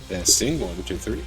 Testing, 1, 2, 3.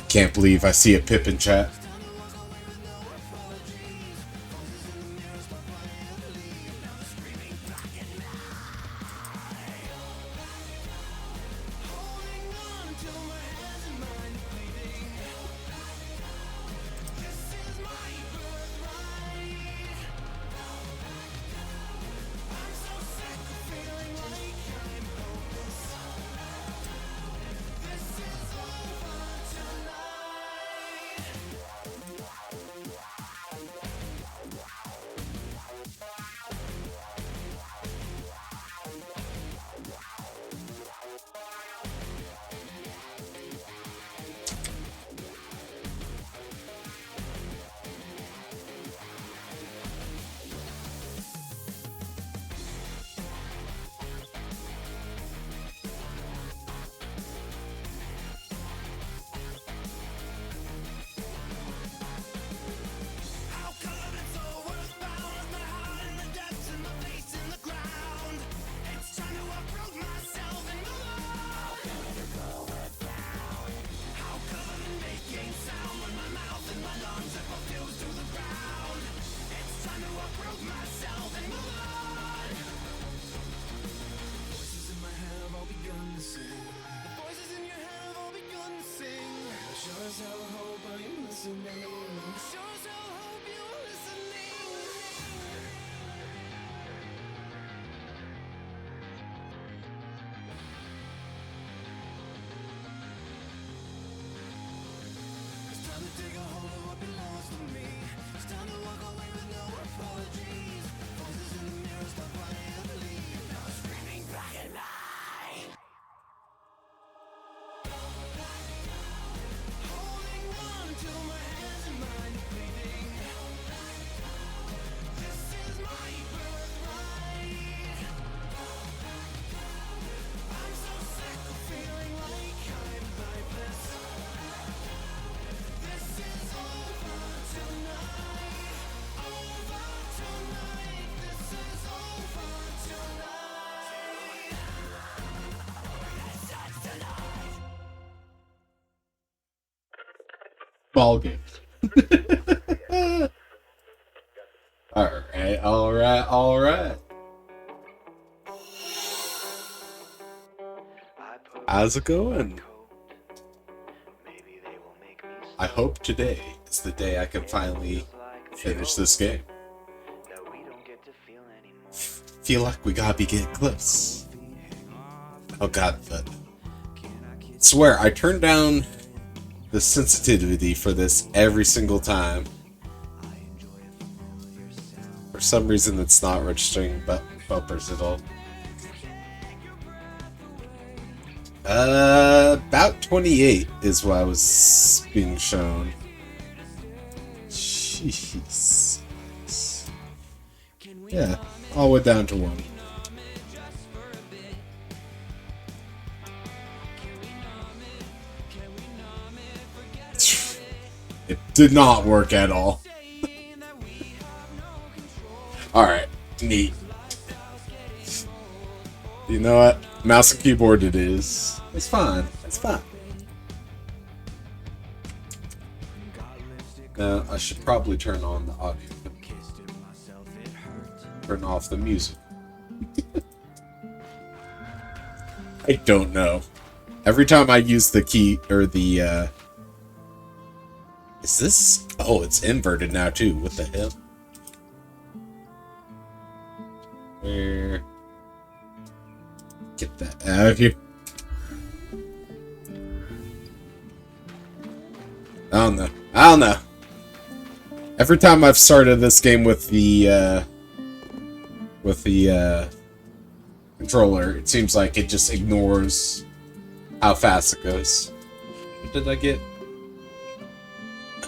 Can't believe I see a Pip in chat. Ball game. Alright. How's it going? I hope today is the day I can finally finish this game. Feel like we gotta be getting close. Oh god, but swear, I turned down the sensitivity for this every single time. For some reason it's not registering bumpers at all. About 28 is what I was being shown. Jeez. Yeah, all the way down to 1. It did not work at all. Alright, neat. You know what? Mouse and keyboard it is. It's fine. It's fine. Now, I should probably turn on the audio. Turn off the music. I don't know. Every time I use the key, or the, is this? Oh, it's inverted now, too. What the hell? Where? Get that out of here. I don't know. Every time I've started this game with the controller, it seems like it just ignores how fast it goes. What did I get?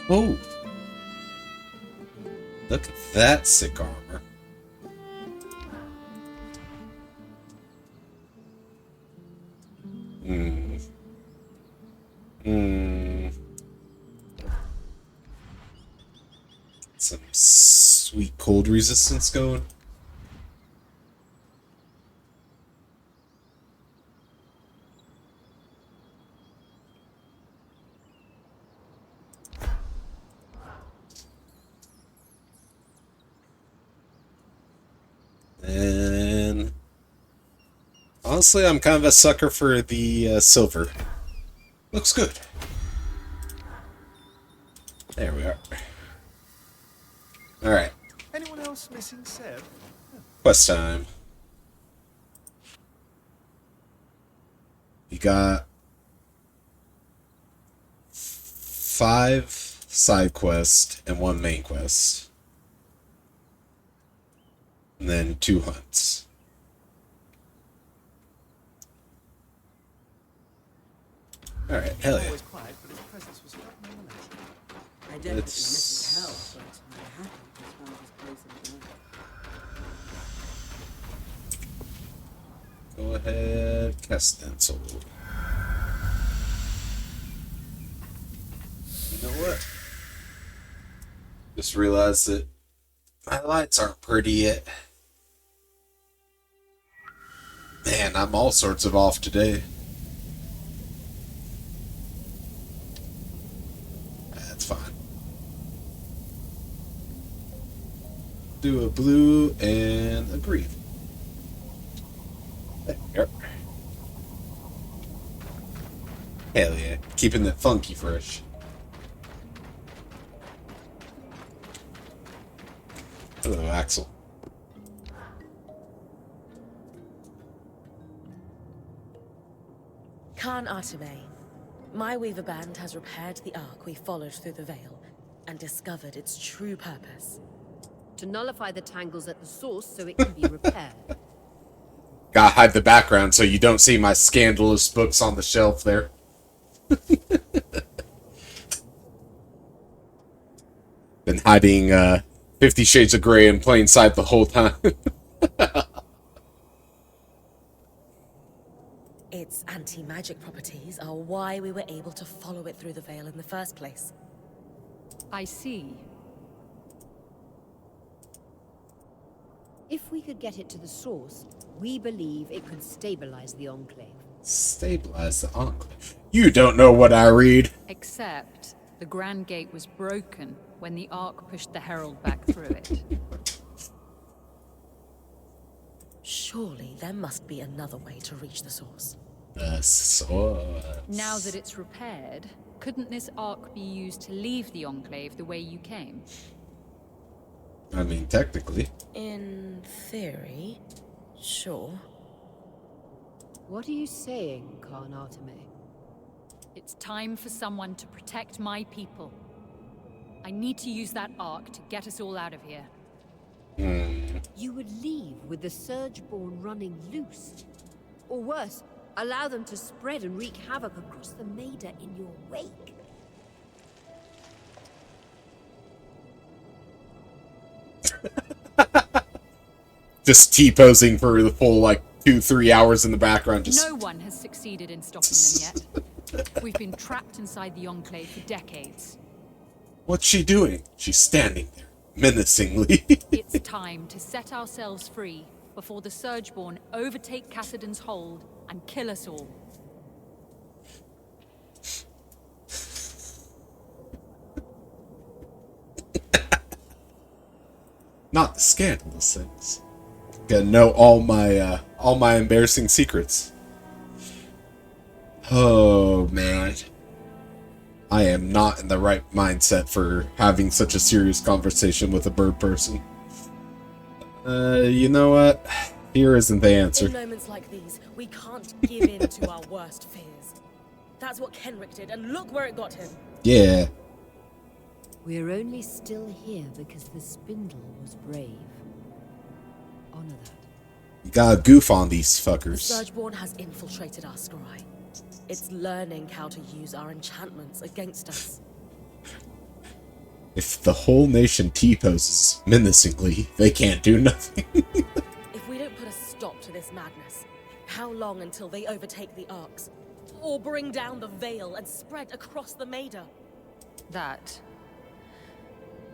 Oh! Look at that sick armor. Some sweet cold resistance going. And honestly, I'm kind of a sucker for the silver. Looks good. There we are. Alright. Anyone else missing Seb? Quest time. You got 5 side quests and 1 main quest. And then 2 hunts. Alright, hell yeah. It's... Go ahead, cast stencil. You know what? Just realized that my lights aren't pretty yet. Man, I'm all sorts of off today. That's fine. Do a blue and a green. There. Hell yeah. Keeping that funky fresh. Hello, Axel. Khan Arteme, my Weaver band has repaired the Ark we followed through the Veil and discovered its true purpose. To nullify the tangles at the source so it can be repaired. Gotta hide the background so you don't see my scandalous books on the shelf there. Been hiding 50 Shades of Grey in plain sight the whole time. Its anti-magic properties are why we were able to follow it through the Veil in the first place. I see. If we could get it to the source, we believe it could stabilize the Enclave. Stabilize the Enclave? You don't know what I read. Except the Grand Gate was broken when the Ark pushed the Herald back through it. Surely there must be another way to reach the source. The source. Now that it's repaired, couldn't this Ark be used to leave the Enclave the way you came? I mean, technically. In theory, sure. What are you saying, Khan Arteme? It's time for someone to protect my people. I need to use that Ark to get us all out of here. You would leave with the Surgeborn running loose. Or worse, Allow them to spread and wreak havoc across the Maida in your wake. Just T-posing for the full, like, 2-3 hours in the background. Just... No one has succeeded in stopping them yet. We've been trapped inside the Enclave for decades. What's she doing? She's standing there, menacingly. It's time to set ourselves free before the Surgeborn overtake Cassidon's hold and kill us all. Not the scandalous things. Gotta know all my embarrassing secrets. Oh man, I am not in the right mindset for having such a serious conversation with a bird person. You know what? Here isn't the answer. In moments like these, we can't give in to our worst fears. That's what Kenrick did, and look where it got him. Yeah. We're only still here because the Spindle was brave. Honor that. You gotta goof on these The fuckers. Surgeborn has infiltrated our scry. It's learning how to use our enchantments against us. If the whole nation T-poses menacingly, they can't do nothing. If we don't put a stop to this madness, how long until they overtake the Arcs? Or bring down the Veil and spread across the Maida? That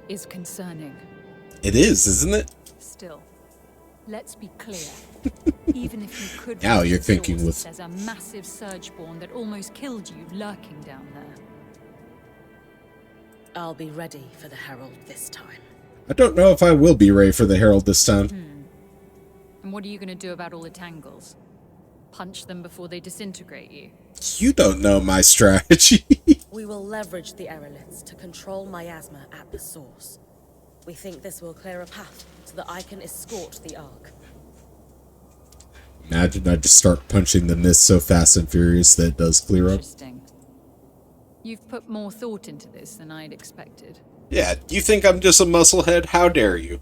is concerning. It is, isn't it? Still, let's be clear. Even if you could Now reach you're the thinking source, with... there's a massive Surgeborn that almost killed you lurking down there. I'll be ready for the Herald this time. I don't know if I will be ready for the Herald this time. And what are you going to do about all the Tangles? Punch them before they disintegrate you? You don't know my strategy. We will leverage the Aeroliths to control miasma at the source. We think this will clear a path so that I can escort the Ark. Imagine I just start punching the mist so fast and furious that it does clear up. Interesting. You've put more thought into this than I'd expected. Yeah, you think I'm just a musclehead? How dare you?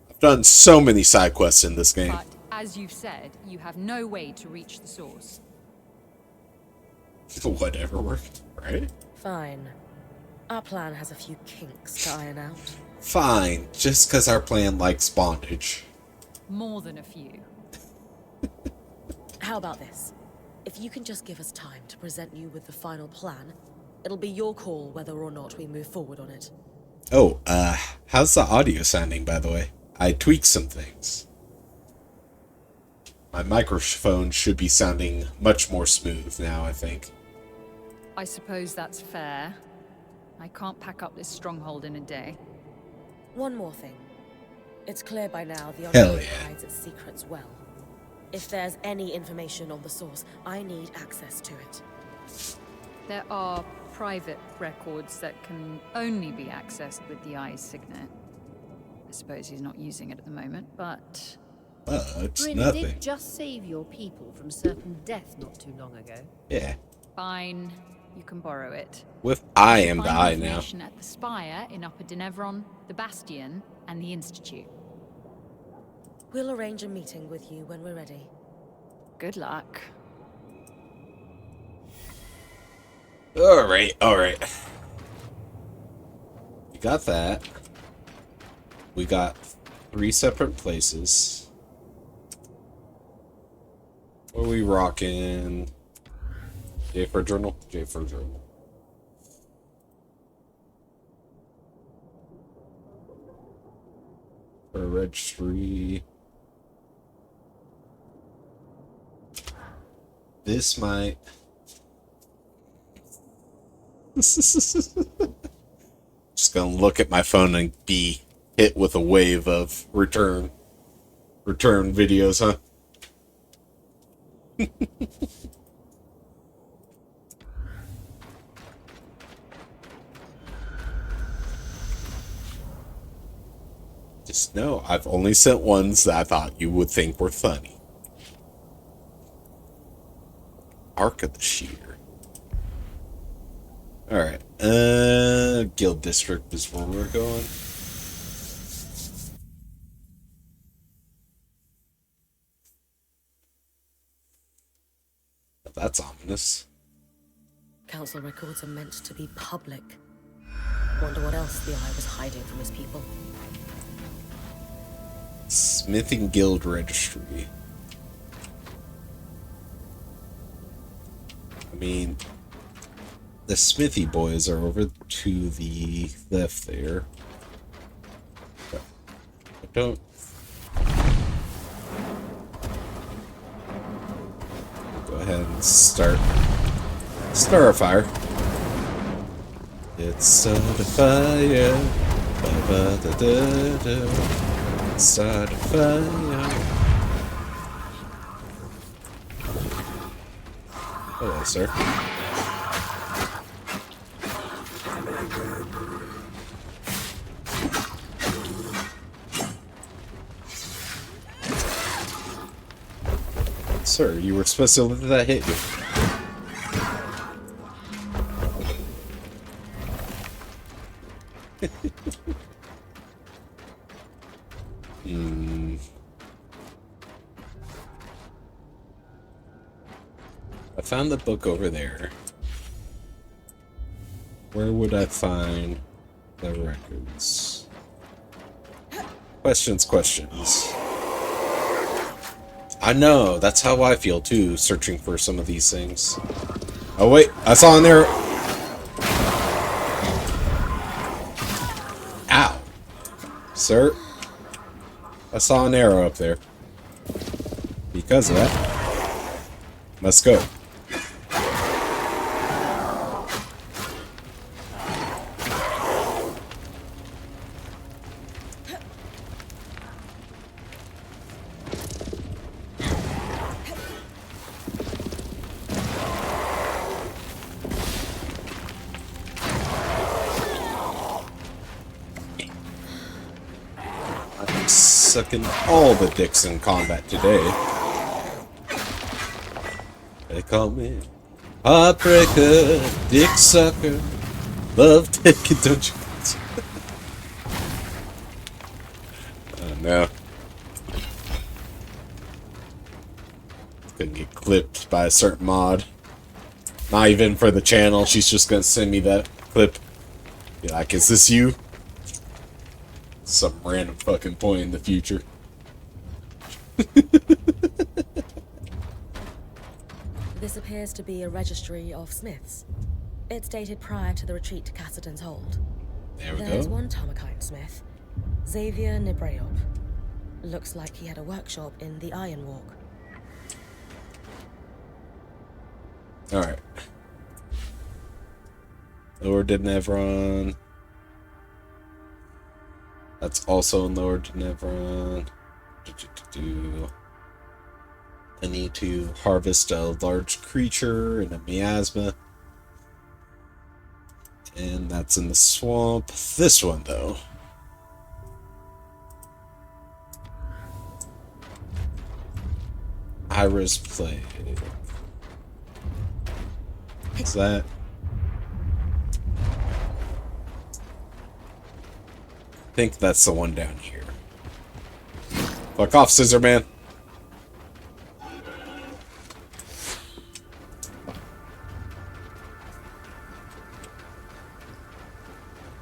I've done so many side quests in this game. But, as you've said, you have no way to reach the source. Whatever worked, right? Fine. Our plan has a few kinks to iron out. Fine, just because our plan likes bondage. More than a few. How about this? If you can just give us time to present you with the final plan, it'll be your call whether or not we move forward on it. Oh, how's the audio sounding, by the way? I tweaked some things. My microphone should be sounding much more smooth now, I think. I suppose that's fair. I can't pack up this stronghold in a day. One more thing. It's clear by now the Hell Enclave yeah. hides its secrets well. If there's any information on the source, I need access to it. There are private records that can only be accessed with the Eye's signet. I suppose he's not using it at the moment, but... It's Bryn nothing. did just save your people from certain death not too long ago. Yeah. fine. You can borrow it. With I am the Find I now. information at the Spire in Upper Denevron, the Bastion, and the Institute. We'll arrange a meeting with you when we're ready. Good luck. Alright. We got that. We got 3 separate places. What are we rocking? J for journal? J for journal. For registry. This might... Just gonna look at my phone and be hit with a wave of return videos, huh? Just know I've only sent ones that I thought you would think were funny. Arc of the Shear. Alright, Guild District is where we're going. madness. Council records are meant to be public. Wonder what else the Eye was hiding from his people. Smithing Guild Registry. I mean, the Smithy boys are over to the left there. But I don't... Go ahead and start a fire. It's a fire. Ba-ba-da-da-da. Start a fire. Hello, sir. Sir, you were supposed to let that hit you. I found the book over there. Where would I find the records? Questions. I know, that's how I feel too, searching for some of these things. Oh wait, I saw an arrow. Ow. Sir, I saw an arrow up there. Because of that, let's go. Sucking all the dicks in combat today. They call me Heartbreaker, Dick Sucker, Love Taking, don't you? Oh no. Gonna get clipped by a certain mod. Not even for the channel, she's just gonna send me that clip. Be like, is this you? Some random fucking point in the future. This appears to be a registry of Smiths. It's dated prior to the retreat to Cassidy's Hold. There we There's go. one Tomakine Smith, Xavier Nibreop. Looks like he had a workshop in the Iron Walk. Alright. Lower Denevron. That's also in Lower Denevron. I need to harvest a large creature and a miasma. And that's in the swamp. This one, though. Iris Plague. Is that? I think that's the one down here. Fuck off, Scissor Man.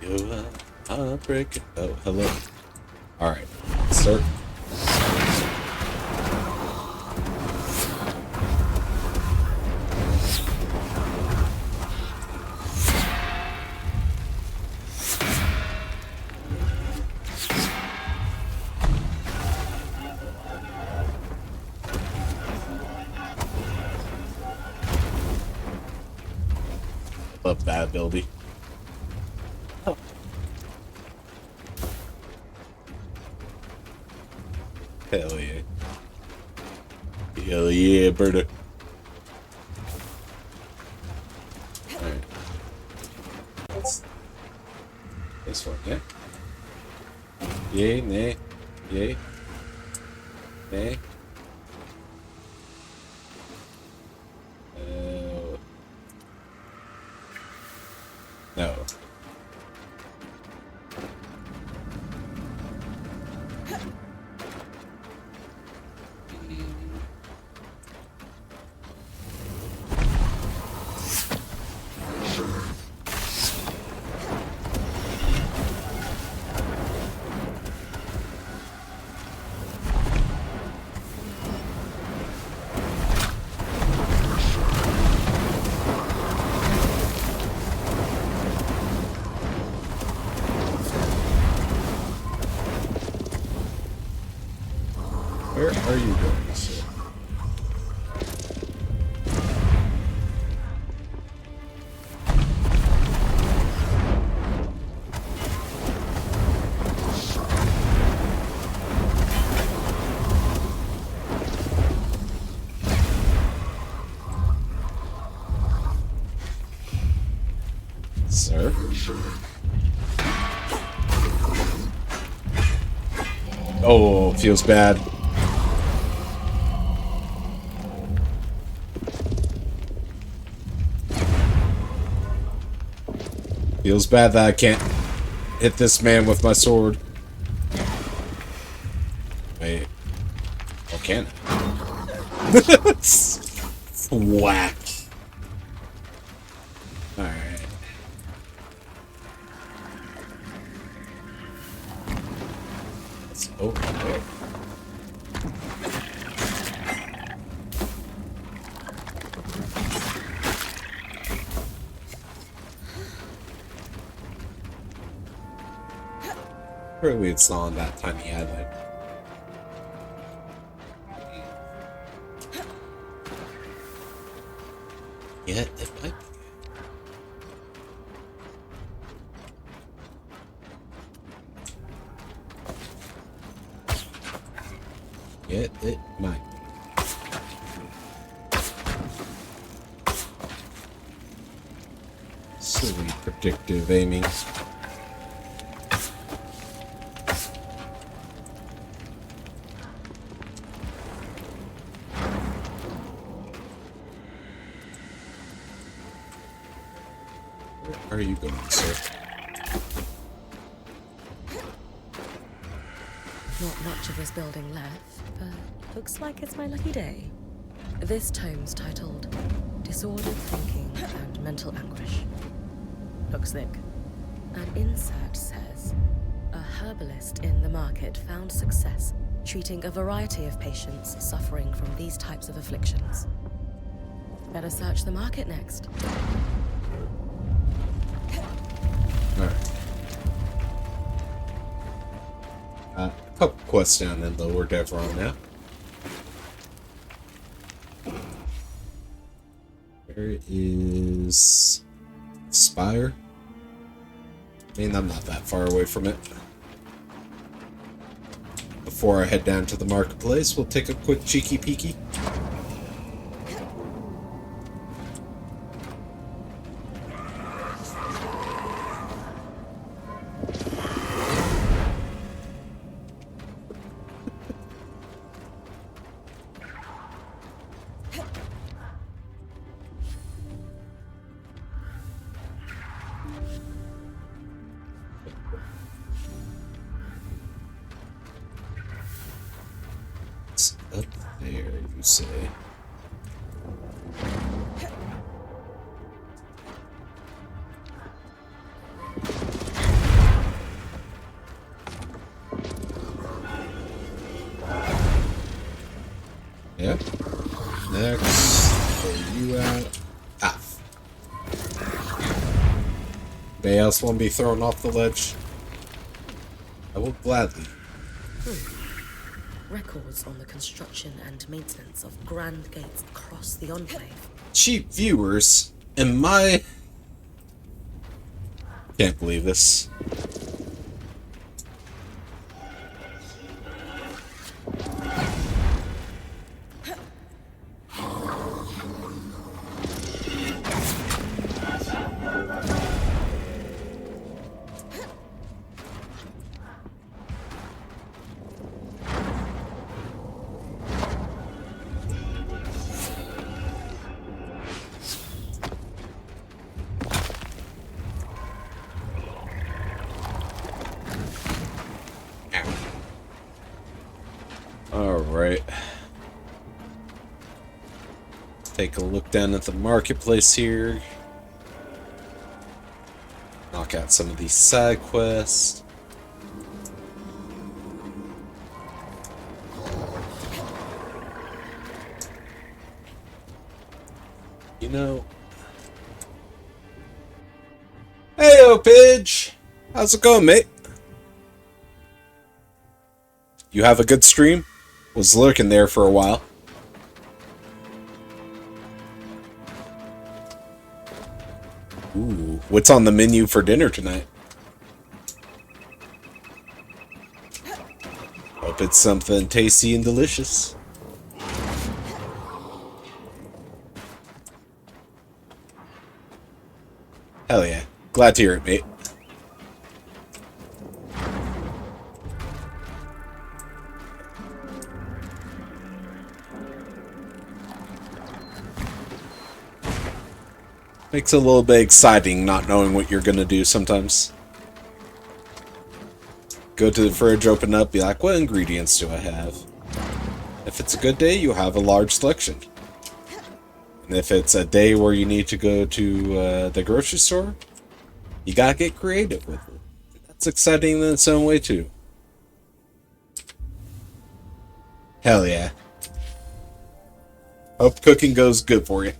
You are breaking. Oh, hello. Alright. Start. Love that ability. Oh. Hell yeah. Hell yeah, Berta. Alright. This one, yeah? Yay, nay, yay, nay. No. are you going, sir? Sir? Oh, feels bad. Feels bad that I can't hit this man with my sword. Wait. Oh, can I? Whack. Alright. It's over there. Surely it's not on that tiny island. Yeah, it might be. Yeah, it might. Silly predictive aiming. Where are you going, sir? Not much of this building left, but looks like it's my lucky day. This tome's titled Disordered Thinking and Mental Anguish. Looks thick. An insert says, a herbalist in the market found success treating a variety of patients suffering from these types of afflictions. Better search the market next. Alright. A couple quests down in Lower Devron now. Where is Spire? I mean, I'm not that far away from it. Before I head down to the marketplace, we'll take a quick cheeky peeky. It's up there, you say. Yep. Next, where you at? Ah. Anybody else want to be thrown off the ledge? I will gladly. Records on the construction and maintenance of grand gates across the Enclave. Cheap viewers, and my... Can't believe this. Alright. Take a look down at the marketplace here. Knock out some of these side quests. You know... Heyo, Pidge! How's it going, mate? You have a good stream? was lurking there for a while. Ooh, what's on the menu for dinner tonight? Hope it's something tasty and delicious. Hell yeah. Glad to hear it, mate. Makes it a little bit exciting not knowing what you're gonna do sometimes. Go to the fridge, open up, be like, what ingredients do I have? If it's a good day, you have a large selection. And if it's a day where you need to go to the grocery store, you gotta get creative with it. That's exciting in its own way too. Hell yeah. Hope cooking goes good for you.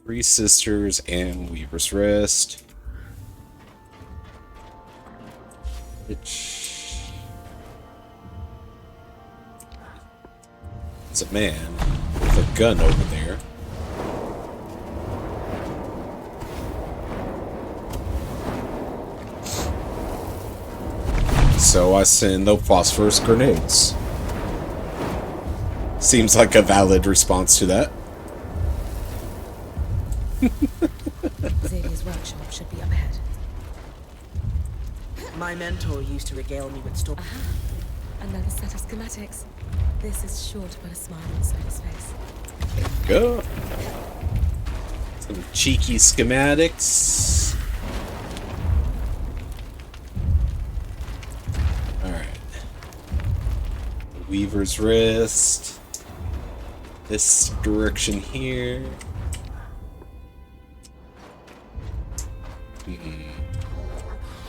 Three Sisters and Weaver's Rest. Which... It's a man with a gun over there. So I send the phosphorus grenades. Seems like a valid response to that. Xavier's workshop should be up ahead. My mentor used to regale me with stories. Another set of schematics. This is sure to put a smile on Soda's face. Go. Some cheeky schematics. Alright. Weaver's Wrist. This direction here.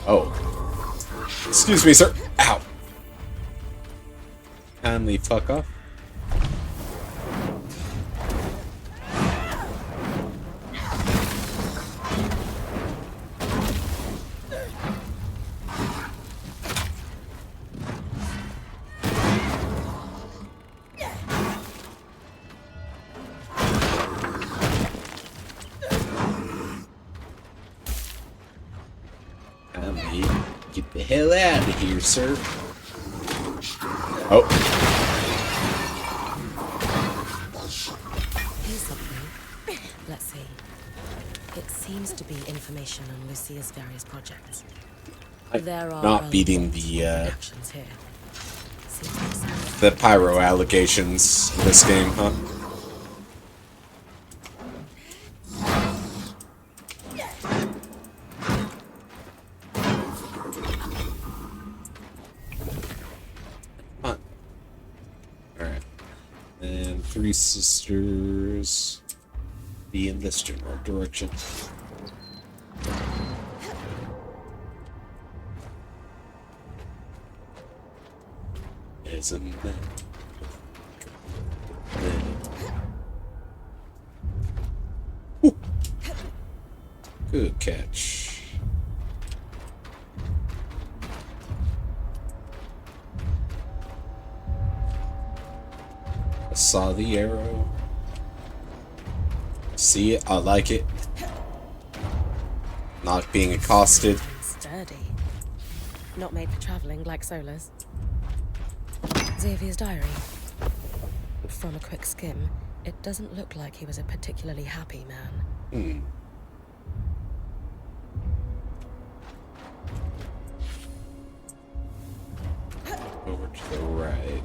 Oh. Excuse me, sir. Ow. Kindly fuck off. Get the hell out of here, sir. Oh. Here's something. Let's see. It seems to be information on Lucia's various projects. There are Not beating the actions here. the pyro allegations in this game, huh? Alright. And Three Sisters be in this general direction. Isn't that? Ooh. Good catch. I saw the arrow. See it, I like it. Not being accosted. Sturdy. Not made for traveling like Solar's. Xavier's diary. From a quick skim, it doesn't look like he was a particularly happy man. Over to the right.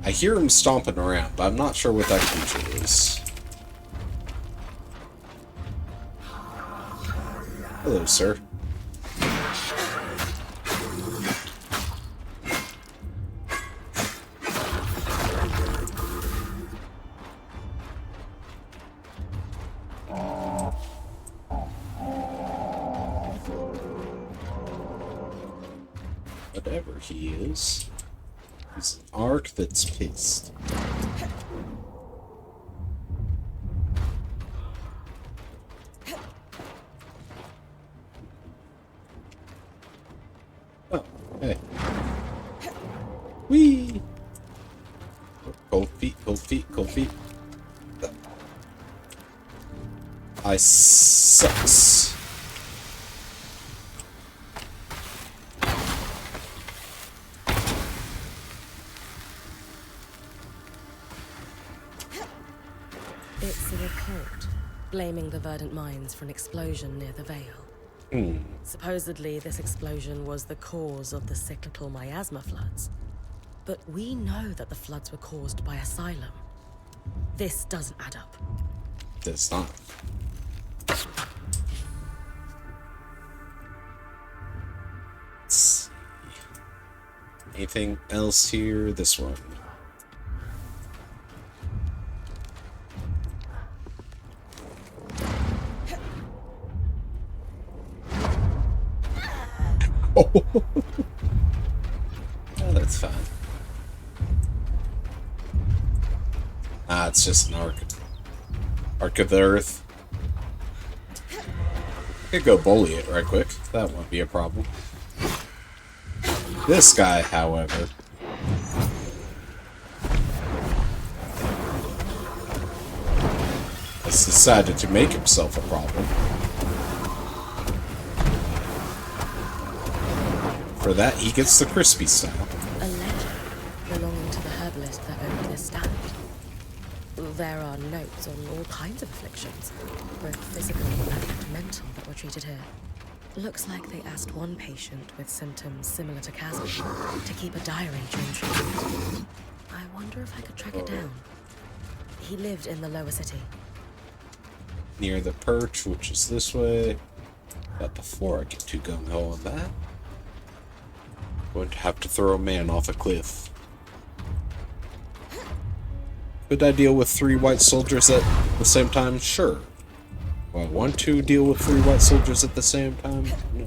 I hear him stomping around, but I'm not sure what that creature is. Hello, sir. Whatever he is. Use an arc that's pissed. Oh, hey. Whee! Cold feet, cold feet, cold feet. I sucks. It's an occult, blaming the Verdant Mines for an explosion near the Vale. Supposedly, this explosion was the cause of the cyclical miasma floods. But we know that the floods were caused by Asylum. This doesn't add up. Does not. Let's see. Anything else here? This one. Oh, that's fine. Ah, it's just an arc. Arc of the Earth. I could go bully it right quick. That won't be a problem. This guy, however, has decided to make himself a problem. For that, he gets the crispy style. A ledger belonging to the herbalist that owned this stand. There are notes on all kinds of afflictions, both physical and mental, that were treated here. Looks like they asked one patient with symptoms similar to Chasm to keep a diary during treatment. I wonder if I could track it down. He lived in the lower city. Near the perch, which is this way. But before I get too gung-ho on that, I'm going to have to throw a man off a cliff. Could I deal with 3 white soldiers at the same time? Sure. Do I want to deal with 3 white soldiers at the same time? No.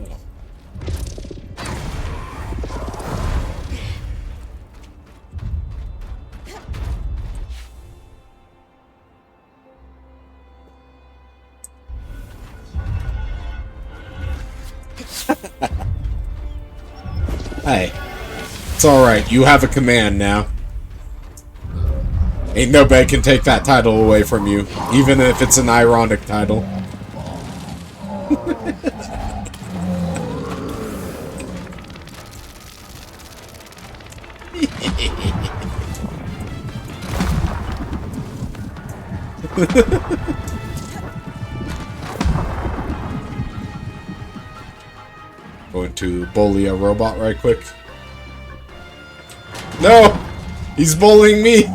Hey. It's alright, you have a command now. Ain't nobody can take that title away from you, even if it's an ironic title. Going to bully a robot right quick. No! He's bullying me!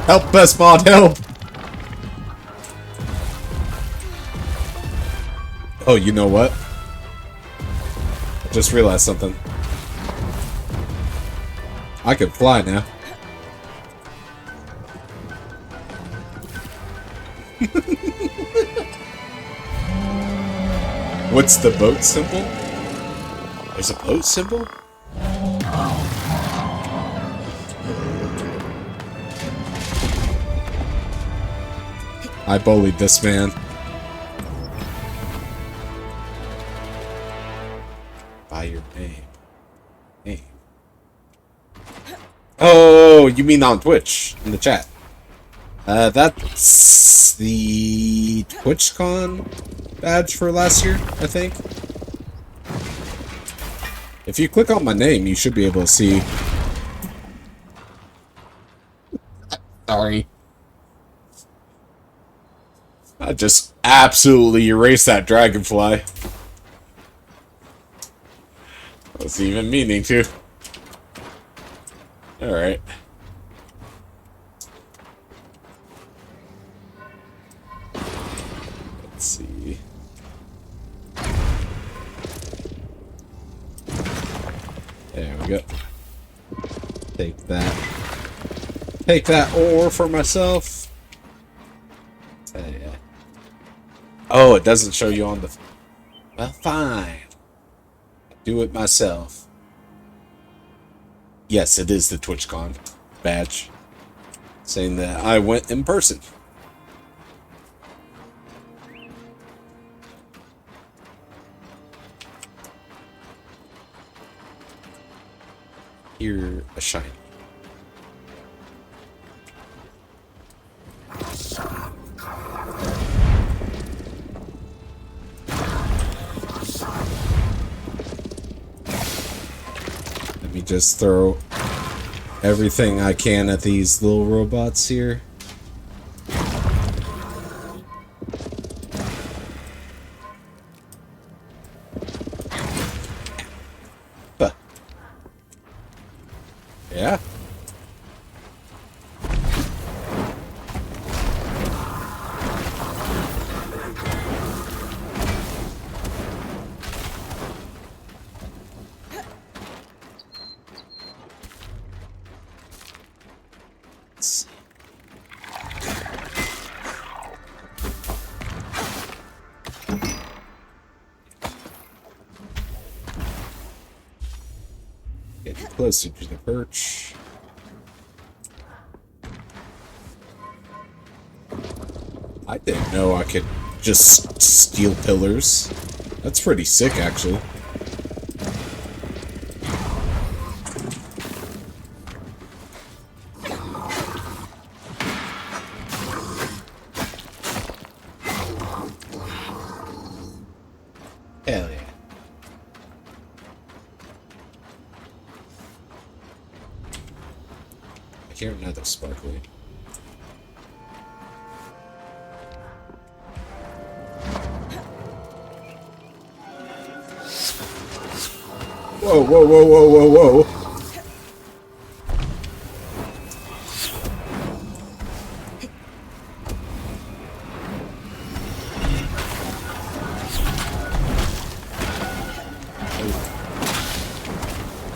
Help, Best Mod, help! Oh, you know what? I just realized something. I can fly now. What's the boat symbol? There's a boat symbol? I bullied this man. By your name. Name. Oh, you mean on Twitch, in the chat. That's the TwitchCon badge for last year, I think. If you click on my name, you should be able to see. Sorry. I just absolutely erased that dragonfly. I was even meaning to. Alright. Let's see. There we go. Take that. Take that ore for myself. Yeah. Oh, it doesn't show you on the... Well, fine. Do it myself. Yes, it is the TwitchCon badge. Saying that I went in person. Here, a shiny. Let me just throw everything I can at these little robots here. Huh. Yeah. Getting closer to the perch. I didn't know I could just steal pillars. That's pretty sick, actually. Hell yeah. I hear another sparkly. Whoa, whoa, whoa, whoa, whoa, whoa.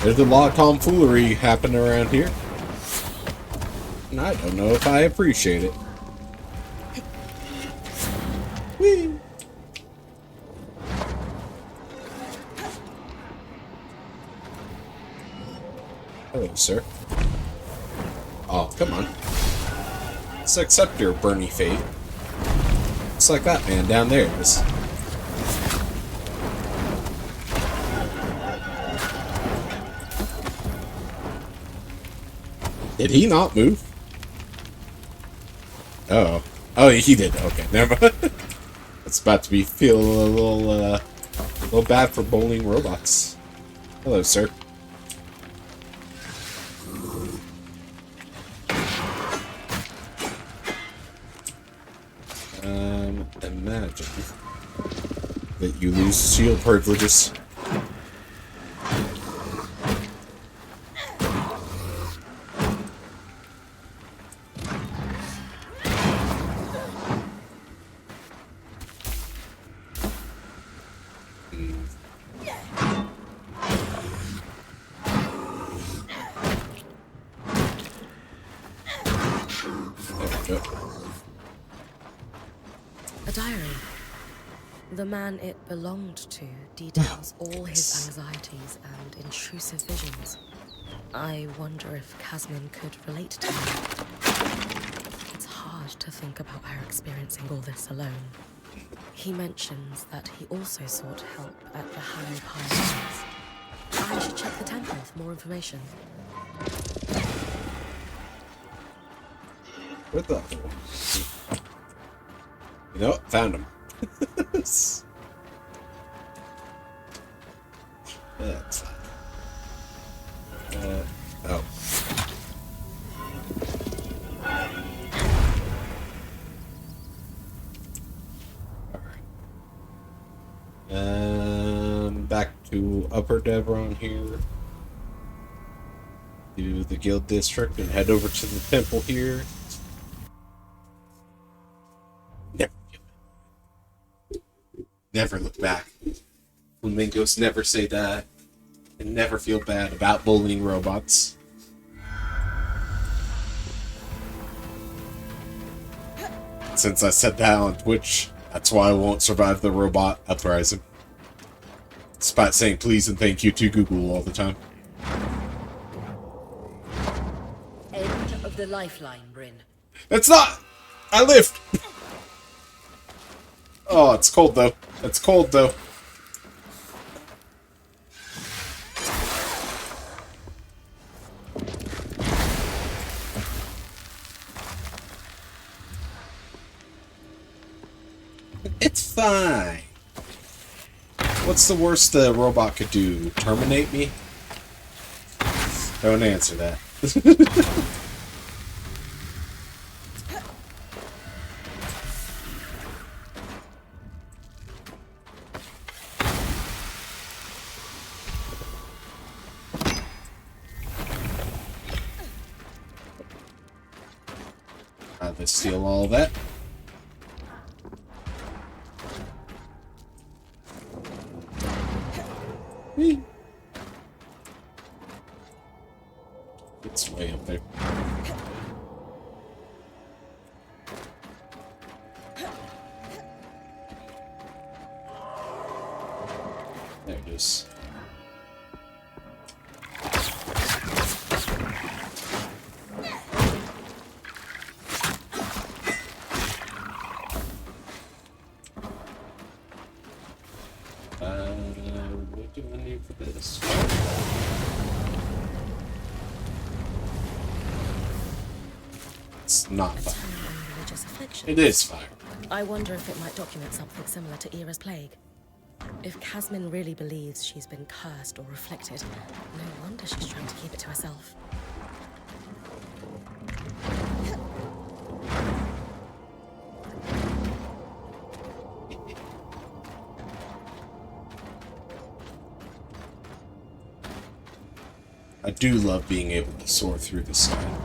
There's a lot of tomfoolery happening around here. And I don't know if I appreciate it. Whee! Hello, sir. Oh, come on. Let's accept your Bernie fate. It's like that man down there is. Did he not move? Oh. Oh, he did. Okay, never mind. It's about to be feeling a little bad for bowling robots. Hello, sir. Imagine that you lose shield privileges. A diary. The man it belonged to details all his anxieties and intrusive visions. I wonder if Casman could relate to me. It's hard to think about her experiencing all this alone. He mentions that he also sought help at the Hallowed Pioneers. I should check the temple for more information. What the? You know what? Found him. That's oh. Alright. Back to Upper Devron here. Do the guild district and head over to the temple here. Never look back. Flamingos never say that. And never feel bad about bullying robots. Since I said that on Twitch, that's why I won't survive the robot uprising. Despite saying please and thank you to Google all the time. The lifeline, Bryn. It's not! I lift! Oh, it's cold though. It's cold though. It's fine. What's the worst the robot could do? Terminate me? Don't answer that. Let's steal all that. It's way up there. There it is. What do I need for this? It's not fire. Religious affliction. It is fire. I wonder if it might document something similar to Era's plague. If Casmin really believes she's been cursed or reflected, no wonder she's trying to keep it to herself. I do love being able to soar through the sky.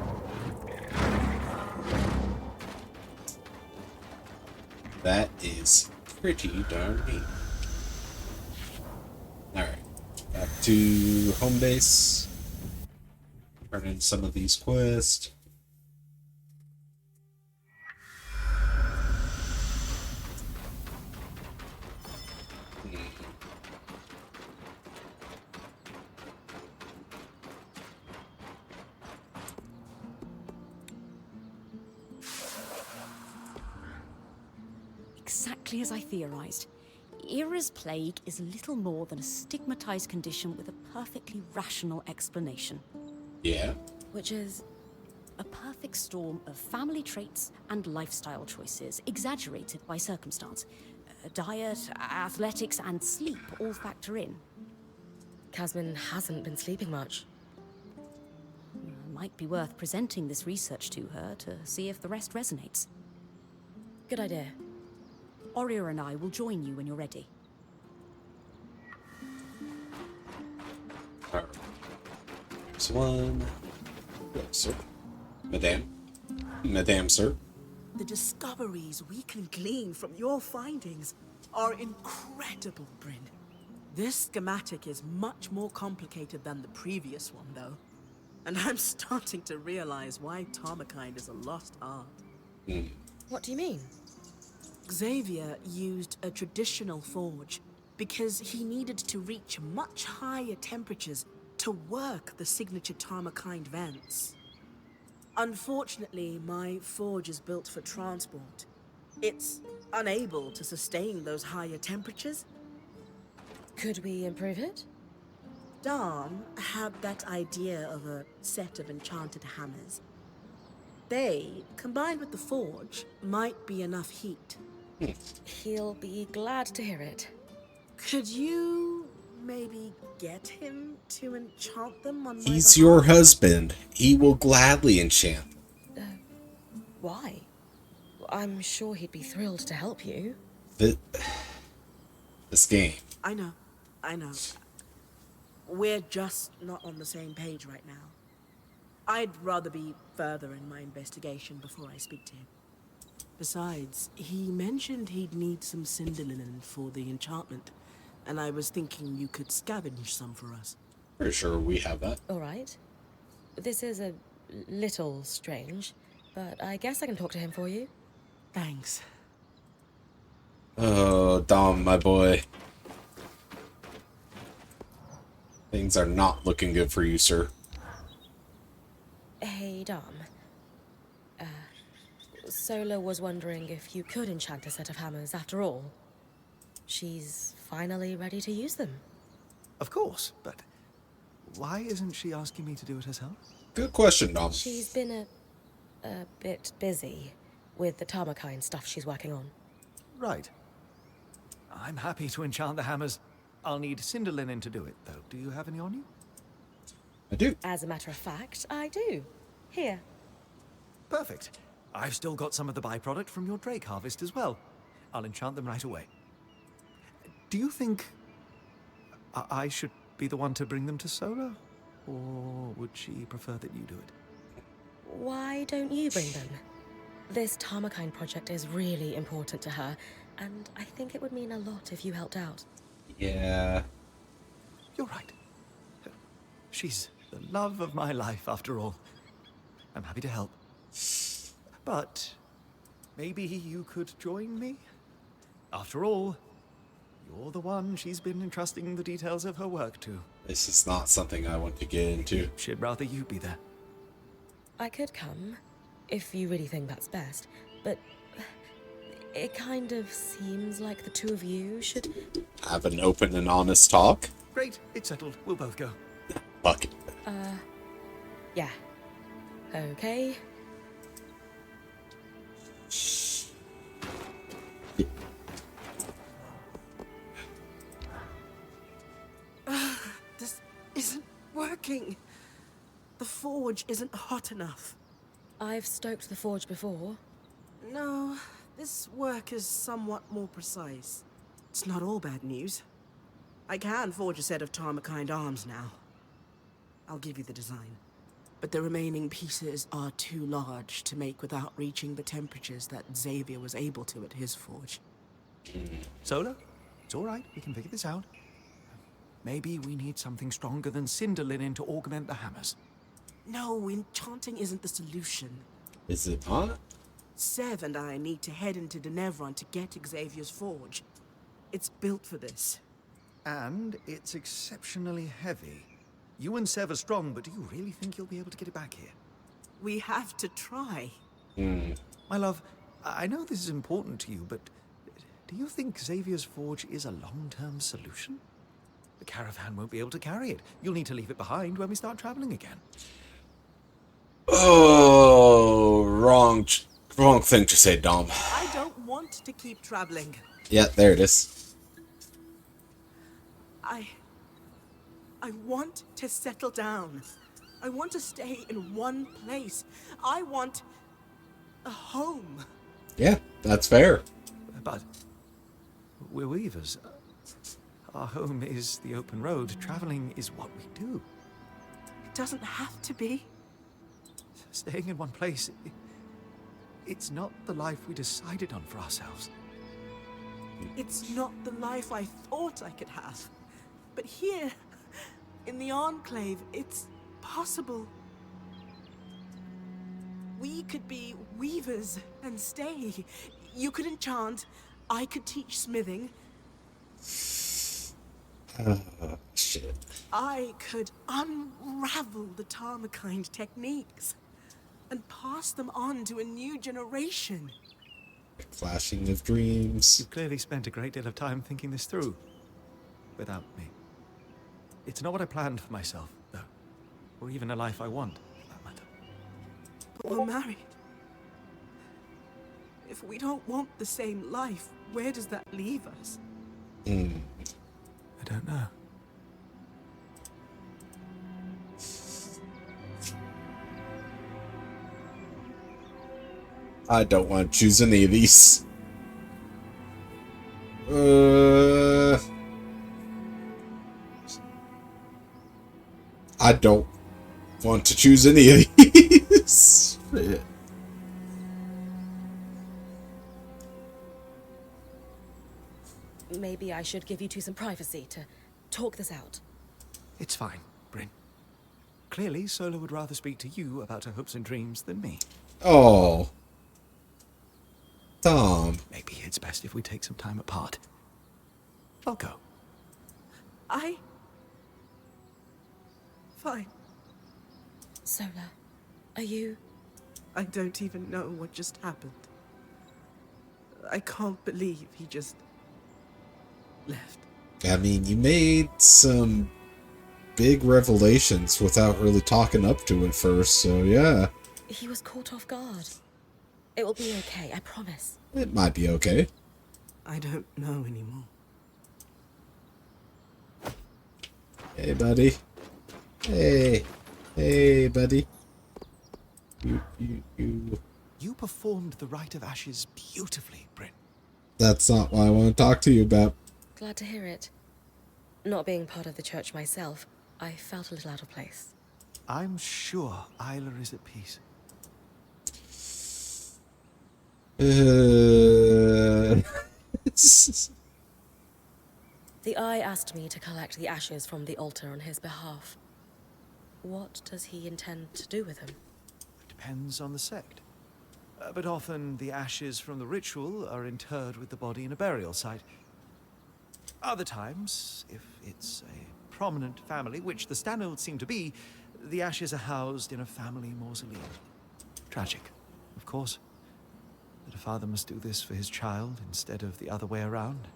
That is pretty darn neat. Alright, back to home base. Turn in some of these quests. Exactly as I theorized. Era's plague is little more than a stigmatized condition with a perfectly rational explanation. Yeah. Which is... A perfect storm of family traits and lifestyle choices, exaggerated by circumstance. Diet, athletics, and sleep all factor in. Casmin hasn't been sleeping much. Might be worth presenting this research to her to see if the rest resonates. Good idea. Oria and I will join you when you're ready. Alright. There's one. Yes, sir. Madame. Madame, sir. The discoveries we can glean from your findings are incredible, Bryn. This schematic is much more complicated than the previous one, though. And I'm starting to realize why Tarmakind is a lost art. What do you mean? Xavier used a traditional forge because he needed to reach much higher temperatures to work the signature Tarmakind vents. Unfortunately, my forge is built for transport. It's unable to sustain those higher temperatures. Could we improve it? Dawn had that idea of a set of enchanted hammers. They, combined with the forge, might be enough heat. He'll be glad to hear it. Could you maybe get him to enchant them on my He's behalf? your husband. He will gladly enchant. Why? I'm sure he'd be thrilled to help you. This game. I know. We're just not on the same page right now. I'd rather be further in my investigation before I speak to him. Besides, he mentioned he'd need some cinder linen for the enchantment, and I was thinking you could scavenge some for us. Pretty sure we have that. All right. This is a little strange, but I guess I can talk to him for you. Thanks. Oh, Dom, my boy. Things are not looking good for you, sir. Hey, Dom. Sola was wondering if you could enchant a set of hammers after all. She's finally ready to use them. Of course, but why isn't she asking me to do it herself? Good question, Dom. She's been a bit busy with the Tarmakine stuff she's working on. Right. I'm happy to enchant the hammers. I'll need cinder linen to do it, though. Do you have any on you? I do. As a matter of fact, I do. Here. Perfect. I've still got some of the byproduct from your drake harvest as well. I'll enchant them right away. Do you think I should be the one to bring them to Sola? Or would she prefer that you do it? Why don't you bring them? This Tarmakine project is really important to her, and I think it would mean a lot if you helped out. Yeah. You're right. She's the love of my life, after all. I'm happy to help. But maybe you could join me? After all, you're the one she's been entrusting the details of her work to. This is not something I want to get into. She'd rather you be there. I could come, if you really think that's best, but it kind of seems like the two of you should... Have an open and honest talk. Great, it's settled. We'll both go. Fuck it. Yeah. Okay. This isn't working. The forge isn't hot enough. I've stoked the forge before. No, this work is somewhat more precise. It's not all bad news. I can forge a set of Tarmakine arms now. I'll give you the design. But the remaining pieces are too large to make without reaching the temperatures that Xavier was able to at his forge. Sola, it's all right. We can figure this out. Maybe we need something stronger than cinder linen to augment the hammers. No, enchanting isn't the solution. Is it not? Sev and I need to head into Denevron to get Xavier's forge. It's built for this. And it's exceptionally heavy. You and Sev are strong, but do you really think you'll be able to get it back here? We have to try. My love, I know this is important to you, but do you think Xavier's forge is a long-term solution? The caravan won't be able to carry it. You'll need to leave it behind when we start traveling again. Oh, wrong thing to say, Dom. I don't want to keep traveling. Yeah, there it is. I want to settle down. I want to stay in one place. I want a home. Yeah, that's fair. But we're weavers. Our home is the open road. Traveling is what we do. It doesn't have to be. Staying in one place, it's not the life we decided on for ourselves. It's not the life I thought I could have. But here, in the Enclave, it's possible. We could be weavers and stay. You could enchant, I could teach smithing. Shit. I could unravel the Tarmakine techniques and pass them on to a new generation. Flashing of dreams. You've clearly spent a great deal of time thinking this through. Without me. It's not what I planned for myself, though. Or even a life I want, for that matter. But we're married. If we don't want the same life, where does that leave us? I don't know. I don't want to choose any of these. I don't want to choose any of these. Shit. Maybe I should give you two some privacy to talk this out. It's fine, Bryn. Clearly, Sola would rather speak to you about her hopes and dreams than me. Oh. Tom. Maybe it's best if we take some time apart. I'll go. Fine. Sola, are you... I don't even know what just happened. I can't believe he just left. I mean, you made some big revelations without really talking up to it first, so yeah. He was caught off guard. It will be okay, I promise. It might be okay. I don't know anymore. Hey, buddy. Hey. Hey, buddy. You. You performed the Rite of Ashes beautifully, Bryn. That's not what I want to talk to you about. Glad to hear it. Not being part of the church myself, I felt a little out of place. I'm sure Isla is at peace. The Eye asked me to collect the ashes from the altar on his behalf. What does he intend to do with them? It depends on the sect. But often the ashes from the ritual are interred with the body in a burial site. Other times, if it's a prominent family, which the Stanhodes seem to be, the ashes are housed in a family mausoleum. Tragic, of course, that a father must do this for his child instead of the other way around.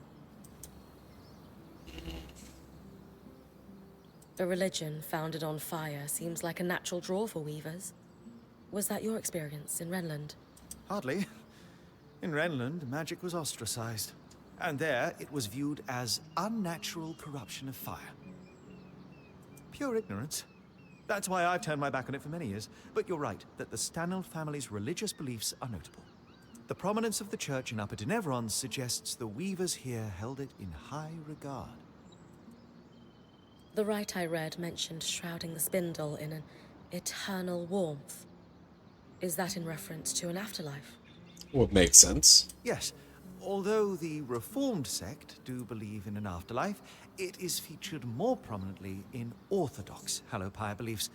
A religion founded on fire seems like a natural draw for weavers. Was that your experience in Renland? Hardly. In Renland, magic was ostracized. And there, it was viewed as unnatural corruption of fire. Pure ignorance. That's why I've turned my back on it for many years. But you're right, that the Stanhope family's religious beliefs are notable. The prominence of the church in Upper Denevron suggests the weavers here held it in high regard. The rite I read mentioned shrouding the spindle in an eternal warmth. Is that in reference to an afterlife? Would make sense. Yes. Although the Reformed sect do believe in an afterlife, it is featured more prominently in Orthodox Hallowpire beliefs.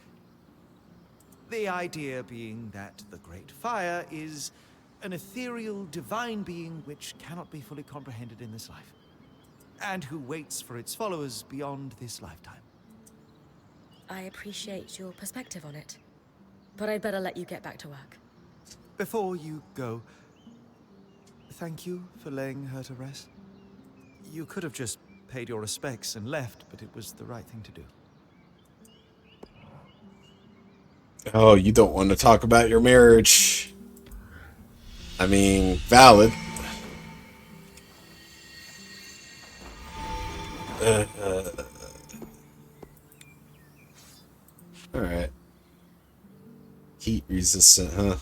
The idea being that the Great Fire is an ethereal, divine being which cannot be fully comprehended in this life, and who waits for its followers beyond this lifetime. I appreciate your perspective on it, but I'd better let you get back to work. Before you go, thank you for laying her to rest. You could have just paid your respects and left, but it was the right thing to do. Oh, you don't want to talk about your marriage. I mean, valid. Alright. Heat resistant, huh?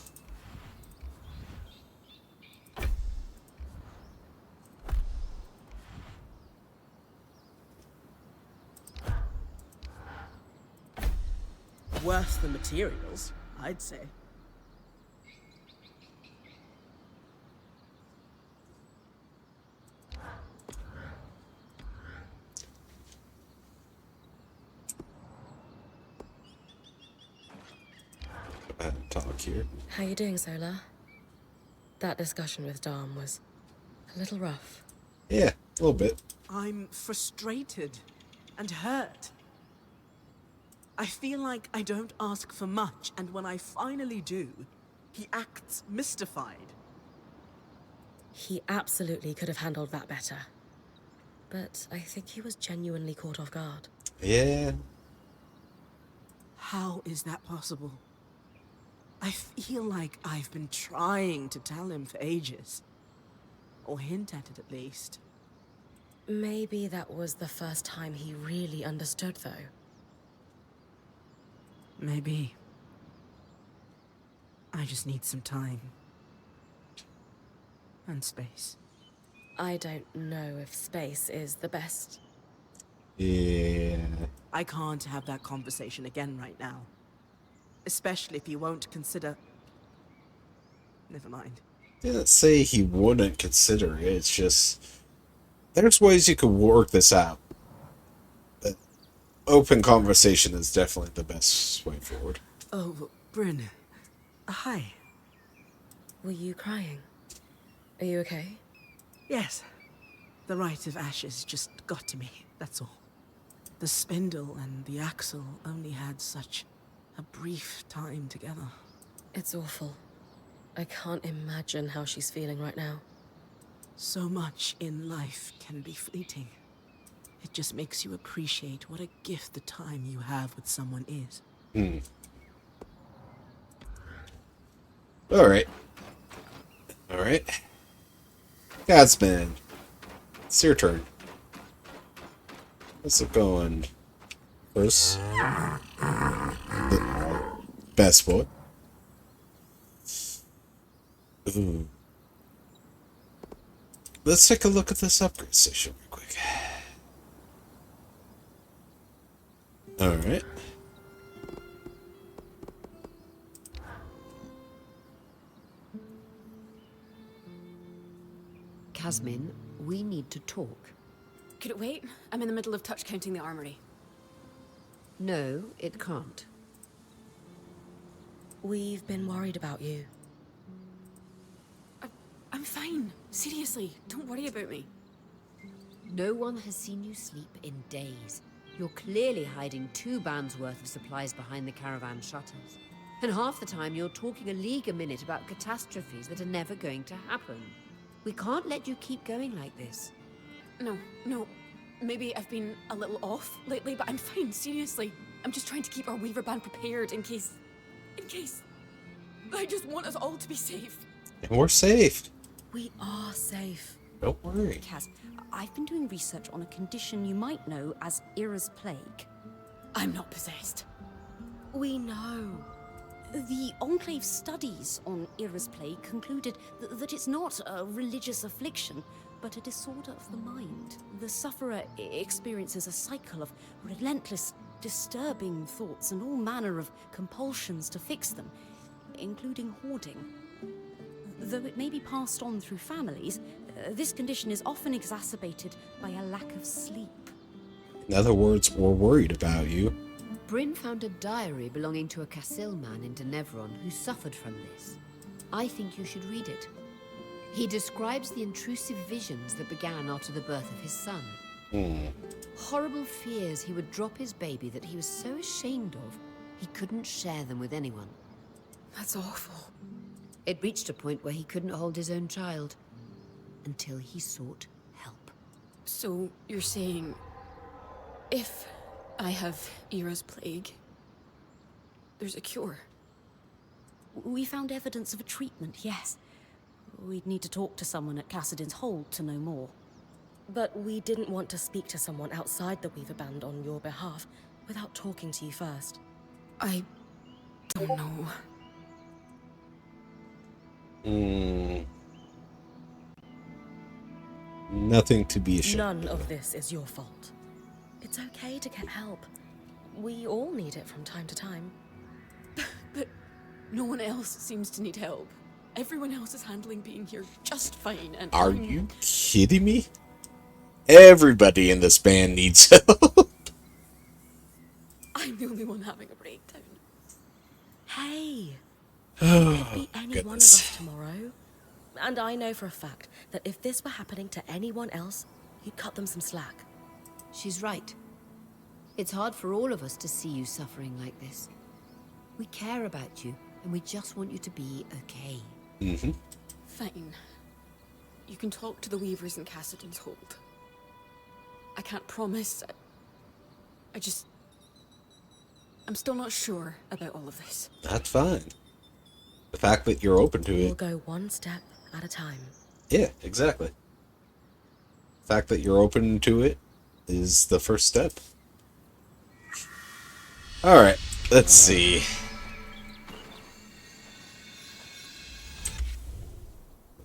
Worse than materials, I'd say. Talk here. How you doing, Zola? That discussion with Dom was a little rough. Yeah, a little bit. I'm frustrated and hurt. I feel like I don't ask for much, and when I finally do, he acts mystified. He absolutely could have handled that better. But I think he was genuinely caught off guard. Yeah. How is that possible? I feel like I've been trying to tell him for ages. Or hint at it, at least. Maybe that was the first time he really understood, though. Maybe. I just need some time. And space. I don't know if space is the best. Yeah. I can't have that conversation again right now. Especially if he won't consider... Never mind. Didn't say he wouldn't consider it. It's just... There's ways you could work this out. But open conversation is definitely the best way forward. Oh, Bryn. Hi. Were you crying? Are you okay? Yes. The Rite of Ashes just got to me, that's all. The spindle and the axle only had such a brief time together. It's awful. I can't imagine how she's feeling right now. So much in life can be fleeting. It just makes you appreciate what a gift the time you have with someone is. Alright. Alright. Godsman. It's your turn. How's it going? First. Best boy. Ooh. Let's take a look at this upgrade station real quick. Alright. Casmin, we need to talk. Could it wait? I'm in the middle of touch counting the armory. No, it can't. We've been worried about you. I'm fine. Seriously, don't worry about me. No one has seen you sleep in days. You're clearly hiding 2 bands worth of supplies behind the caravan shutters. And half the time you're talking a league a minute about catastrophes that are never going to happen. We can't let you keep going like this. No. Maybe I've been a little off lately, but I'm fine, seriously. I'm just trying to keep our Weaver band prepared in case... I just want us all to be safe. And we're safe. We are safe. Don't worry. Kaz, I've been doing research on a condition you might know as Ira's Plague. I'm not possessed. We know. The Enclave's studies on Ira's Plague concluded that it's not a religious affliction, but a disorder of the mind. The sufferer experiences a cycle of relentless, disturbing thoughts and all manner of compulsions to fix them, including hoarding. Though it may be passed on through families, this condition is often exacerbated by a lack of sleep. In other words, we're worried about you. Bryn found a diary belonging to a Cassil man in Denevron who suffered from this. I think you should read it. He describes the intrusive visions that began after the birth of his son. Horrible fears he would drop his baby that he was so ashamed of, he couldn't share them with anyone. That's awful. It reached a point where he couldn't hold his own child, until he sought help. So you're saying, if I have Ira's Plague, there's a cure? We found evidence of a treatment, yes. We'd need to talk to someone at Cassidin's Hold to know more. But we didn't want to speak to someone outside the Weaver Band on your behalf without talking to you first. I don't know. Nothing to be ashamed None of. of this is your fault. It's okay to get help. We all need it from time to time. But no one else seems to need help. Everyone else is handling being here just fine, and Are you kidding me? Everybody in this band needs help. I'm the only one having a breakdown. Hey! It could be any one of goodness. us tomorrow. And I know for a fact that if this were happening to anyone else, you'd cut them some slack. She's right. It's hard for all of us to see you suffering like this. We care about you, and we just want you to be okay. Fine. You can talk to the Weavers in Cassidin's Hold. I can't promise. I'm still not sure about all of this. That's fine. The fact that you're open to We'll it. go one step at a time. Yeah, exactly. The fact that you're open to it is the first step. Alright, let's see.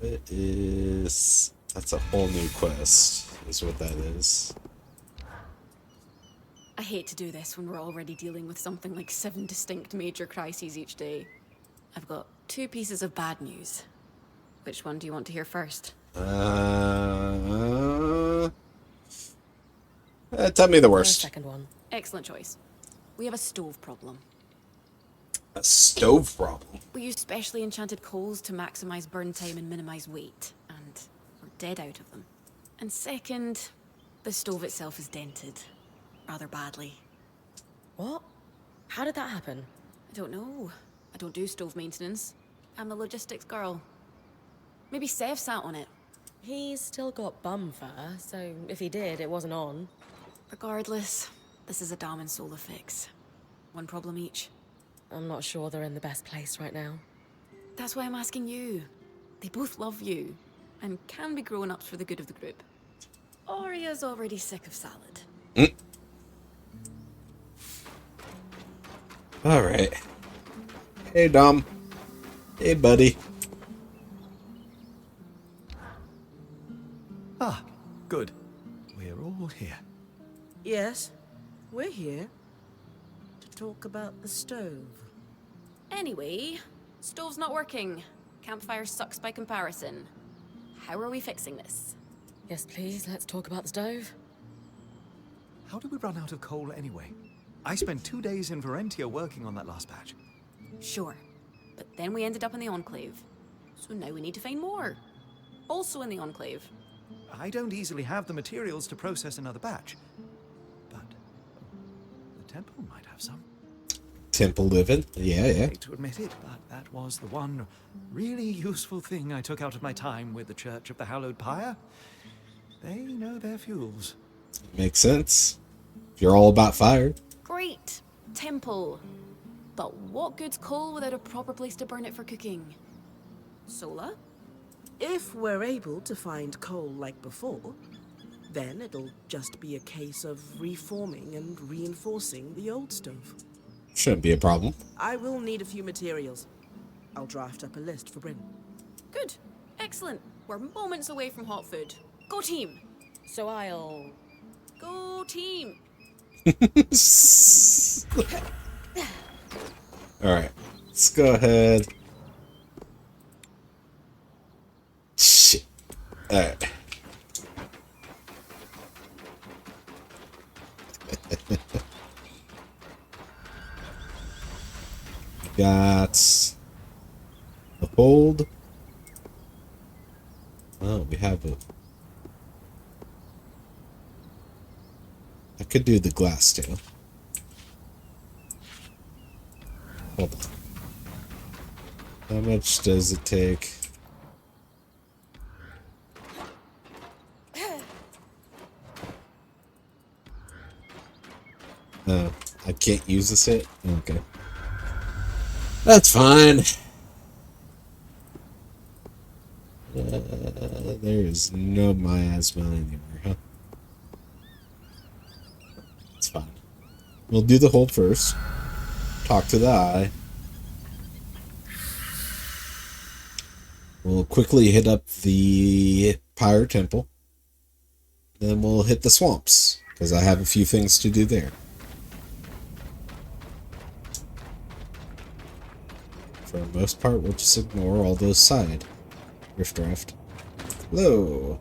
It is... That's a whole new quest, is what that is. I hate to do this when we're already dealing with something like 7 distinct major crises each day. I've got 2 pieces of bad news. Which one do you want to hear first? Tell me the The worst. second one. Excellent choice. We have a stove problem. A stove problem. We use specially enchanted coals to maximize burn time and minimize weight, and we're dead out of them. And second, the stove itself is dented. Rather badly. What? How did that happen? I don't know. I don't do stove maintenance. I'm the logistics girl. Maybe Seth sat on it. He's still got bum fur, so if he did, it wasn't on. Regardless, this is a Dom and Sola fix. One problem each. I'm not sure they're in the best place right now. That's why I'm asking you. They both love you, and can be grown-ups for the good of the group. Arya's already sick of salad. Alright. Hey, Dom. Hey, buddy. Ah, good. We're all here. Yes, we're here to talk about the stove. Anyway, stove's not working. Campfire sucks by comparison. How are we fixing this? Yes, please, let's talk about the stove. How did we run out of coal anyway? I spent 2 days in Varentia working on that last batch. Sure, but then we ended up in the Enclave. So now we need to find more. Also in the Enclave. I don't easily have the materials to process another batch. But the temple might have some. Temple living? Yeah. I hate to admit it, but that was the one really useful thing I took out of my time with the Church of the Hallowed Pyre. They know their fuels. Makes sense. If you're all about fire. Great. Temple. But what good's coal without a proper place to burn it for cooking? Sola? If we're able to find coal like before, then it'll just be a case of reforming and reinforcing the old stove. Shouldn't be a problem. I will need a few materials. I'll draft up a list for Bryn. Good. Excellent. We're moments away from hot food. Go team. So I'll... Go team. Alright. Let's go ahead. Shit. Alright. Got the hold. Oh, we have a... I could do the glass too. Hold on. How much does it take? I can't use this yet? Okay. That's fine. There is no miasma anywhere, huh? It's fine. We'll do the hold first. Talk to the eye. We'll quickly hit up the Pyre Temple. Then we'll hit the swamps, because I have a few things to do there. For the most part, we'll just ignore all those side riffraff. Hello.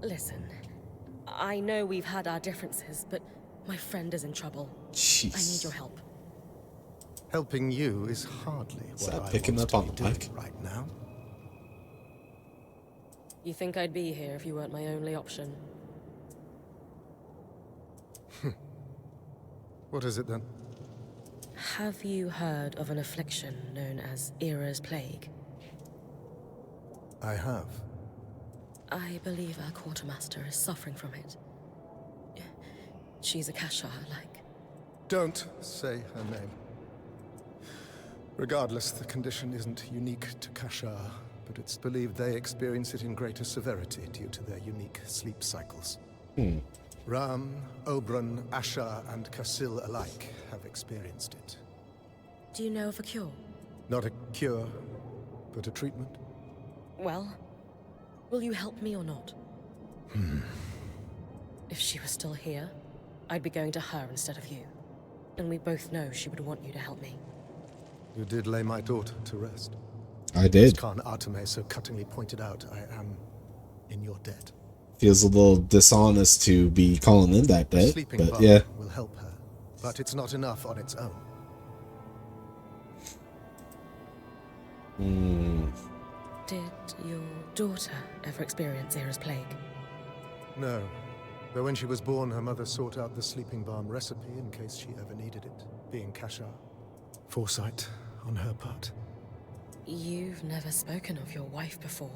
Listen, I know we've had our differences, but my friend is in trouble. Jeez. I need your help. Helping you is hardly Is what that I picking want up on to be the mic? doing right now. You think I'd be here if you weren't my only option? What is it then? Have you heard of an affliction known as Era's Plague? I have. I believe our quartermaster is suffering from it. She's a Kashar, like. Don't say her name. Regardless, the condition isn't unique to Kashar, but it's believed they experience it in greater severity due to their unique sleep cycles. Ram, Oberyn, Ashar, and Kasil alike have experienced it. Do you know of a cure? Not a cure, but a treatment. Well, will you help me or not? If she was still here, I'd be going to her instead of you. And we both know she would want you to help me. You did lay my daughter to rest. I As did. Khan Arteme so cuttingly pointed out, I am in your debt. Feels a little dishonest to be calling in that debt, Sleeping but balm yeah. will help her, but it's not enough on its own. Did your daughter ever experience Era's Plague? No. Though when she was born, her mother sought out the sleeping balm recipe in case she ever needed it, being Kashar. Foresight on her part. You've never spoken of your wife before.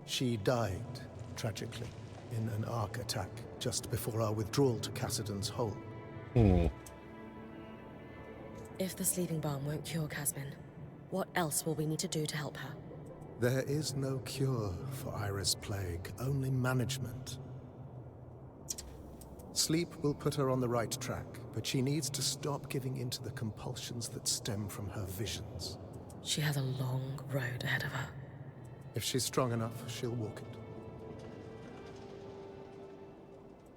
She died, tragically, in an Ark attack just before our withdrawal to Cassidon's Hole. If the sleeping balm won't cure Casmin, what else will we need to do to help her? There is no cure for Iris Plague, only management. Sleep will put her on the right track, but she needs to stop giving in to the compulsions that stem from her visions. She has a long road ahead of her. If she's strong enough, she'll walk it.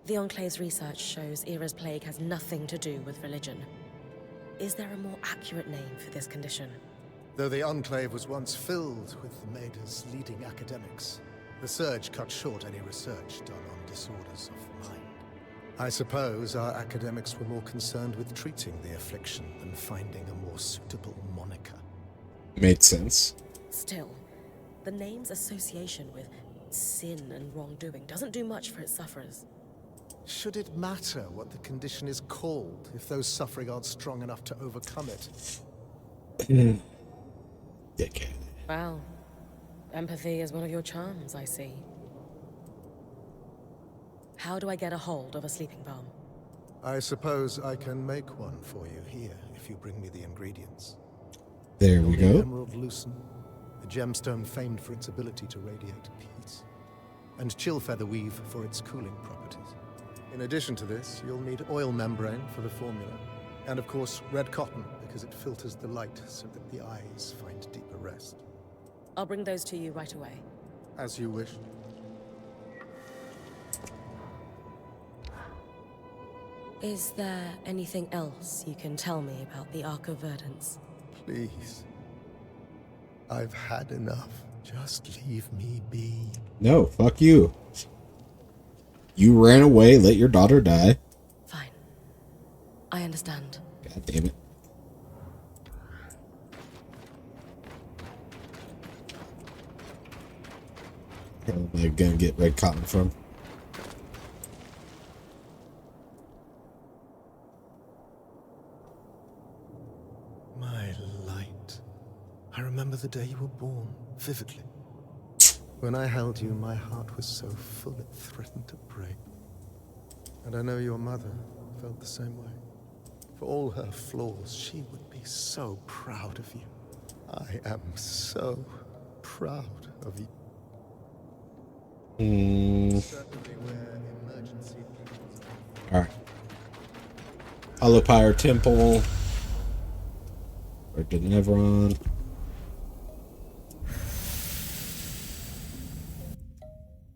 The Enclave's research shows Era's plague has nothing to do with religion. Is there a more accurate name for this condition? Though the Enclave was once filled with the Maida's leading academics, the Surge cut short any research done on disorders of the mind. I suppose our academics were more concerned with treating the affliction than finding a more suitable moniker. Made sense. Still, the name's association with sin and wrongdoing doesn't do much for its sufferers. Should it matter what the condition is called if those suffering aren't strong enough to overcome it? Dickhead. Well, empathy is one of your charms, I see. How do I get a hold of a sleeping balm? I suppose I can make one for you here if you bring me the ingredients. There we The go. Emerald Lucent, a gemstone famed for its ability to radiate peace, and chill feather weave for its cooling properties. In addition to this, you'll need oil membrane for the formula, and of course red cotton because it filters the light so that the eyes find deeper rest. I'll bring those to you right away. As you wish. Is there anything else you can tell me about the Ark of Verdance? Please. I've had enough. Just leave me be. No, fuck you. You ran away, let your daughter die. Fine. I understand. God damn it. Where am I gonna get red cotton from? My light. I remember the day you were born, vividly. When I held you, my heart was so full it threatened to break. And I know your mother felt the same way. For all her flaws, she would be so proud of you. I am so proud of you. Certainly where emergency plans are. Alright. Holopyre Temple. Or Denevron.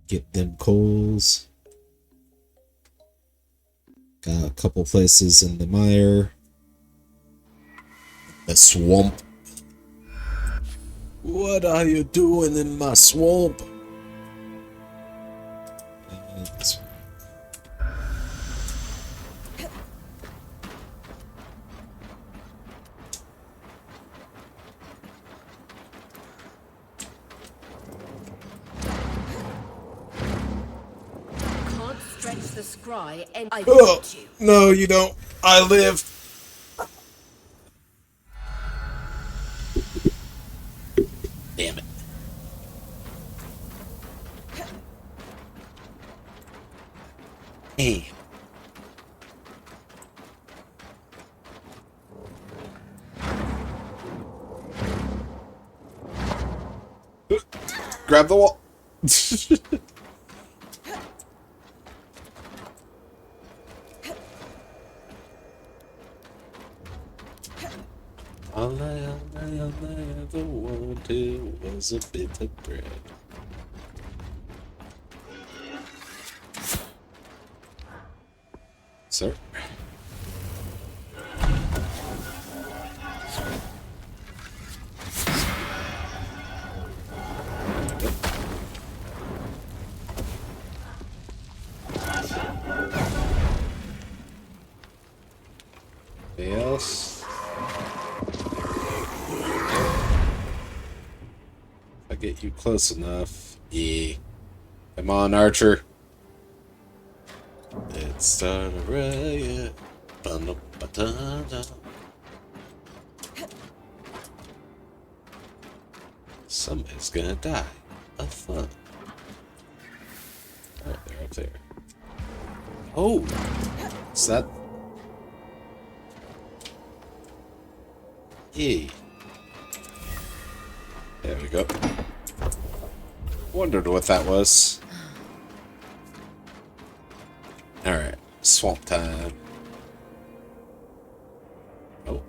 Get them coals. Got a couple places in the mire. The swamp. What are you doing in my swamp? This Can't stretch the scry and I Oh, want you. no, you don't. I live. Damn it. Hey. Grab the wall. All I ever wanted was a bit of bread. Sir? Anything else? If I get you close enough. Yeah. Come on, Archer. Let's start a riot. Ba-da-ba-da-da. Somebody's gonna die of fun. Oh, they're up there. Oh! Is that... Hey. There we go. Wondered what that was. Alright, swamp time. Oh.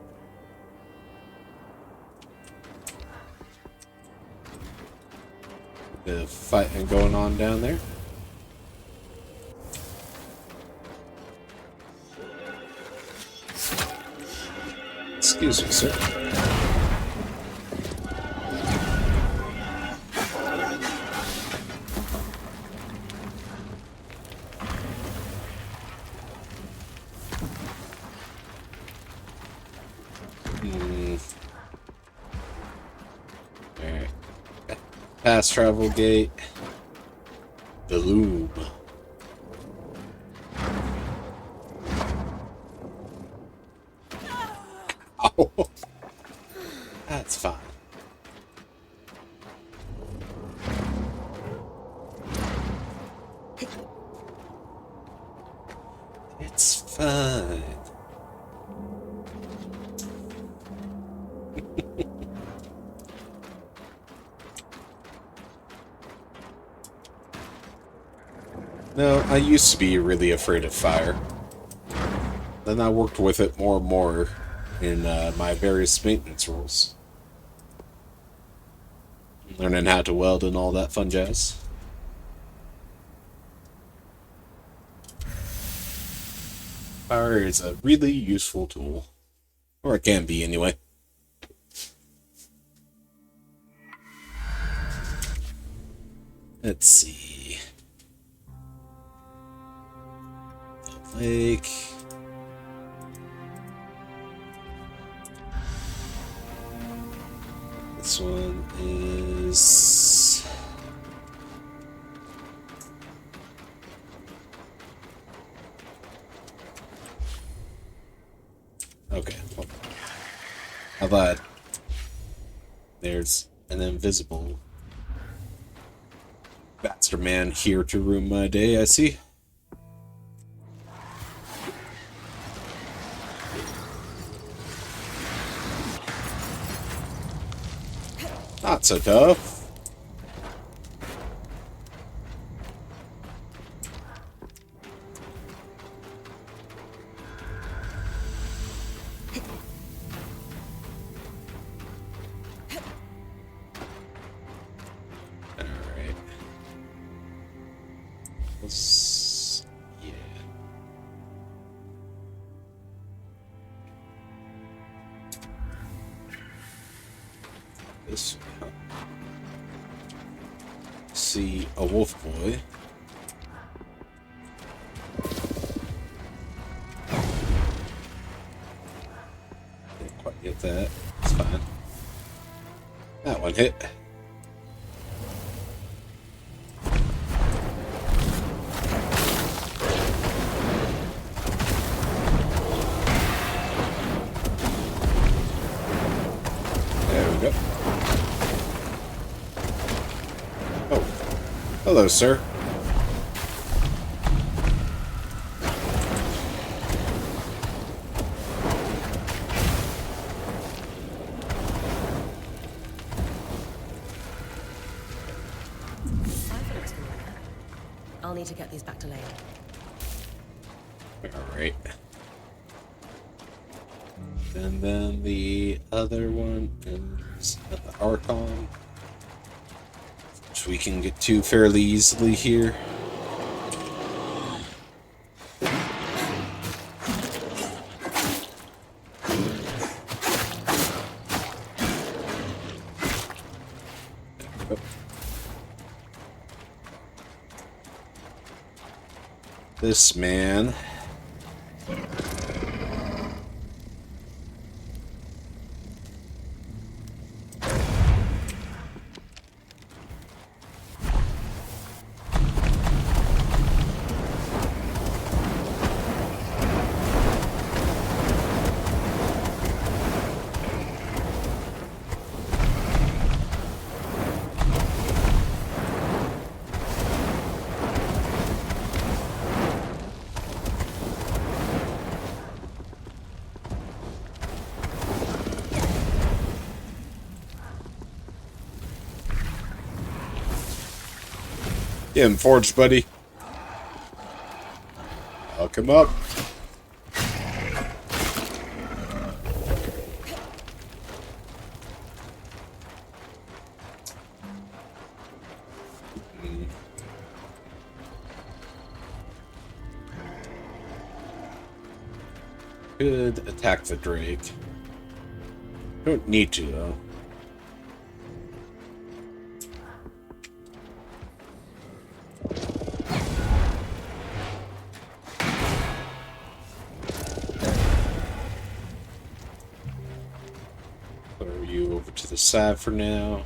Bit of fighting going on down there. Excuse me, sir. Alright. Fast travel gate. The loom. Oh, that's fine. It's fine. No, I used to be really afraid of fire. Then I worked with it more and more in my various maintenance roles. Learning how to weld and all that fun jazz. Fire is a really useful tool. Or it can be, anyway. Let's see. The lake. This one is... Okay. How about... There's an invisible bastard man here to ruin my day, I see. Not so tough. Alright. Let's... yeah. This... see a wolf boy. Didn't quite get that. It's fine. That one hit. There we go. Oh. Hello, sir. I'll need to get these back to Lane. Alright. And then the other one is at the Archon, which we can get to fairly easily here. This man. Get him, Forge, buddy. Lock him up. Could attack the Drake. Don't need to, though. Throw you over to the side for now.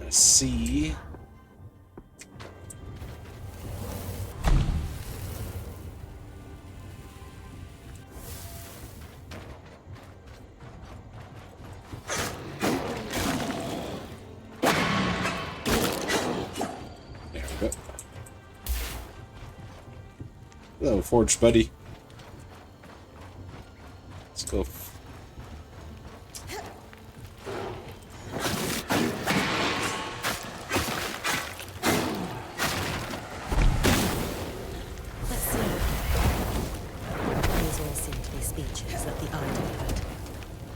See. There we go. Hello, Forge buddy. Let's go.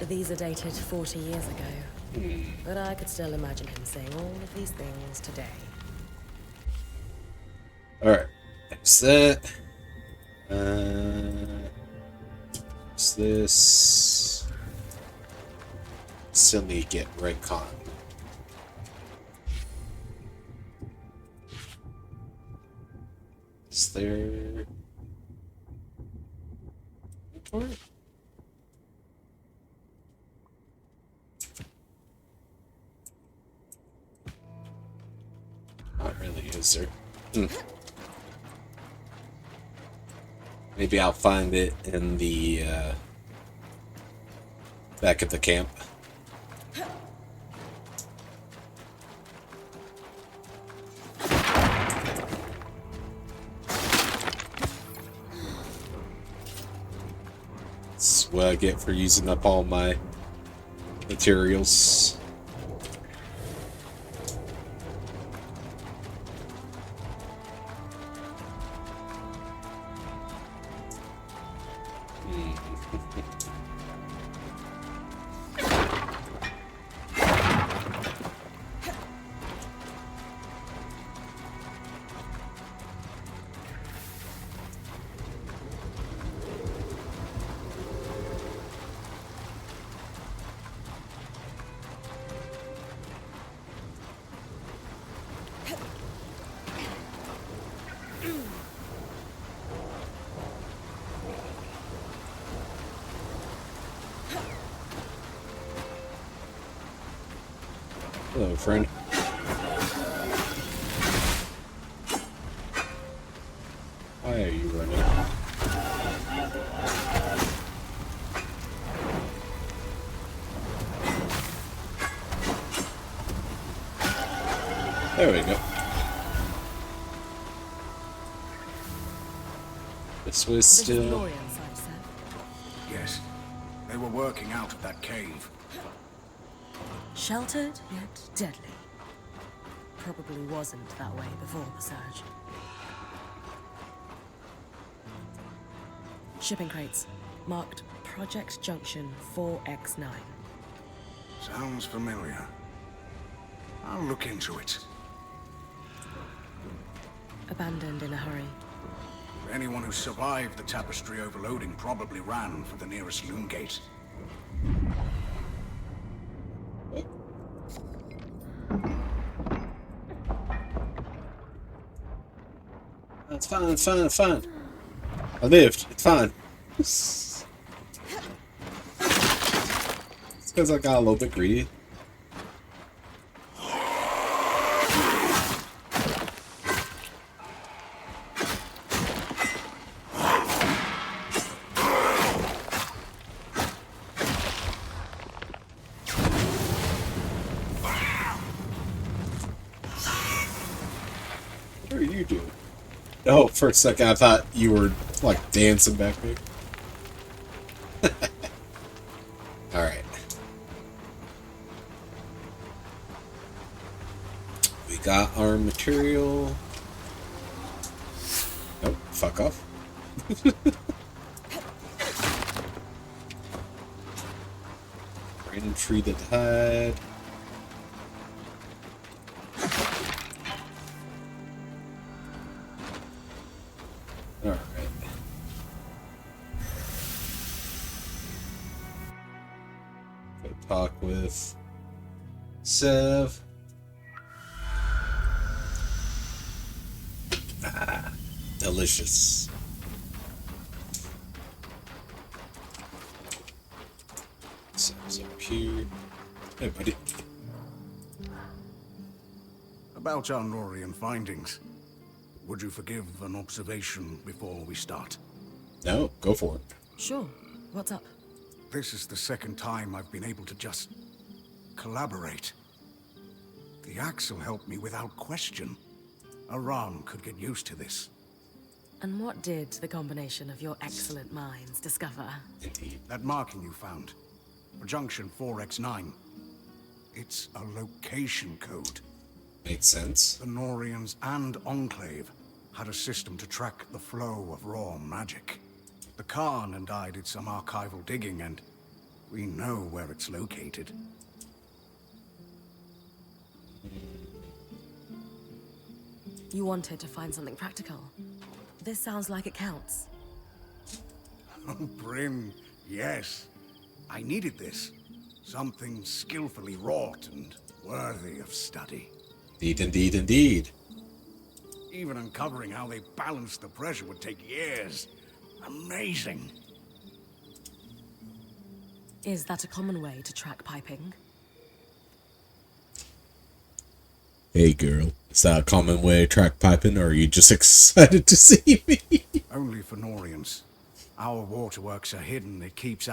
These are dated 40 years ago, but I could still imagine him saying all of these things today. Alright, that's that. What's this? Still need to get Red Con. Is there... for it? Not really, is there? Maybe I'll find it in the back at the camp. That's what I get for using up all my materials. Hello, friend. Why are you running? There we go. This was still... Yes. They were working out of that cave. Sheltered, yet deadly. Probably wasn't that way before the surge. Shipping crates, marked Project Junction 4X9. Sounds familiar. I'll look into it. Abandoned in a hurry. Anyone who survived the tapestry overloading probably ran for the nearest loom gate. It's fine, it's fine, it's fine. I lived. It's fine. It's because I got a little bit greedy. you doing? Oh, for a second I thought you were like dancing back there. Alright. We got our material. Nope, fuck off. Random tree that died. Alright. Go talk with Sev. Ah, delicious. Sev's up here. Hey, buddy. About our Norian findings, would you forgive an observation before we start? No, go for it. Sure. What's up? This is the second time I've been able to just collaborate. The Axle helped me without question. Aram could get used to this. And what did the combination of your excellent minds discover? Indeed. That marking you found, for Junction 4X9, it's a location code. Makes sense. The Norians and Enclave had a system to track the flow of raw magic. The Khan and I did some archival digging, and we know where it's located. You wanted to find something practical. This sounds like it counts. Oh, Bryn, yes. I needed this. Something skillfully wrought and worthy of study. Indeed, indeed, indeed. Even uncovering how they balanced the pressure would take years. Amazing. Is that a common way to track piping? Hey girl, is that a common way to track piping, or are you just excited to see me? Only for Norians. Our waterworks are hidden. It keeps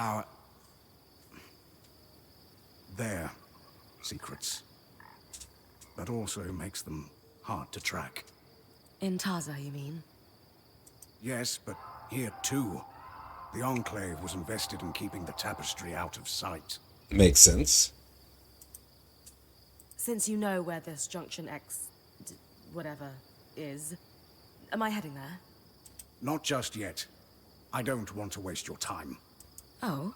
their secrets. But also makes them hard to track. In Taza, you mean? Yes, but here too. The Enclave was invested in keeping the tapestry out of sight. Makes sense. Since you know where this Junction X... whatever is, am I heading there? Not just yet. I don't want to waste your time. Oh?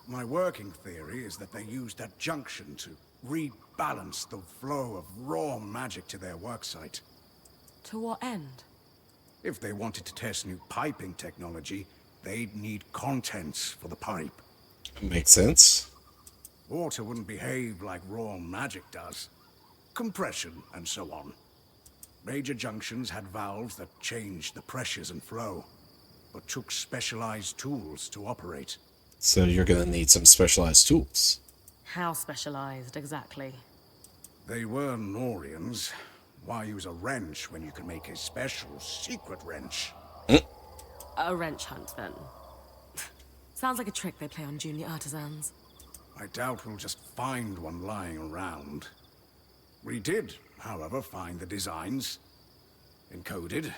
My working theory is that they used that junction to rebalance the flow of raw magic to their worksite. To what end? If they wanted to test new piping technology, they'd need contents for the pipe. Makes sense. Water wouldn't behave like raw magic does. Compression and so on. Major junctions had valves that changed the pressures and flow, but took specialized tools to operate. So you're gonna need some specialized tools. How specialized, exactly? They were Norians. Why use a wrench when you can make a special secret wrench? A wrench hunt, then. Sounds like a trick they play on junior artisans. I doubt we'll just find one lying around. We did, however, find the designs. Encoded,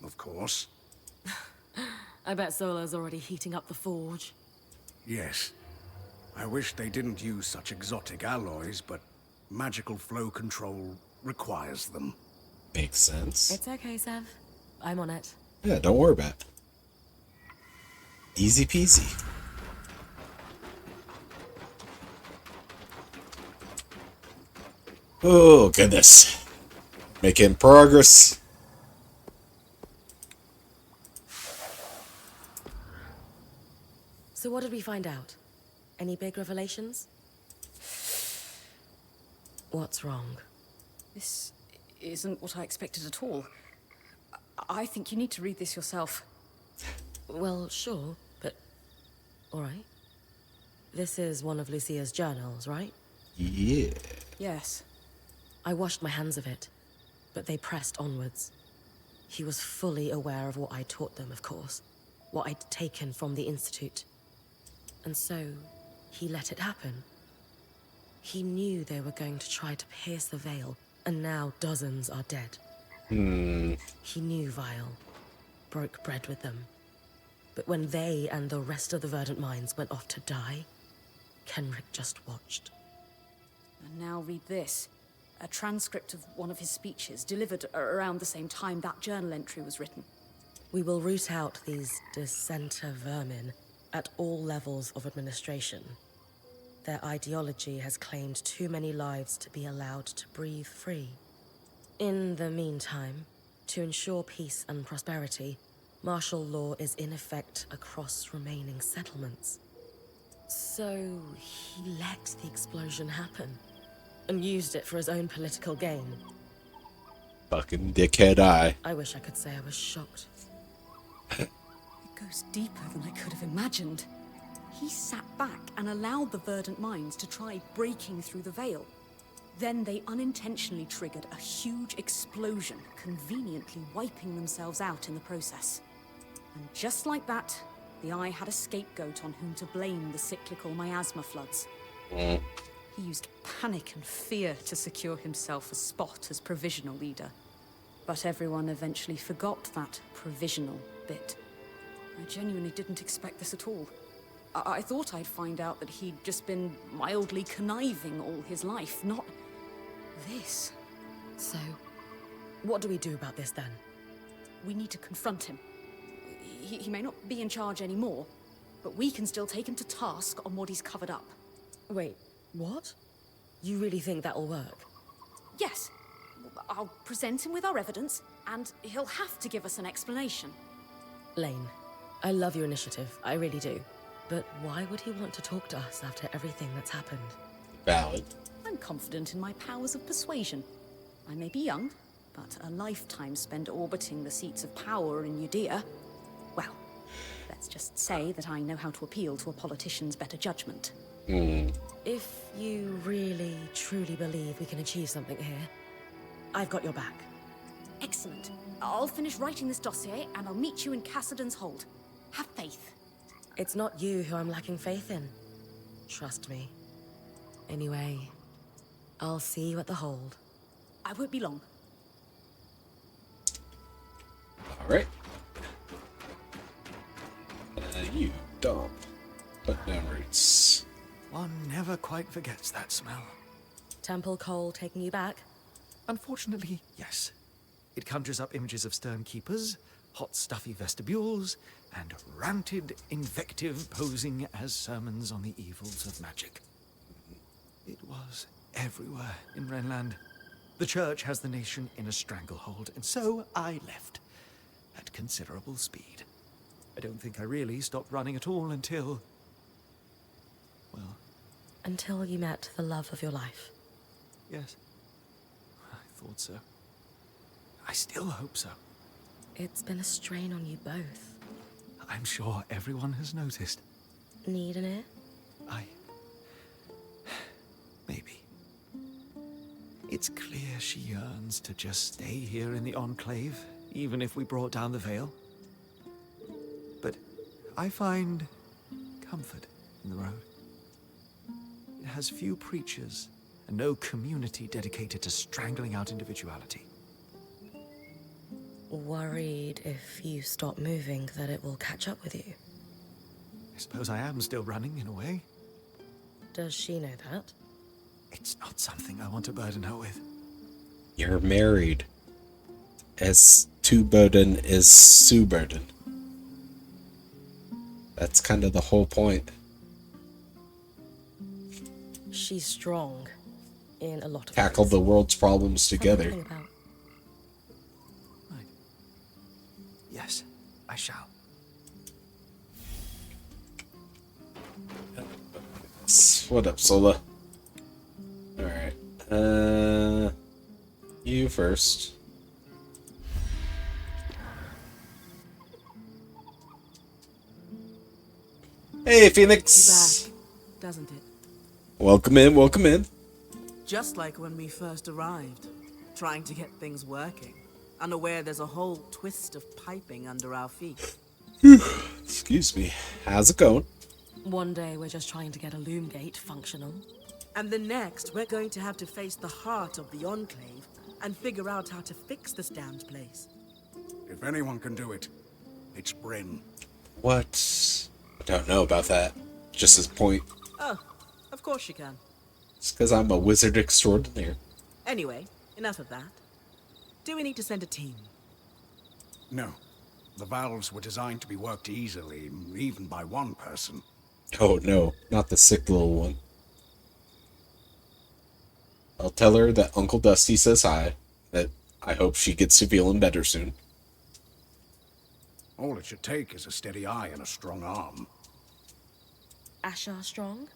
of course. I bet Solo's already heating up the forge. Yes. I wish they didn't use such exotic alloys, but magical flow control requires them. Makes sense. It's okay, Sev. I'm on it. Yeah, don't worry about it. Easy peasy. Oh, goodness. Making progress. So what did we find out? Any big revelations? What's wrong? This isn't what I expected at all. I think you need to read this yourself. Well, sure, but... alright. This is one of Lucia's journals, right? Yeah. Yes. I washed my hands of it, but they pressed onwards. He was fully aware of what I taught them, of course. What I'd taken from the Institute. And so, he let it happen. He knew they were going to try to pierce the veil, and now dozens are dead. He knew Vile, broke bread with them. But when they and the rest of the Verdant Minds went off to die, Kenrick just watched. And now read this. A transcript of one of his speeches, delivered around the same time that journal entry was written. We will root out these dissenter vermin at all levels of administration. Their ideology has claimed too many lives to be allowed to breathe free. In the meantime, to ensure peace and prosperity, martial law is in effect across remaining settlements. So he let the explosion happen and used it for his own political gain. Fucking dickhead I wish I could say I was shocked. It goes deeper than I could have imagined. He sat back and allowed the Verdant Minds to try breaking through the veil. Then they unintentionally triggered a huge explosion, conveniently wiping themselves out in the process. And just like that, the Eye had a scapegoat on whom to blame the cyclical miasma floods. He used panic and fear to secure himself a spot as provisional leader. But everyone eventually forgot that provisional bit. I genuinely didn't expect this at all. I thought I'd find out that he'd just been mildly conniving all his life, not this. So, what do we do about this then? We need to confront him. He may not be in charge anymore, but we can still take him to task on what he's covered up. Wait, what? You really think that'll work? Yes. I'll present him with our evidence, and he'll have to give us an explanation. Lane, I love your initiative, I really do. But why would he want to talk to us after everything that's happened? Valid. I'm confident in my powers of persuasion. I may be young, but a lifetime spent orbiting the seats of power in Judea. Well, let's just say that I know how to appeal to a politician's better judgment. If you really, truly believe we can achieve something here, I've got your back. Excellent. I'll finish writing this dossier, and I'll meet you in Cassidon's Hold. Have faith. It's not you who I'm lacking faith in. Trust me. Anyway, I'll see you at the Hold. I won't be long. Alright. You dump. Put down roots. One never quite forgets that smell. Temple Cole taking you back? Unfortunately, yes. It conjures up images of stern keepers, hot stuffy vestibules, and ranted invective posing as sermons on the evils of magic. It was everywhere in Renland. The church has the nation in a stranglehold, and so I left, at considerable speed. I don't think I really stopped running at all until... well... Until you met the love of your life. yes. I thought so. I still hope so. It's been a strain on you both. I'm sure everyone has noticed. Need an ear? Maybe. It's clear she yearns to just stay here in the Enclave, even if we brought down the veil. But I find comfort in the road. It has few preachers and no community dedicated to strangling out individuality. Worried if you stop moving that it will catch up with you. I suppose I am still running, in a way. Does she know that? It's not something I want to burden her with. You're married. As to burden is Sue burden. That's kind of the whole point. She's strong in a lot of Tackle ways. the world's problems together. Something about Right. Yes, I shall. What up, Sola? Alright. You first. Hey, Phoenix! Back, doesn't it? Welcome in, welcome in. Just like when we first arrived, trying to get things working, unaware there's a whole twist of piping under our feet. Excuse me. How's it going? one day we're just trying to get a loom gate functional. And then next, we're going to have to face the heart of the Enclave and figure out how to fix this damned place. If anyone can do it, it's Bryn. What? I don't know about that. Just his point. Oh, of course you can. It's because I'm a wizard extraordinaire. Anyway, enough of that. Do we need to send a team? No. The valves were designed to be worked easily, even by one person. Oh no, not the sick little one. I'll tell her that Uncle Dusty says hi, that I hope she gets to feeling better soon. All it should take is a steady eye and a strong arm. Asher strong?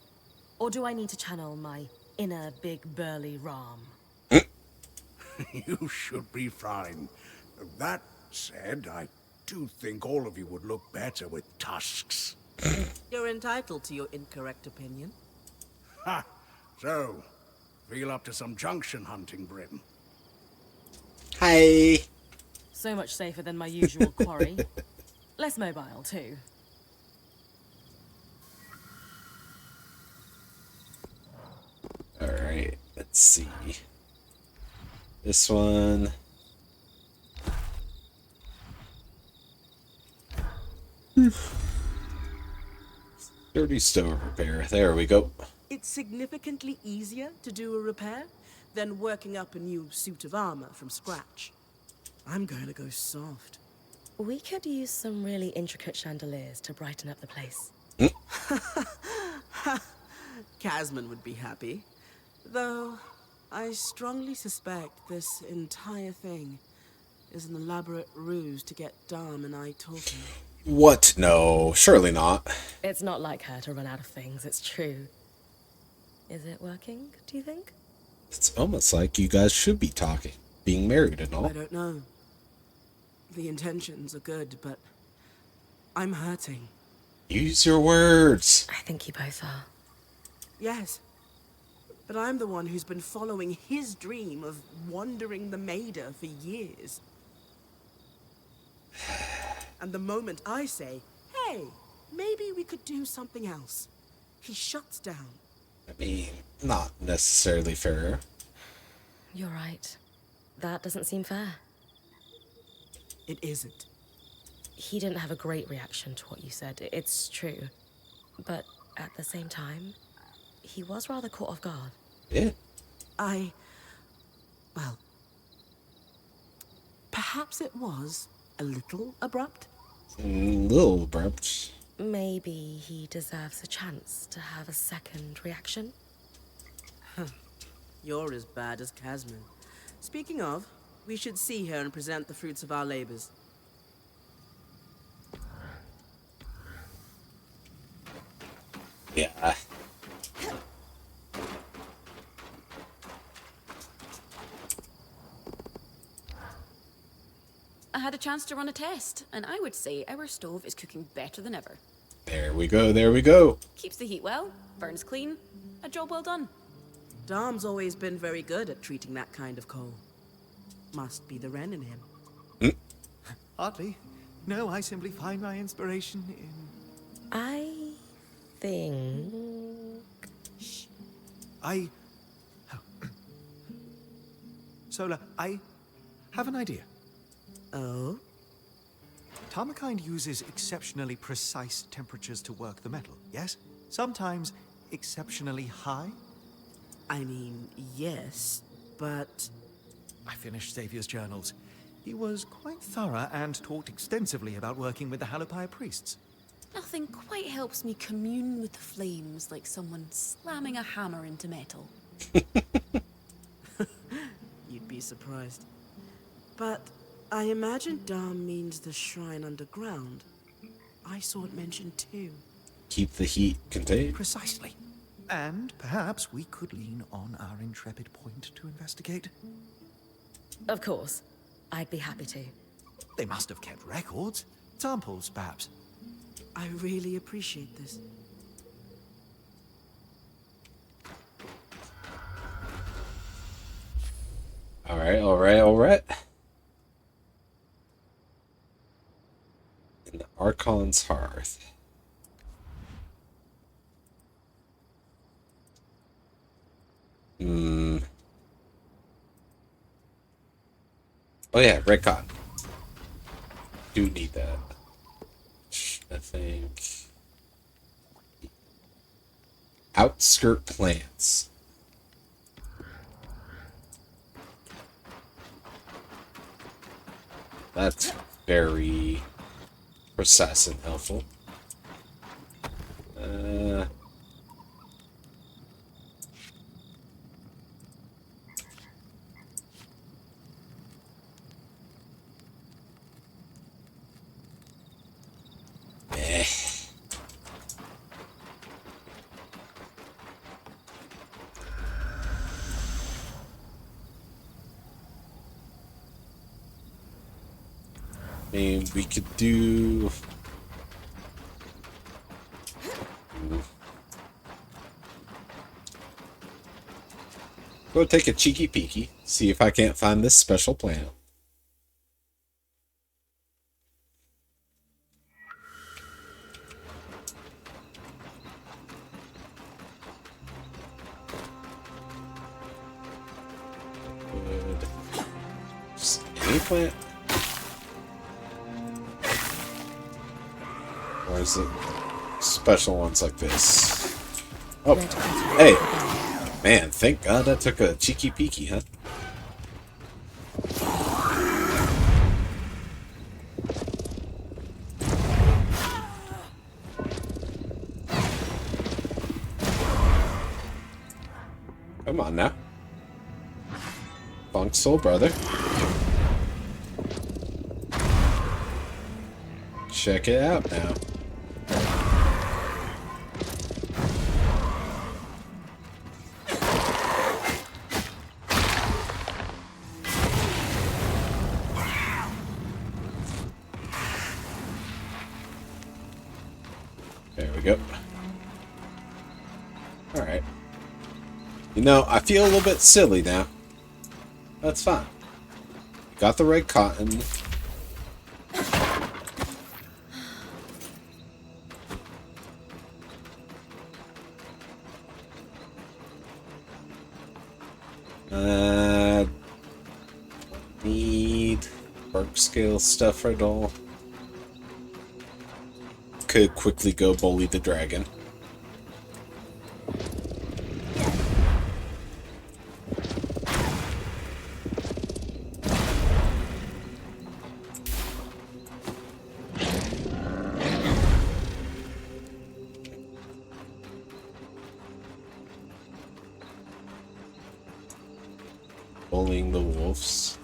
Or do I need to channel my inner big burly Ram? You should be fine. That said, I do think all of you would look better with tusks. You're entitled to your incorrect opinion. Ha! So, feel up to some junction hunting, Bryn. Hi! So much safer than my usual quarry. Less mobile, too. Alright, let's see. This one. Dirty stove repair. There we go. It's significantly easier to do a repair than working up a new suit of armor from scratch. I'm going to go soft. We could use some really intricate chandeliers to brighten up the place. Casman would be happy. Though, I strongly suspect this entire thing is an elaborate ruse to get Dom and I talking. What? No, surely not. It's not like her to run out of things, it's true. Is it working, do you think? It's almost like you guys should be talking, being married and all. I don't know. The intentions are good, but I'm hurting. Use your words. I think you both are. Yes. But I'm the one who's been following his dream of wandering the Maida for years. And the moment I say, hey, maybe we could do something else, he shuts down. I mean, not necessarily fair. You're right. That doesn't seem fair. It isn't. He didn't have a great reaction to what you said, it's true. But at the same time, he was rather caught off guard. Yeah. Well, perhaps it was a little abrupt. Little abrupt. Maybe he deserves a chance to have a second reaction. You're as bad as Casman. Speaking of, we should see her and present the fruits of our labors. Yeah. I had a chance to run a test, and I would say our stove is cooking better than ever. There we go, there we go. Keeps the heat well, burns clean. A job well done. Dom's always been very good at treating that kind of coal. Must be the Wren in him. Hardly. No, I simply find my inspiration in... I think... Sola, I have an idea. Oh? Tarmakind uses exceptionally precise temperatures to work the metal, yes? Sometimes exceptionally high? I mean, yes, but... I finished Xavier's journals. He was quite thorough and talked extensively about working with the Halopire priests. Nothing quite helps me commune with the flames like someone slamming a hammer into metal. You'd be surprised. But I imagine Dom means the shrine underground. I saw it mentioned too. Keep the heat contained. Precisely. And perhaps we could lean on our intrepid point to investigate. Of course. I'd be happy to. They must have kept records. Samples, perhaps. I really appreciate this. Alright, alright, alright. In the Archon's Hearth. Hmm. Oh yeah, red cotton. Do need that. I think. Outskirt plants. That's very precise and helpful. Eh. I mean, we could do... Go take a cheeky peeky, see if I can't find this special plant. Good. Just any plant? Or is it special ones like this? Oh, hey! Man, thank God I took a cheeky peeky, huh? Come on now. Funk soul brother. Check it out now. There we go. Alright. You know, I feel a little bit silly now. That's fine. Got the red cotton. Need work scale stuff at all. Could quickly go bully the dragon. Bullying the wolves.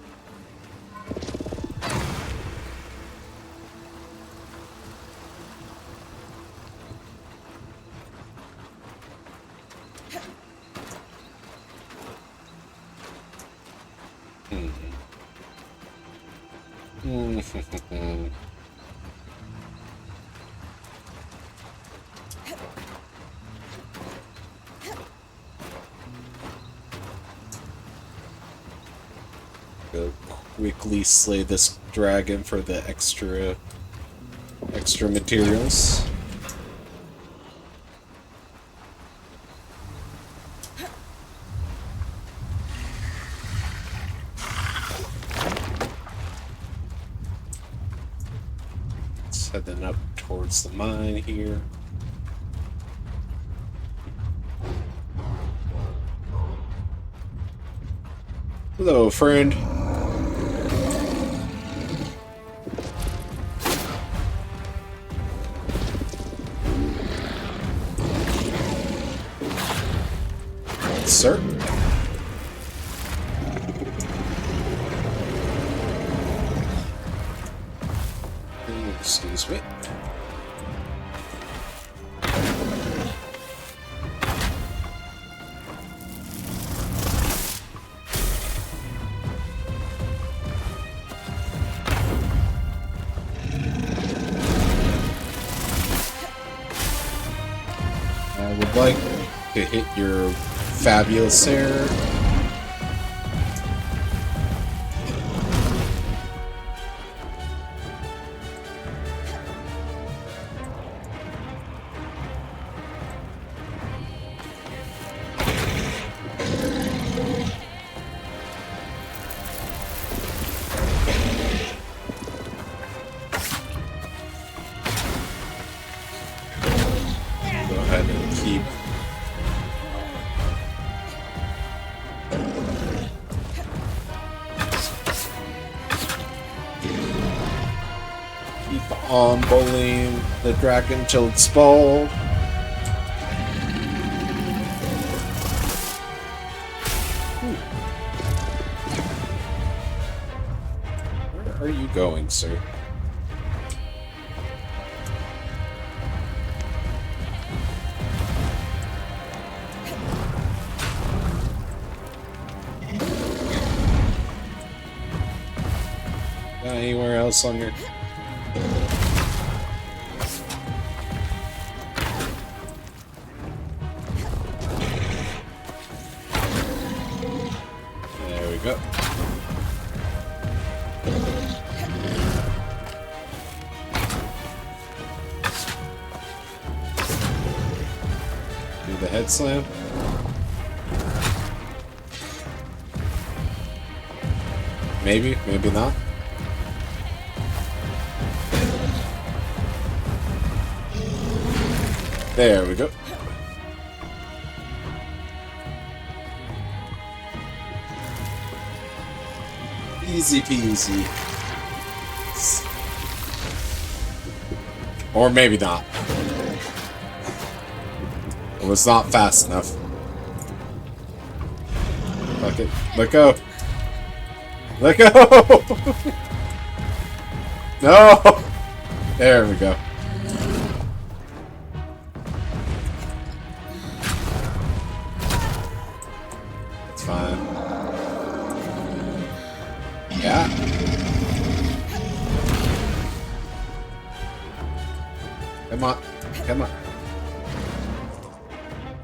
Go quickly slay this dragon for the extra materials. It's heading up towards the mine here. Hello, friend. Sir? Excuse me. I would like to hit your fabulous hair. on bullying the dragon till it's spoiled. Where are you going, sir? Anywhere else on your... There we go. Do the head slam. Maybe, maybe not. There we go. Easy peasy. Or maybe not. It was not fast enough. Fuck it. Let go. Let go! No! There we go. It's fine. Yeah. Come on. Come on.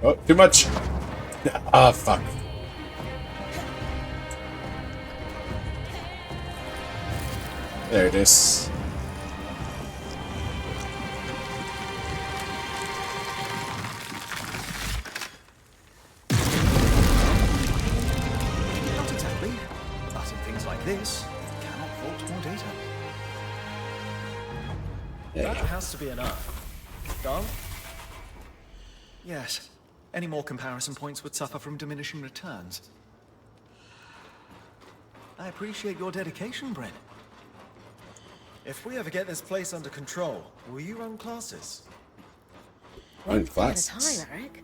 Oh, too much. Ah, fuck. There it is. Not exactly, but in things like this, you cannot fault more data. That has to be enough. Done? Yes. Any more comparison points would suffer from diminishing returns. I appreciate your dedication, Brent. If we ever get this place under control, will you run classes? Run Thing at a classes. time, Eric.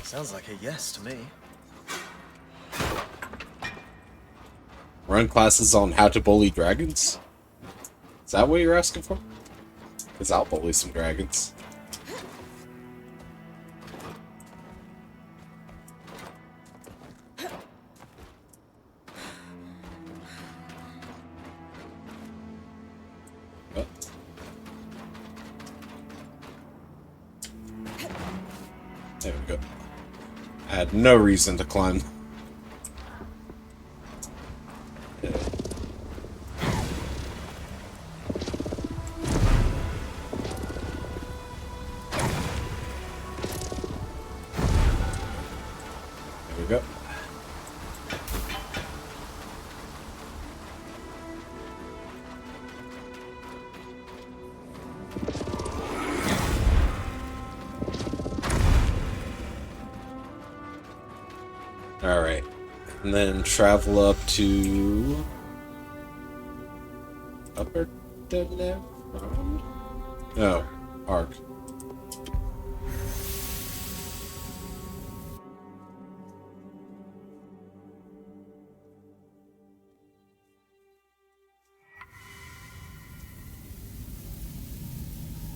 Sounds like a yes to me. Run classes on how to bully dragons? Is that what you're asking for? Because I'll bully some dragons. Oh. There we go. I had no reason to climb. There we go. Alright. And then travel up to... Upper Denevron? No. Arc.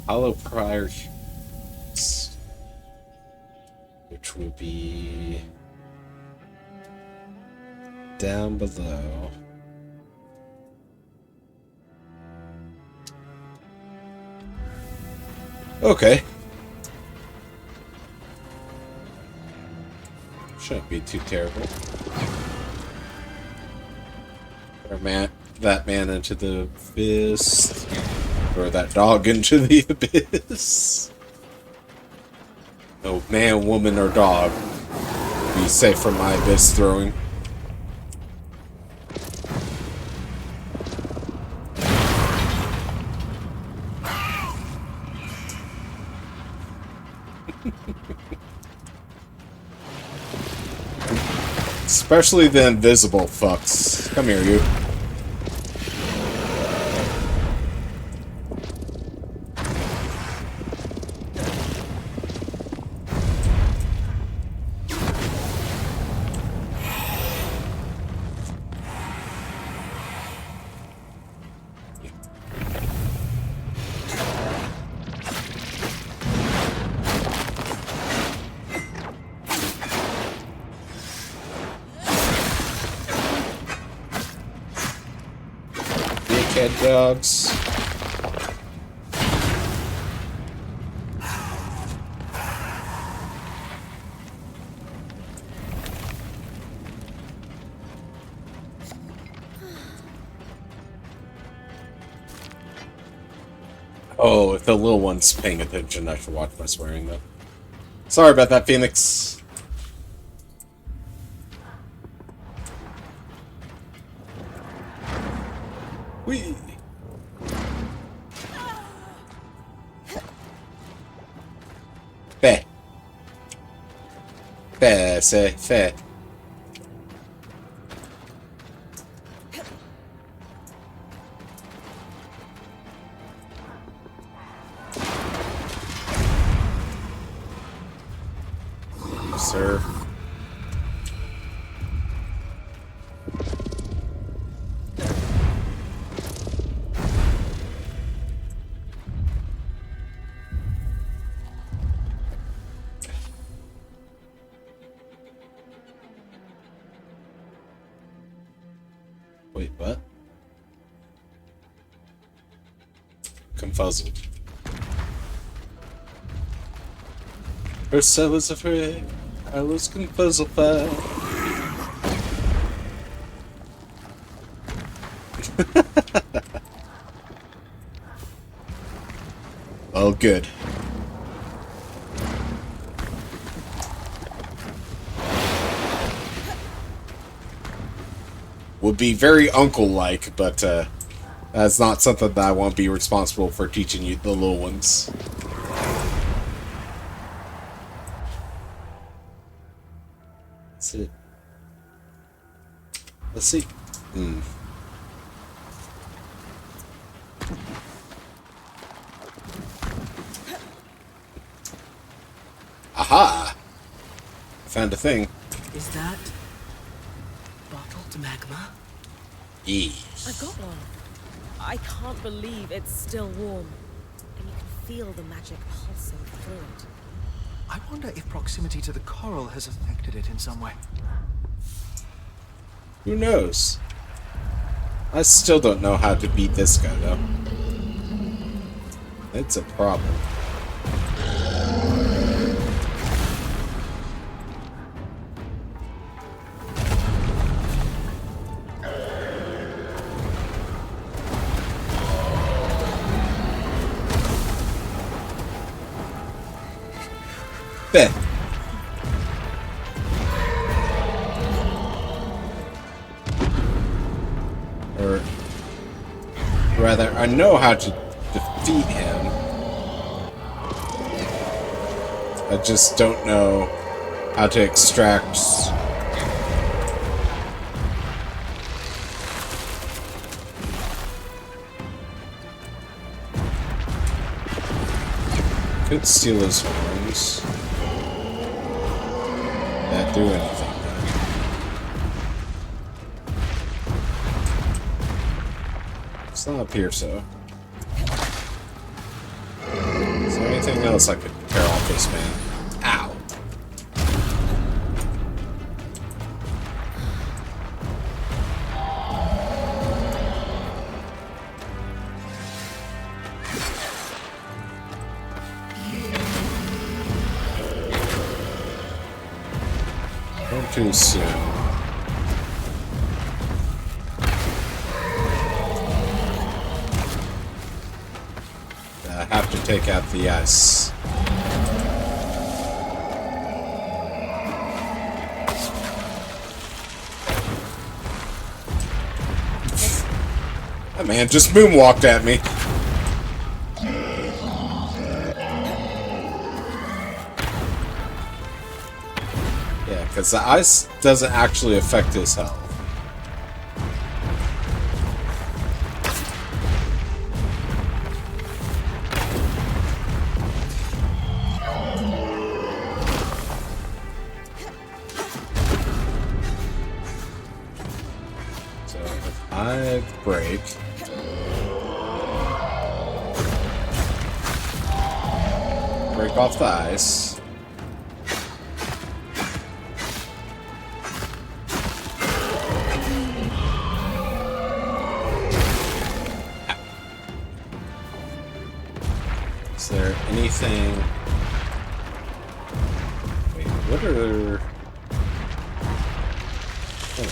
Hollow Prior... Which would be... down below. Okay. Shouldn't be too terrible. Throw that man into the abyss. Throw that dog into the abyss. No man, woman, or dog. Be safe from my abyss throwing. Especially the invisible fucks. Come here, you. Cat dogs. Oh, if the little one's paying attention, I should watch my swearing, though. Sorry about that, Phoenix. Whee! Fair. Fair, say, fair. Sir. Wait, what? Confuzzled. First I was afraid, I was confuzzled. Oh, good. Would be very uncle-like, but that's not something that I want to be responsible for teaching you, the little ones. That's it. Let's see. Aha! Found a thing. Is that bottled magma? Yes. I've got one. I can't believe it's still warm. And you can feel the magic pulsing through it. I wonder if proximity to the coral has affected it in some way. Who knows? I still don't know how to beat this guy, though. It's a problem. There. Or rather, I know how to defeat him. I just don't know how to extract could steal his horns. That do anything. It's not up here, so. Is there anything else I could tear off this man? Ow. Don't too soon. I have to take out the ice. That man just moonwalked at me. Yeah, because the ice doesn't actually affect his health. So if I break, off the ice. anything? Wait, what are... Hold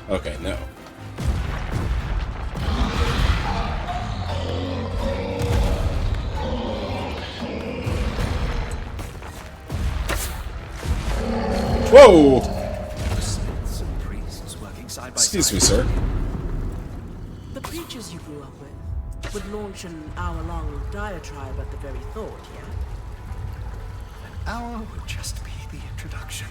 on. Okay, no. Whoa! Smiths and priests working side by Excuse side. me, sir. The creatures you grew up with would launch an hour-long diatribe at the very thought, yeah? An hour would just be the introduction.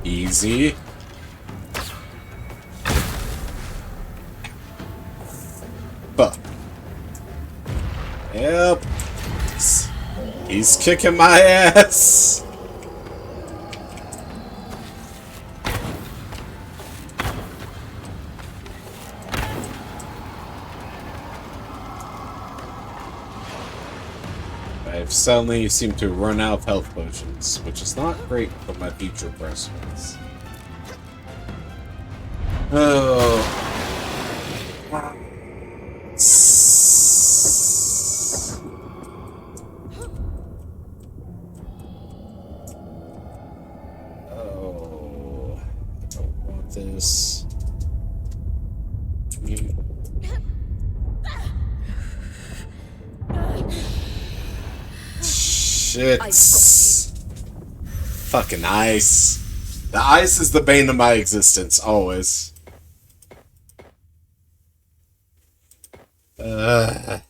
Easy. Buh. Yep. He's kicking my ass. I've suddenly seemed to run out of health potions, which is not great for my future precedents. Oh. Oh. I don't want this. Shit. Fucking ice. The ice is the bane of my existence, always. There.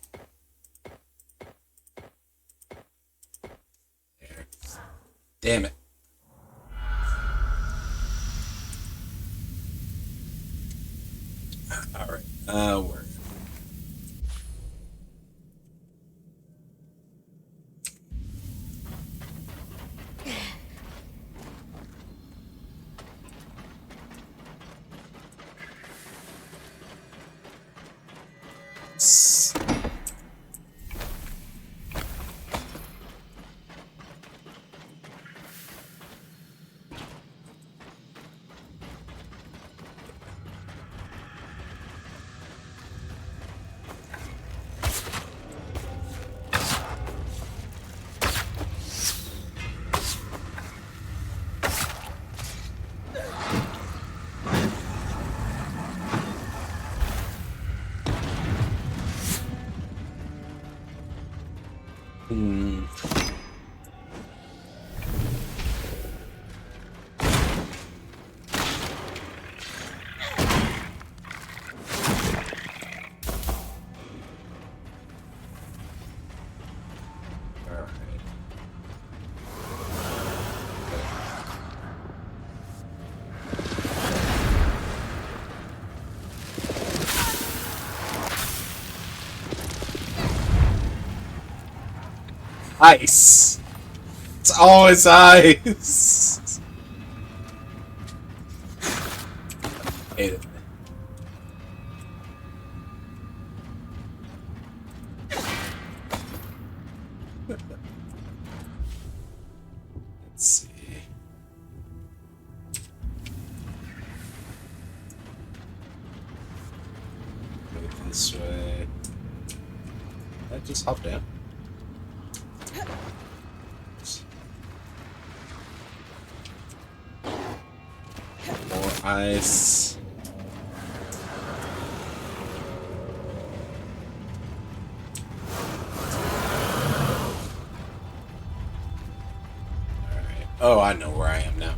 Damn it. Alright, where? Ice. It's always ice. Hate it. Let's see. Go this way. I just hop down. More ice. Alright. Oh, I know where I am now.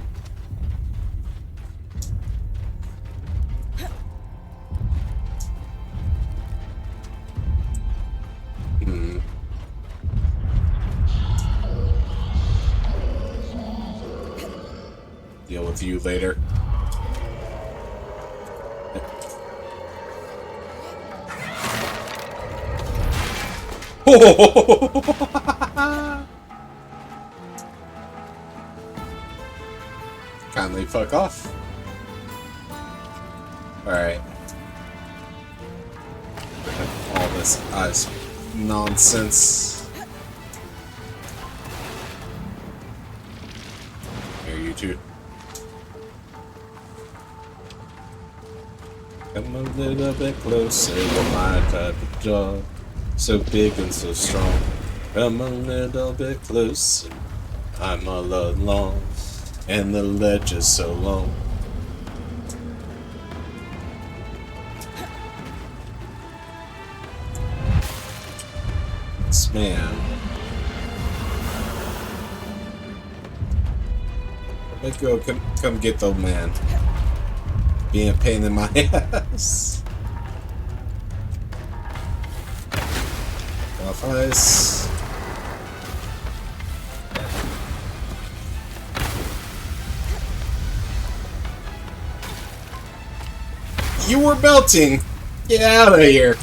Deal with you later. Kindly fuck off. Alright. All this ice nonsense. Here, you two. Come a little bit closer to my type of jaw. So big and so strong. Come a little bit closer. I'm all alone. And the ledge is so long. This man. Let go. Come get the man. Being a pain in my ass. Off ice. You were melting. Get out of here.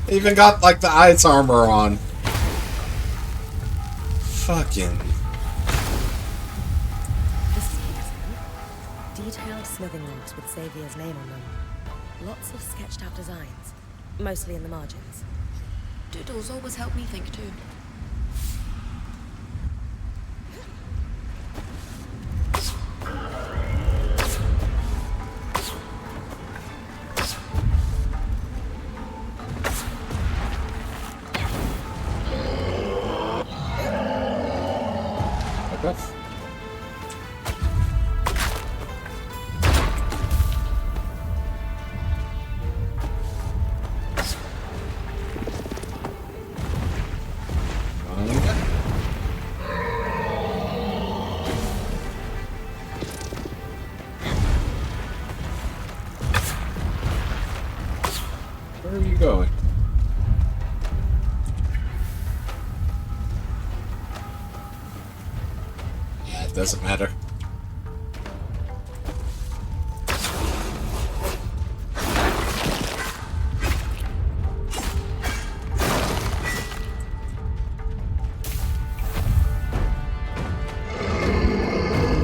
Even got like the ice armor on. Fucking. This is detailed smithing logs with Xavier's name on them. Lots of sketched out designs, mostly in the margins. Doodles always help me think too. Where are you going? Yeah, it doesn't matter.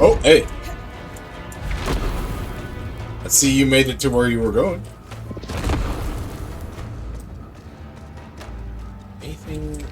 Oh, hey! I see you made it to where you were going. Anything?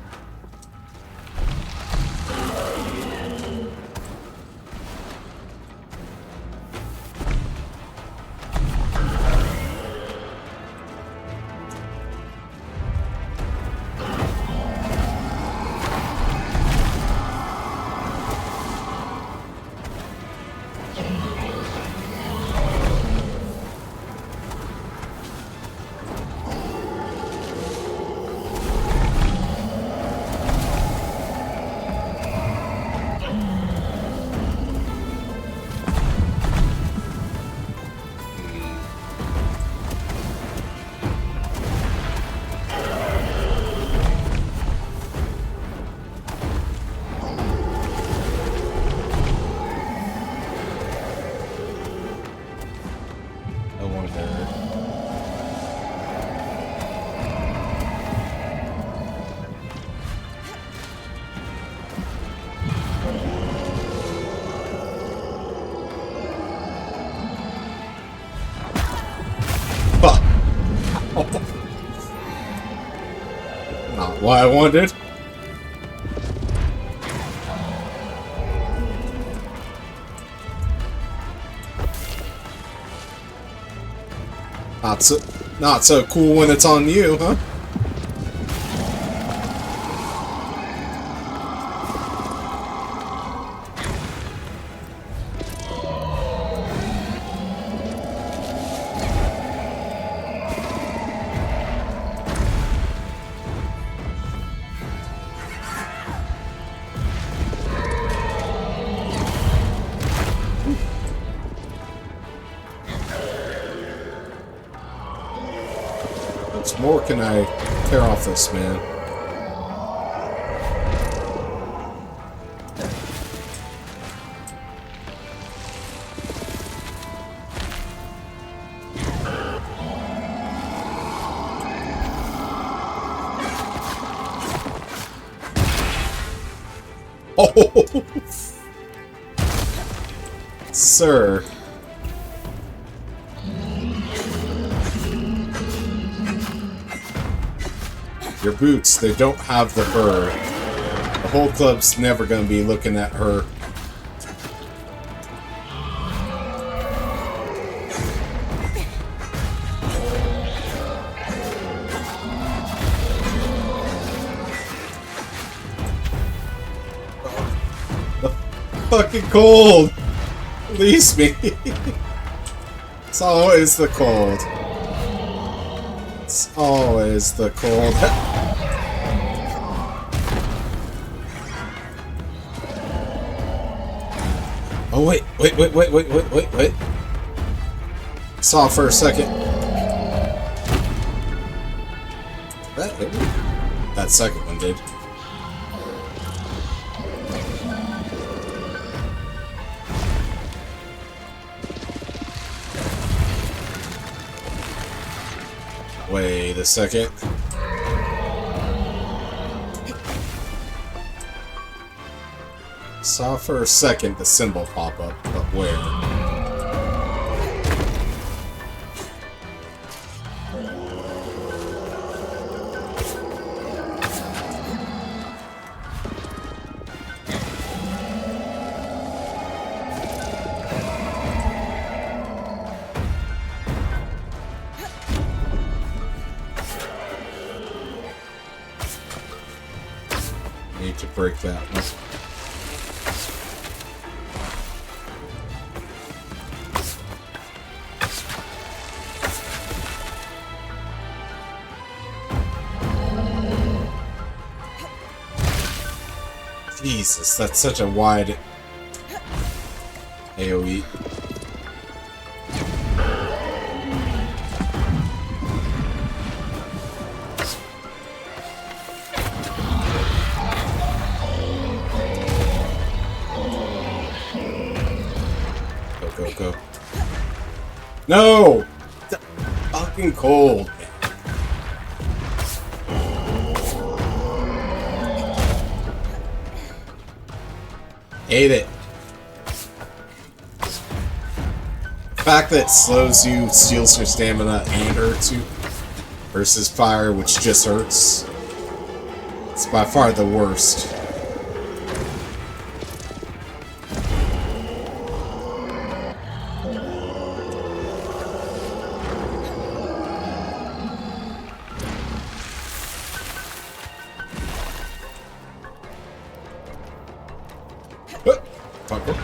I wonder. Not what I wanted. Not so cool when it's on you, huh? What more can I tear off this man? Oh, sir. Your boots, they don't have the fur. The whole club's never gonna be looking at her. Fucking cold. Release me. It's always the cold. It's always the cold. Oh wait. Saw for a second. That second one did. Wait a second. Saw for a second the symbol pop up, but where? Need to break that one. Jesus, that's such a wide AoE. Go. No! It's fucking cold. Hate it. The fact that it slows you, steals your stamina, and hurts you, versus fire, which just hurts. It's by far the worst. Fucker.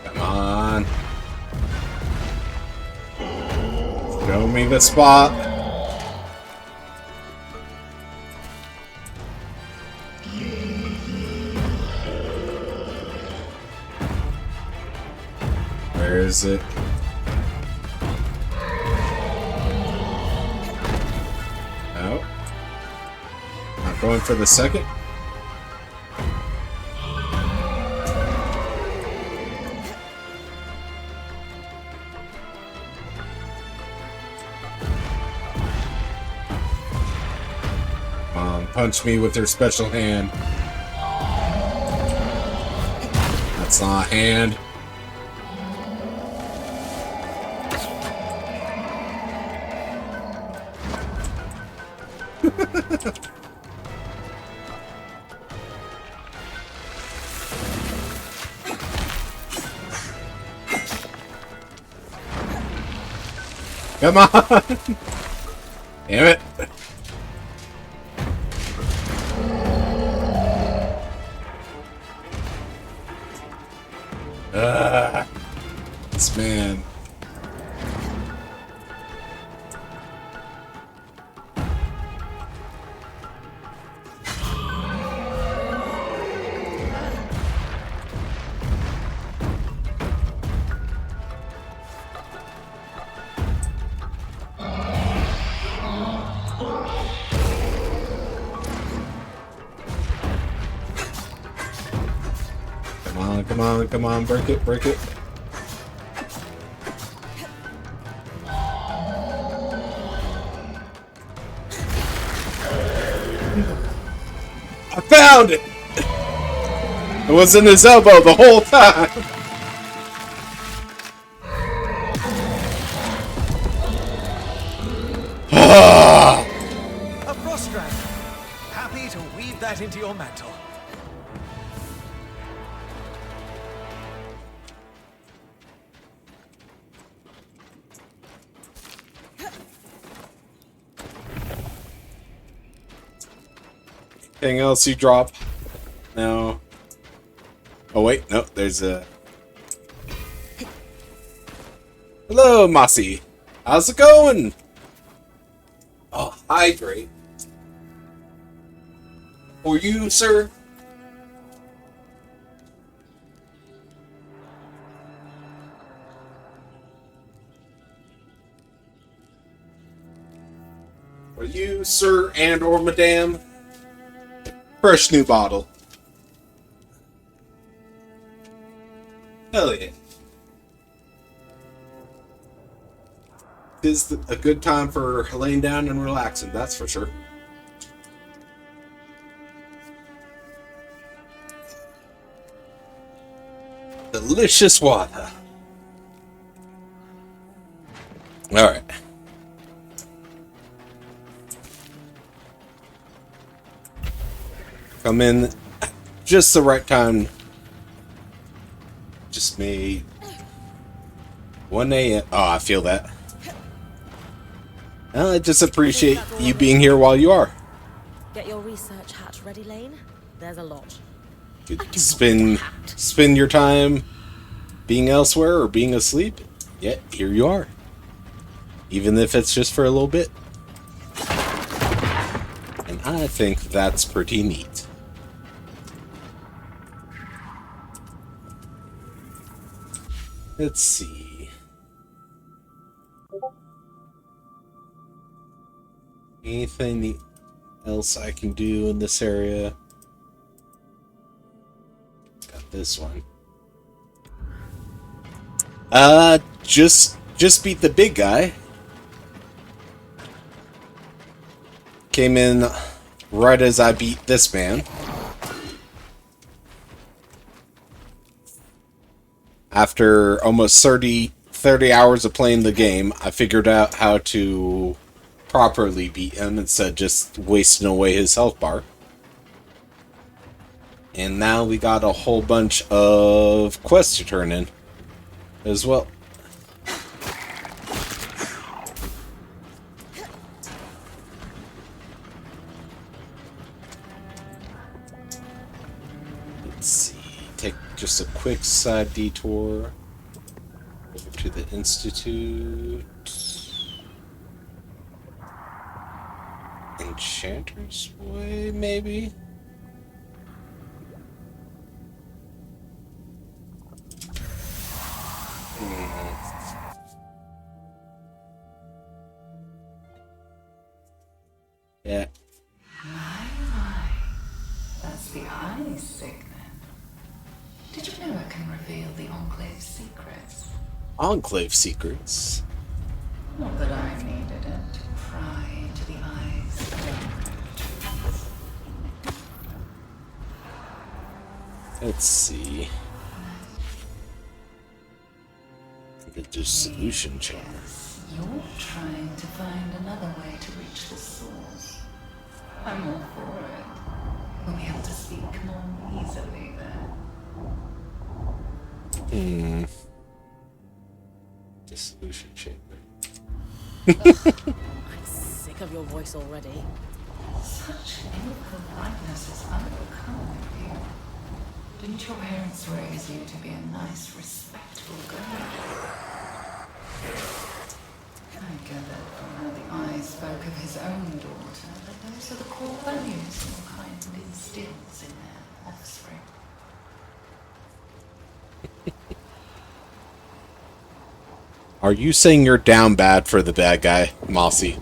Come on. Show me the spot. Where is it? No. Not going for the second. Punch me with her special hand. That's not a hand. Come on! Damn it! This man. Come on, come on, break it, break it. I found it! It was in his elbow the whole time! A frost dragon. Happy to weave that into your mantle. Anything else you drop? No. Oh wait, no, there's a... Hello, Mossy. How's it going? Oh, hydrate. For you, sir? For you, sir, and or madame? Fresh new bottle. Hell yeah. It's a good time for laying down and relaxing, that's for sure. Delicious water. Alright. Come in just the right time. Just made 1 a.m. Oh, I feel that. I just appreciate you being here while you are. Get your research hat ready, Lane. There's a lot. Could spend your time being elsewhere or being asleep. Yet here you are. Even if it's just for a little bit. And I think that's pretty neat. Let's see. Anything else I can do in this area? Got this one. Just beat the big guy. Came in right as I beat this man. After almost 30 hours of playing the game, I figured out how to properly beat him instead of just wasting away his health bar. And now we got a whole bunch of quests to turn in as well. Let's see. Take just a quick side detour over to the Institute. Enchanter's Way, maybe? Yeah. That's the eye signet. Did you know it can reveal the Enclave's secrets? Enclave secrets? Not that I needed it to pry into the eye's dark. Let's see. The dissolution chamber. You're trying to find another way to reach the source. I'm all for it. We'll be able to speak more easily there. Dissolution chamber. I'm sick of your voice already. Such impoliteness is unbecoming of you. Didn't your parents raise you to be a nice, respectful girl? I gathered from how the eye spoke of his own daughter that those are the core values your kind instills in their offspring. Are you saying you're down bad for the bad guy, Mossy?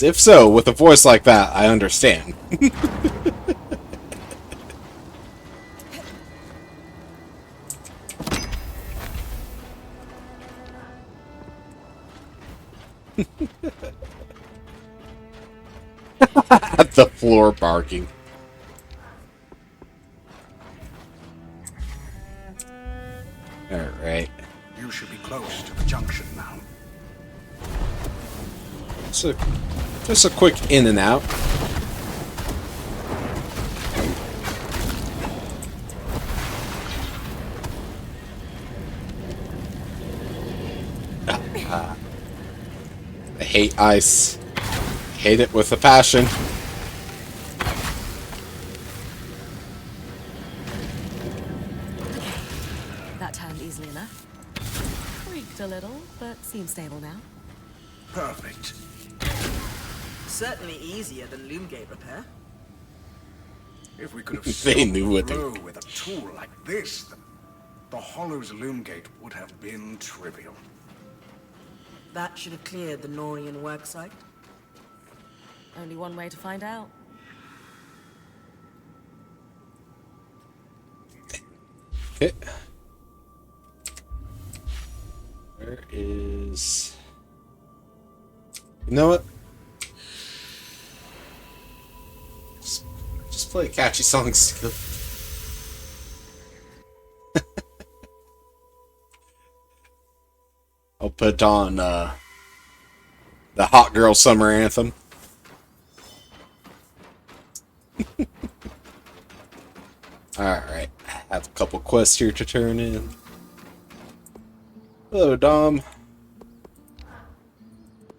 If so, with a voice like that, I understand. At the floor barking. Alright. You should be close to the junction now. So, just a quick in and out. I hate ice. Hate it with a passion. That turned easily enough. Creaked a little, but seems stable now. Perfect. Certainly easier than loom gate repair. If we could have They knew what they... through with a tool like this, the Hollow's loom gate would have been trivial. That should have cleared the Norian worksite. Only one way to find out. Okay. Where is... You know what? Just play a catchy song still. I'll put on the Hot Girl Summer Anthem. Alright, I have a couple quests here to turn in. Hello, Dom.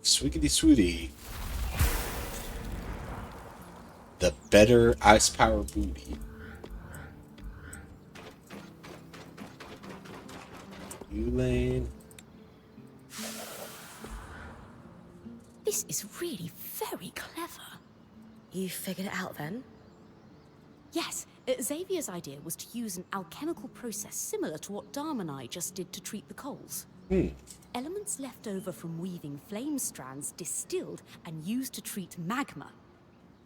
Swiggity swooty. The better ice power booty. Lane. This is really very clever. You figured it out then? Yes, Xavier's idea was to use an alchemical process similar to what Dharm and I just did to treat the coals. Elements left over from weaving flame strands distilled and used to treat magma.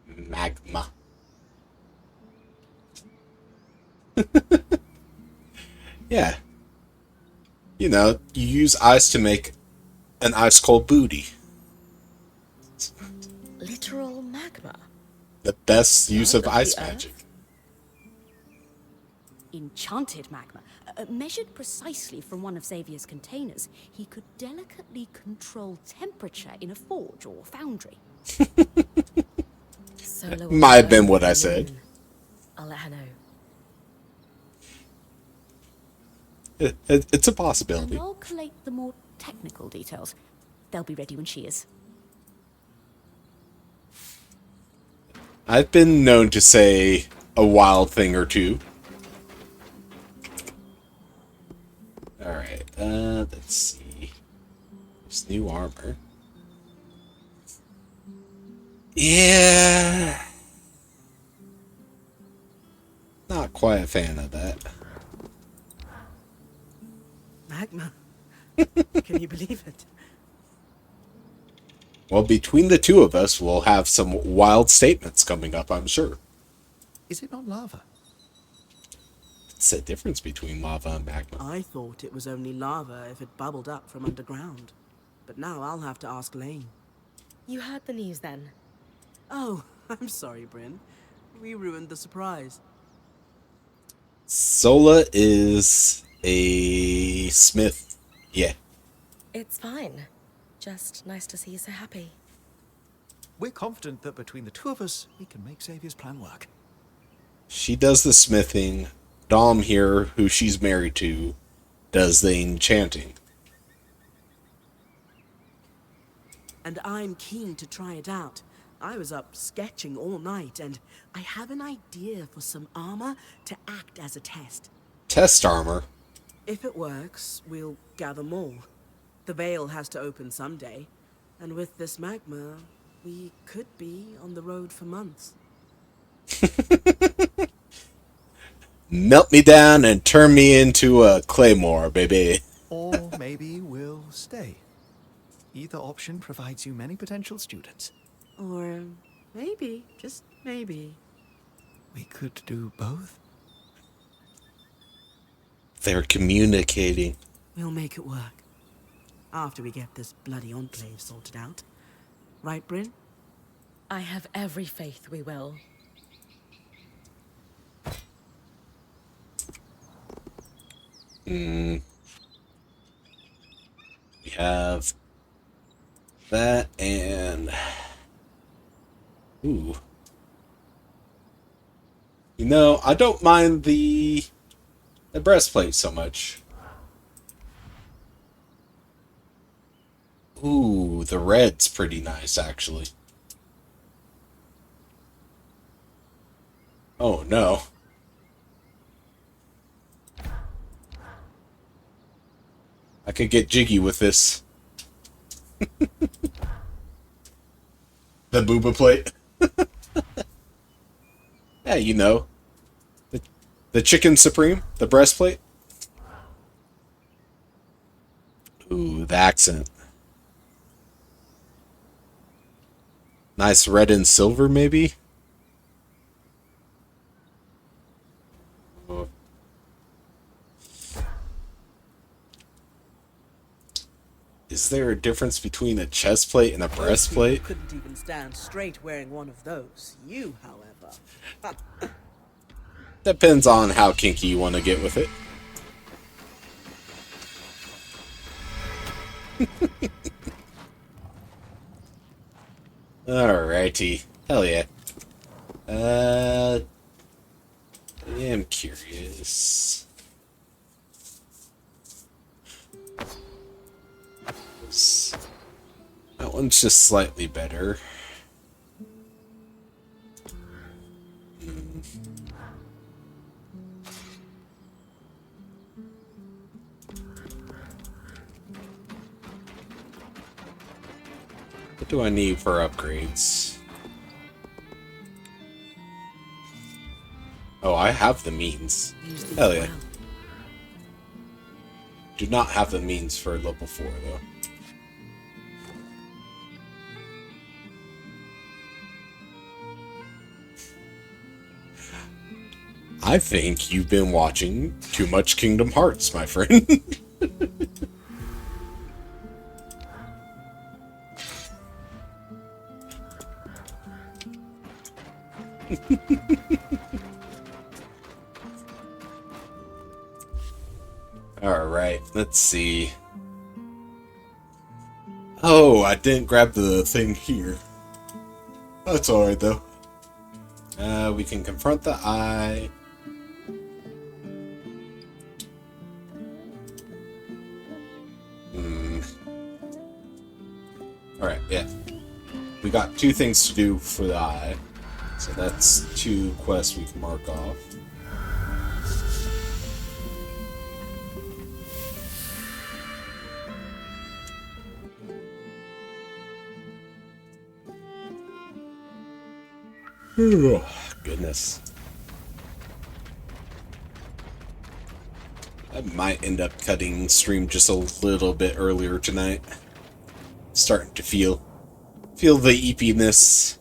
Magma. Yeah. You know, you use ice to make an ice cold booty. Literal magma. The best use of Of ice the earth? magic. Enchanted magma. Measured precisely from one of Xavier's containers, he could delicately control temperature in a forge or foundry. Solar Might have been will what I be said. moon. I'll let her know. It's a And possibility. I'll collate the more technical details. They'll be ready when she is. I've been known to say a wild thing or two. Alright, let's see. This new armor. Yeah. Not quite a fan of that. Magma. Can you believe it? Well, between the two of us, we'll have some wild statements coming up, I'm sure. Is it not lava? It's the difference between lava and magma. I thought it was only lava if it bubbled up from underground. But now I'll have to ask Lane. You heard the news then? Oh, I'm sorry, Bryn. We ruined the surprise. Sola is a smith. Yeah. It's fine. Just nice to see you so happy. We're confident that between the two of us, we can make Xavier's plan work. She does the smithing. Dom here, who she's married to, does the enchanting. And I'm keen to try it out. I was up sketching all night, and I have an idea for some armor to act as a test. Test armor? If it works, we'll gather more. The veil has to open someday, and with this magma, we could be on the road for months. Melt me down and turn me into a claymore, baby. Or maybe we'll stay. Either option provides you many potential students. Or maybe, just maybe, We could do both? They're communicating. we'll make it work. After we get this bloody enclave sorted out. Right, Bryn? I have every faith we will. We have that and... Ooh. You know, I don't mind the breastplate so much. Ooh, the red's pretty nice, actually. Oh, no. I could get jiggy with this. The booba plate. Yeah, you know. The chicken supreme, the breastplate. Ooh, the accent. Nice red and silver, maybe? Oh. Is there a difference between a chest plate and a breastplate? Couldn't even stand straight wearing one of those. You, however. Depends on how kinky you want to get with it. Alrighty. Hell yeah. I am curious. That one's just slightly better. What do I need for upgrades? Oh, I have the means. Hell yeah. Do not have the means for level 4, though. I think you've been watching too much Kingdom Hearts, my friend. Alright, let's see. Oh, I didn't grab the thing here. That's alright, though. We can confront the eye. Alright, yeah. We got 2 things to do for the eye. So that's 2 quests we can mark off. Oh, goodness. I might end up cutting stream just a little bit earlier tonight. Starting to feel the eepiness.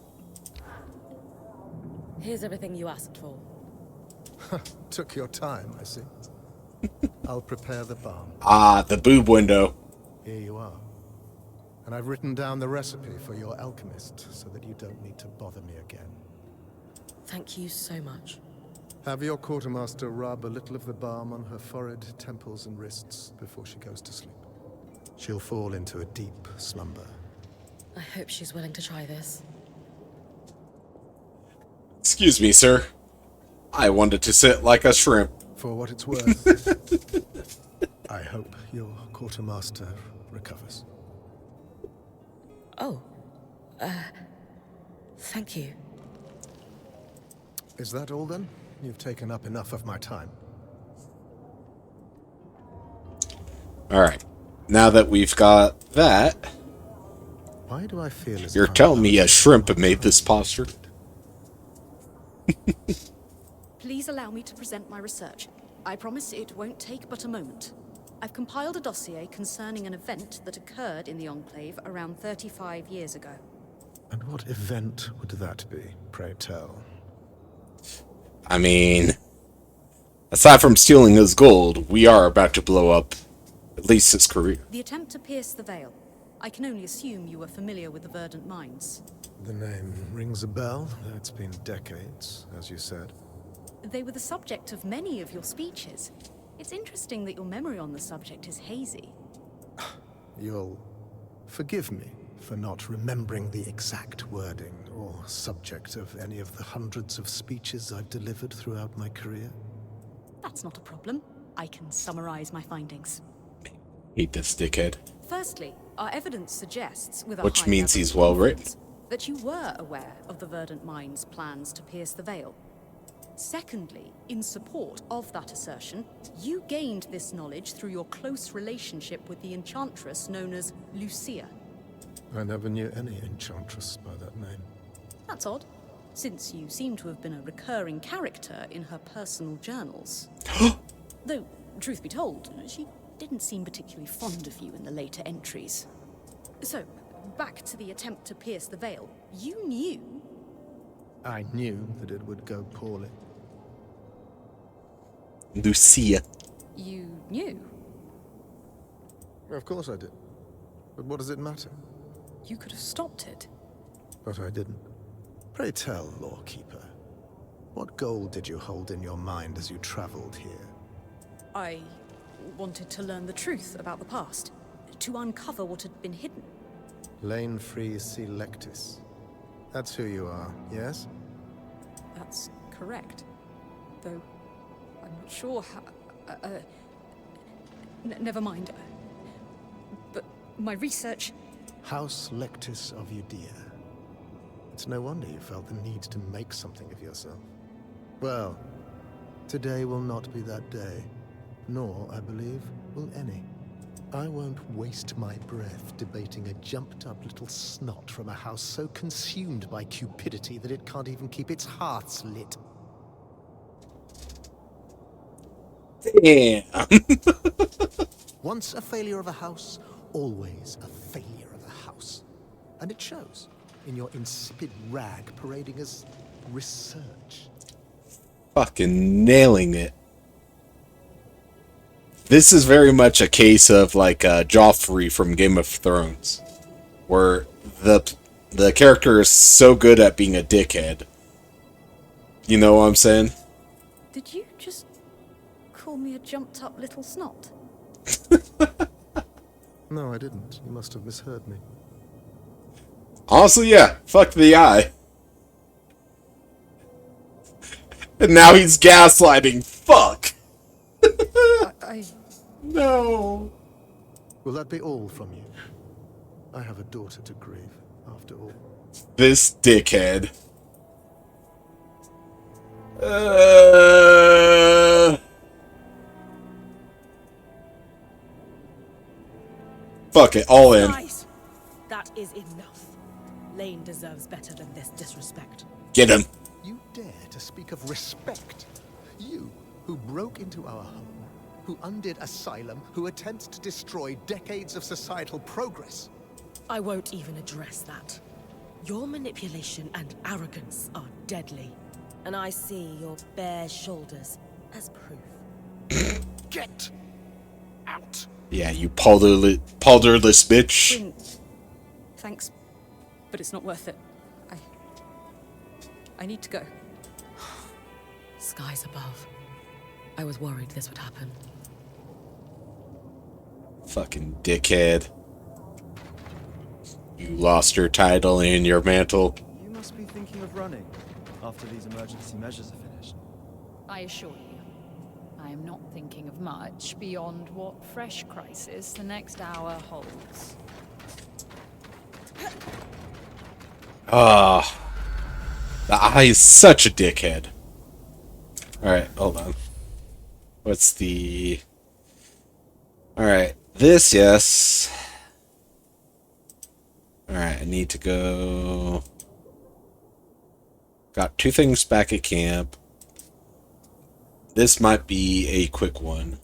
Here's everything you asked for. Took your time, I see. I'll prepare the balm. Ah, the boob window. Here you are. And I've written down the recipe for your alchemist, so that you don't need to bother me again. Thank you so much. Have your quartermaster rub a little of the balm on her forehead, temples, and wrists before she goes to sleep. She'll fall into a deep slumber. I hope she's willing to try this. Excuse me, sir. I wanted to sit like a shrimp. For what it's worth, I hope your quartermaster recovers. Oh. Thank you. Is that all then? You've taken up enough of my time. Alright. Now that we've got that... Why do I feel as You're telling me a shrimp made this posture? Please allow me to present my research. I promise it won't take but a moment. I've compiled a dossier concerning an event that occurred in the Enclave around 35 years ago. And what event would that be, pray tell? I mean, aside from stealing his gold, we are about to blow up at least his career. The attempt to pierce the veil. I can only assume you were familiar with the Verdant Mines. The name rings a bell, though it's been decades, as you said. They were the subject of many of your speeches. It's interesting that your memory on the subject is hazy. You'll forgive me for not remembering the exact wording or subject of any of the hundreds of speeches I've delivered throughout my career. That's not a problem. I can summarize my findings. Hate this dickhead. Firstly, our evidence suggests, with a Which high means level he's of well written. confidence, that you were aware of the Verdant Mines' plans to pierce the veil. Secondly, in support of that assertion, you gained this knowledge through your close relationship with the enchantress known as Lucia. I never knew any enchantress by that name. That's odd, since you seem to have been a recurring character in her personal journals. Though, truth be told, she didn't seem particularly fond of you in the later entries. So, back to the attempt to pierce the veil. You knew... I knew that it would go poorly. Lucia. You knew? Of course I did. But what does it matter? You could have stopped it. But I didn't. Pray tell, Lawkeeper, what goal did you hold in your mind as you traveled here? I wanted to learn the truth about the past, to uncover what had been hidden. Lane Free Selectus. That's who you are, yes? That's correct. Though, I'm not sure how... never mind. But my research... House Lectus of Judea. It's no wonder you felt the need to make something of yourself. Well, today will not be that day. Nor, I believe, will any. I won't waste my breath debating a jumped-up little snot from a house so consumed by cupidity that it can't even keep its hearts lit. Damn. Once a failure of a house, always a failure of a house. And it shows in your insipid rag parading as research. Fucking nailing it. This is very much a case of like Joffrey from Game of Thrones, where the character is so good at being a dickhead. You know what I'm saying? Did you just call me a jumped-up little snot? No, I didn't. You must have misheard me. Honestly, yeah. Fuck the eye. And now he's gaslighting. Fuck. I... No. Will that be all from you? I have a daughter to grieve, after all. This dickhead. Fuck it, all in. Guys, that is enough. Lane deserves better than this disrespect. Get him. You dare to speak of respect? You, who broke into our home, who undid Asylum, who attempts to destroy decades of societal progress. I won't even address that. Your manipulation and arrogance are deadly. And I see your bare shoulders as proof. Get out! Yeah, you palderless bitch. Bryn, thanks, but it's not worth it. I need to go. Skies above. I was worried this would happen. Fucking dickhead. You lost your title and your mantle. You must be thinking of running after these emergency measures are finished. I assure you, I am not thinking of much beyond what fresh crisis the next hour holds. Ah. The eye is such a dickhead. Alright, hold on. What's the... Alright, this, yes. Alright, I need to go... Got 2 things back at camp. This might be a quick one.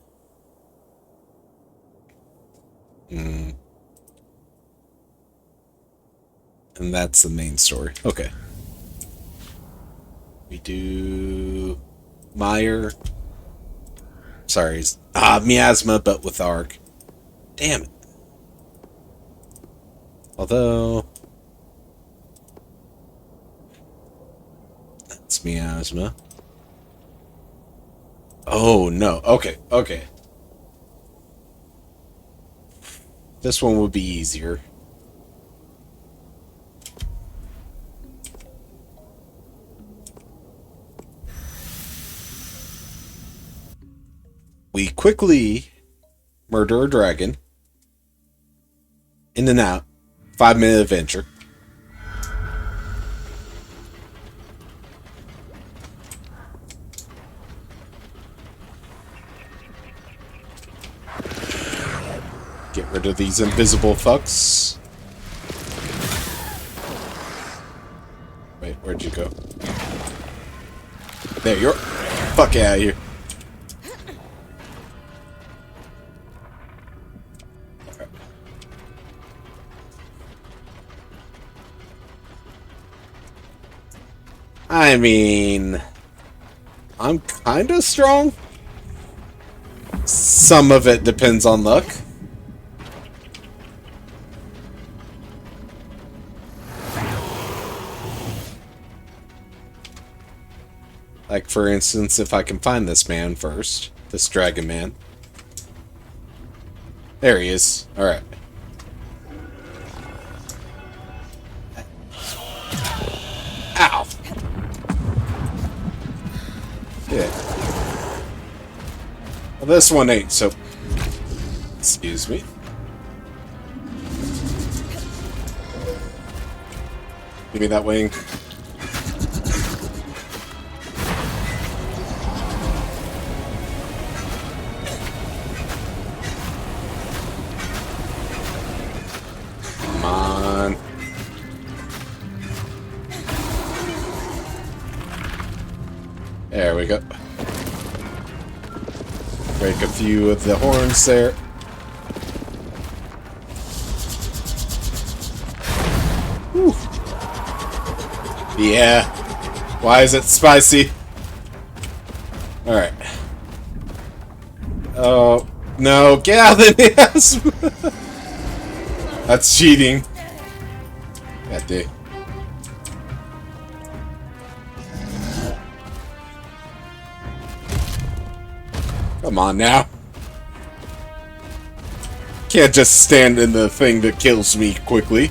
And that's the main story. Okay. We do Meyer. Sorry. Miasma, but with Arg. Damn it. Although... That's Miasma. Oh, no. Okay, okay. This one would be easier. We quickly murder a dragon. In and out. 5-minute adventure. Get rid of these invisible fucks. Wait, where'd you go? There you're. Fuck out of here. I mean, I'm kind of strong. Some of it depends on luck. Like, for instance, if I can find this man first. This dragon man. There he is. Alright. Ow! Yeah. Well, this one ain't, so... Excuse me. Give me that wing. Come on. There we go. Break a few of the horns there. Whew. Yeah. Why is it spicy? Alright. Oh, no. Get out of the miasma! That's cheating. God damn. Come on now. Can't just stand in the thing that kills me quickly.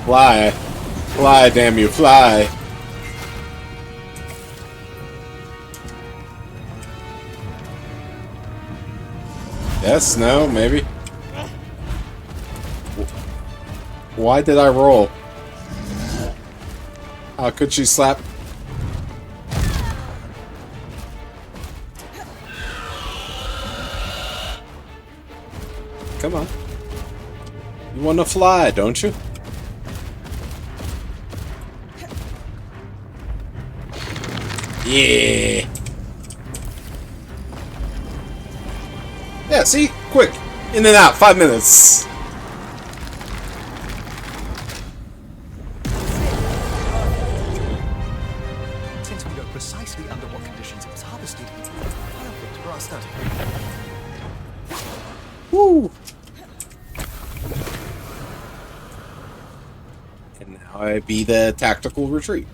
Fly. Fly, damn you, fly. Yes, no, maybe. Why did I roll? How could she slap? Come on. You want to fly, don't you? Yeah. Yeah, see? Quick. In and out. 5 minutes. Since we know precisely under what conditions it was harvested, perfect for our study. Woo. And now I be the tactical retreat.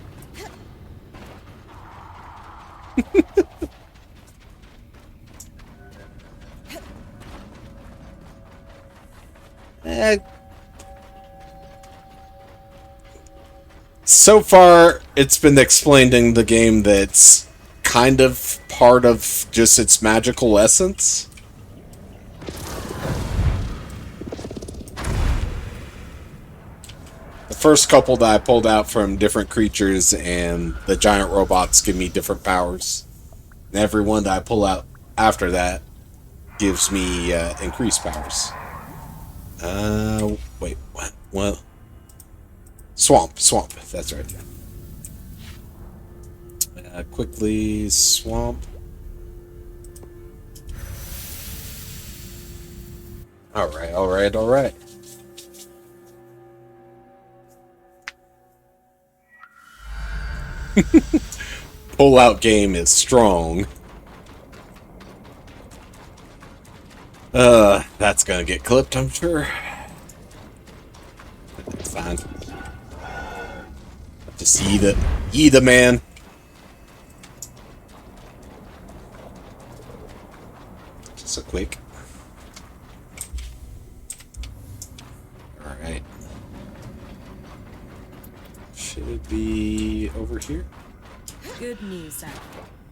So far, it's been explained in the game that's kind of part of just its magical essence. The first couple that I pulled out from different creatures and the giant robots give me different powers. And every one that I pull out after that gives me increased powers. Wait, what? Well, Swamp. That's right. Quickly swamp. All right. Pull-out game is strong. That's gonna get clipped, I'm sure. That's fine. Just ye the man. Just a quick. Alright. Should it be over here? Good news, Sam.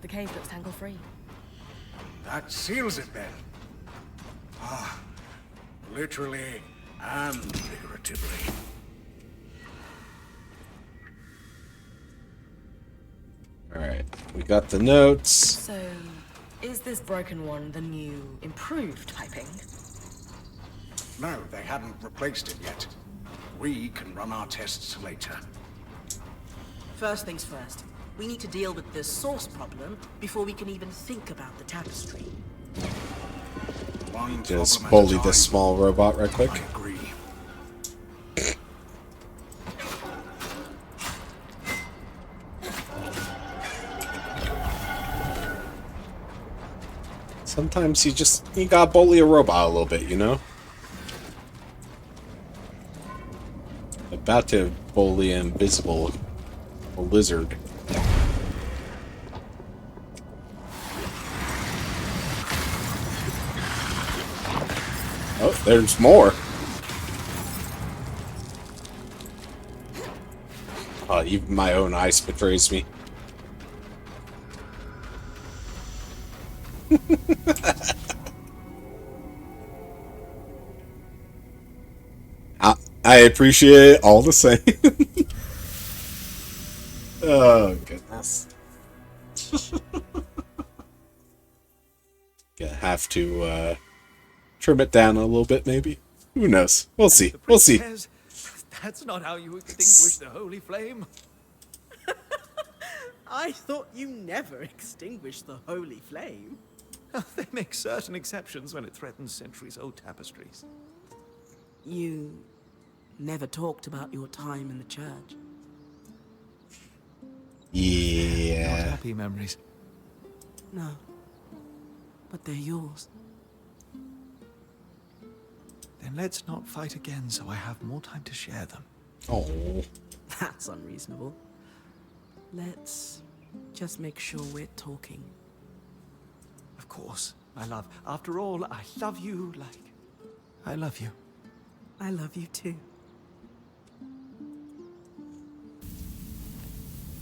The cave looks tangle-free. That seals it then. Ah, literally and figuratively. Alright, we got the notes. So, is this broken one the new, improved piping? No, they hadn't replaced it yet. We can run our tests later. First things first. We need to deal with the source problem before we can even think about the tapestry. One Just problem at a bully time. this small robot right quick. I agree. Sometimes you gotta bully a robot a little bit, you know? About to bully an invisible lizard. Oh, there's more. Oh, even my own ice betrays me. I appreciate it all the same. Oh, goodness. Gonna have to trim it down a little bit, maybe. Who knows? We'll see. We'll see. Says, that's not how you extinguish the holy flame. I thought you never extinguished the holy flame. They make certain exceptions when it threatens centuries-old tapestries. You never talked about your time in the church. Not Yeah. happy memories. No, but they're yours. Then let's not fight again so I have more time to share them. Oh. That's unreasonable. Let's just make sure we're talking. Of course, my love. After all, I love you like I love you. I love you too.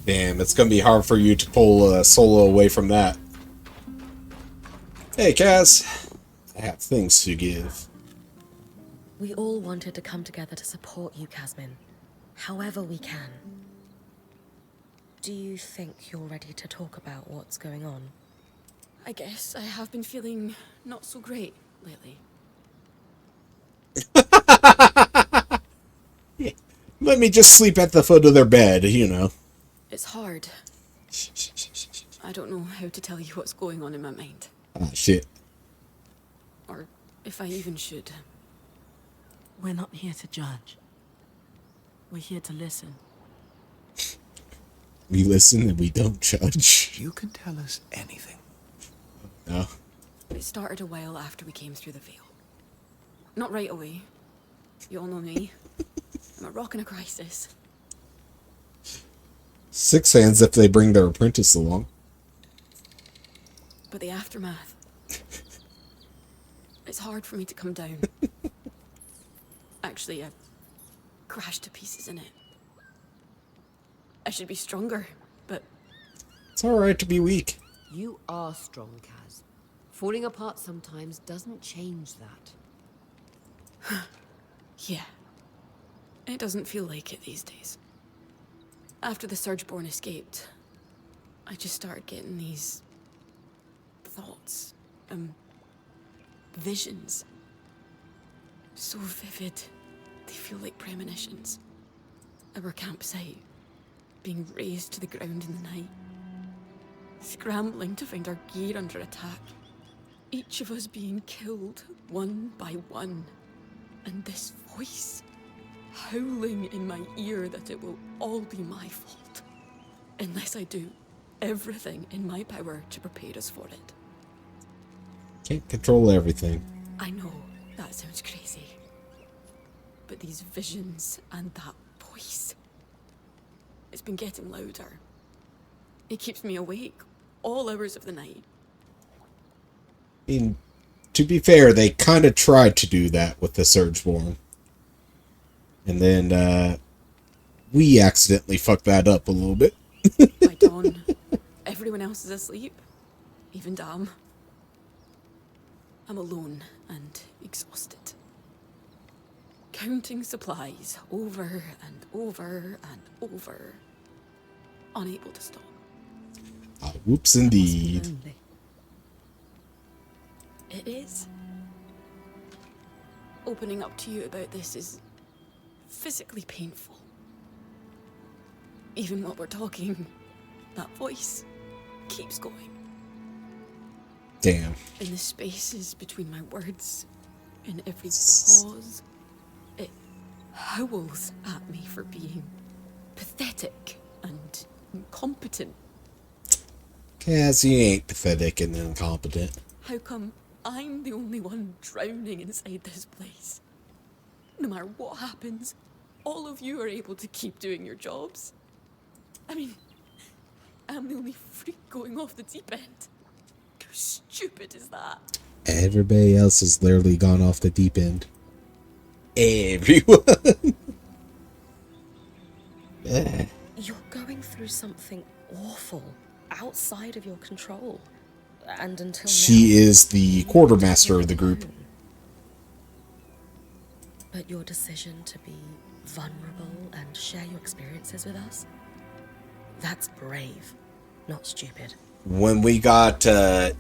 Damn, it's gonna be hard for you to pull Solo away from that. Hey, Kaz. I have things to give. We all wanted to come together to support you, Casmin. However we can. Do you think you're ready to talk about what's going on? I guess I have been feeling not so great lately. Yeah. Let me just sleep at the foot of their bed, you know. It's hard. I don't know how to tell you what's going on in my mind. Ah, shit. Or if I even should. We're not here to judge. We're here to listen. We listen and we don't judge. You can tell us anything. No. It started a while after we came through the veil. Not right away. You all know me. I'm a rock in a crisis. Six hands if they bring their apprentice along. But the aftermath. It's hard for me to come down. Actually, I crashed to pieces in it. I should be stronger, but... It's alright to be weak. You are strong, Kaz. Falling apart sometimes doesn't change that. Yeah. It doesn't feel like it these days. After the Surgeborn escaped, I just started getting these... thoughts. Visions. So vivid, they feel like premonitions. our campsite being razed to the ground in the night, scrambling to find our gear under attack, each of us being killed one by one, and this voice howling in my ear that it will all be my fault, unless I do everything in my power to prepare us for it. Can't control everything. I know, that sounds crazy. But these visions and that voice, it's been getting louder. It keeps me awake all hours of the night. I mean, to be fair, they kind of tried to do that with the Surgeborn. And then, we accidentally fucked that up a little bit. By dawn, everyone else is asleep. Even Dam. I'm alone and exhausted. Counting supplies over and over and over. Unable to stop. Whoops, indeed. It is. Opening up to you about this is physically painful. Even while we're talking, that voice keeps going. Damn. In the spaces between my words, in every pause, it howls at me for being pathetic and incompetent. Cassie ain't pathetic and incompetent. How come I'm the only one drowning inside this place? No matter what happens, all of you are able to keep doing your jobs. I mean, I'm the only freak going off the deep end. How stupid is that? Everybody else has literally gone off the deep end. Everyone. You're going through something awful outside of your control. And until she now, is the quartermaster of the group. But your decision to be vulnerable and share your experiences with us, that's brave, not stupid. When we got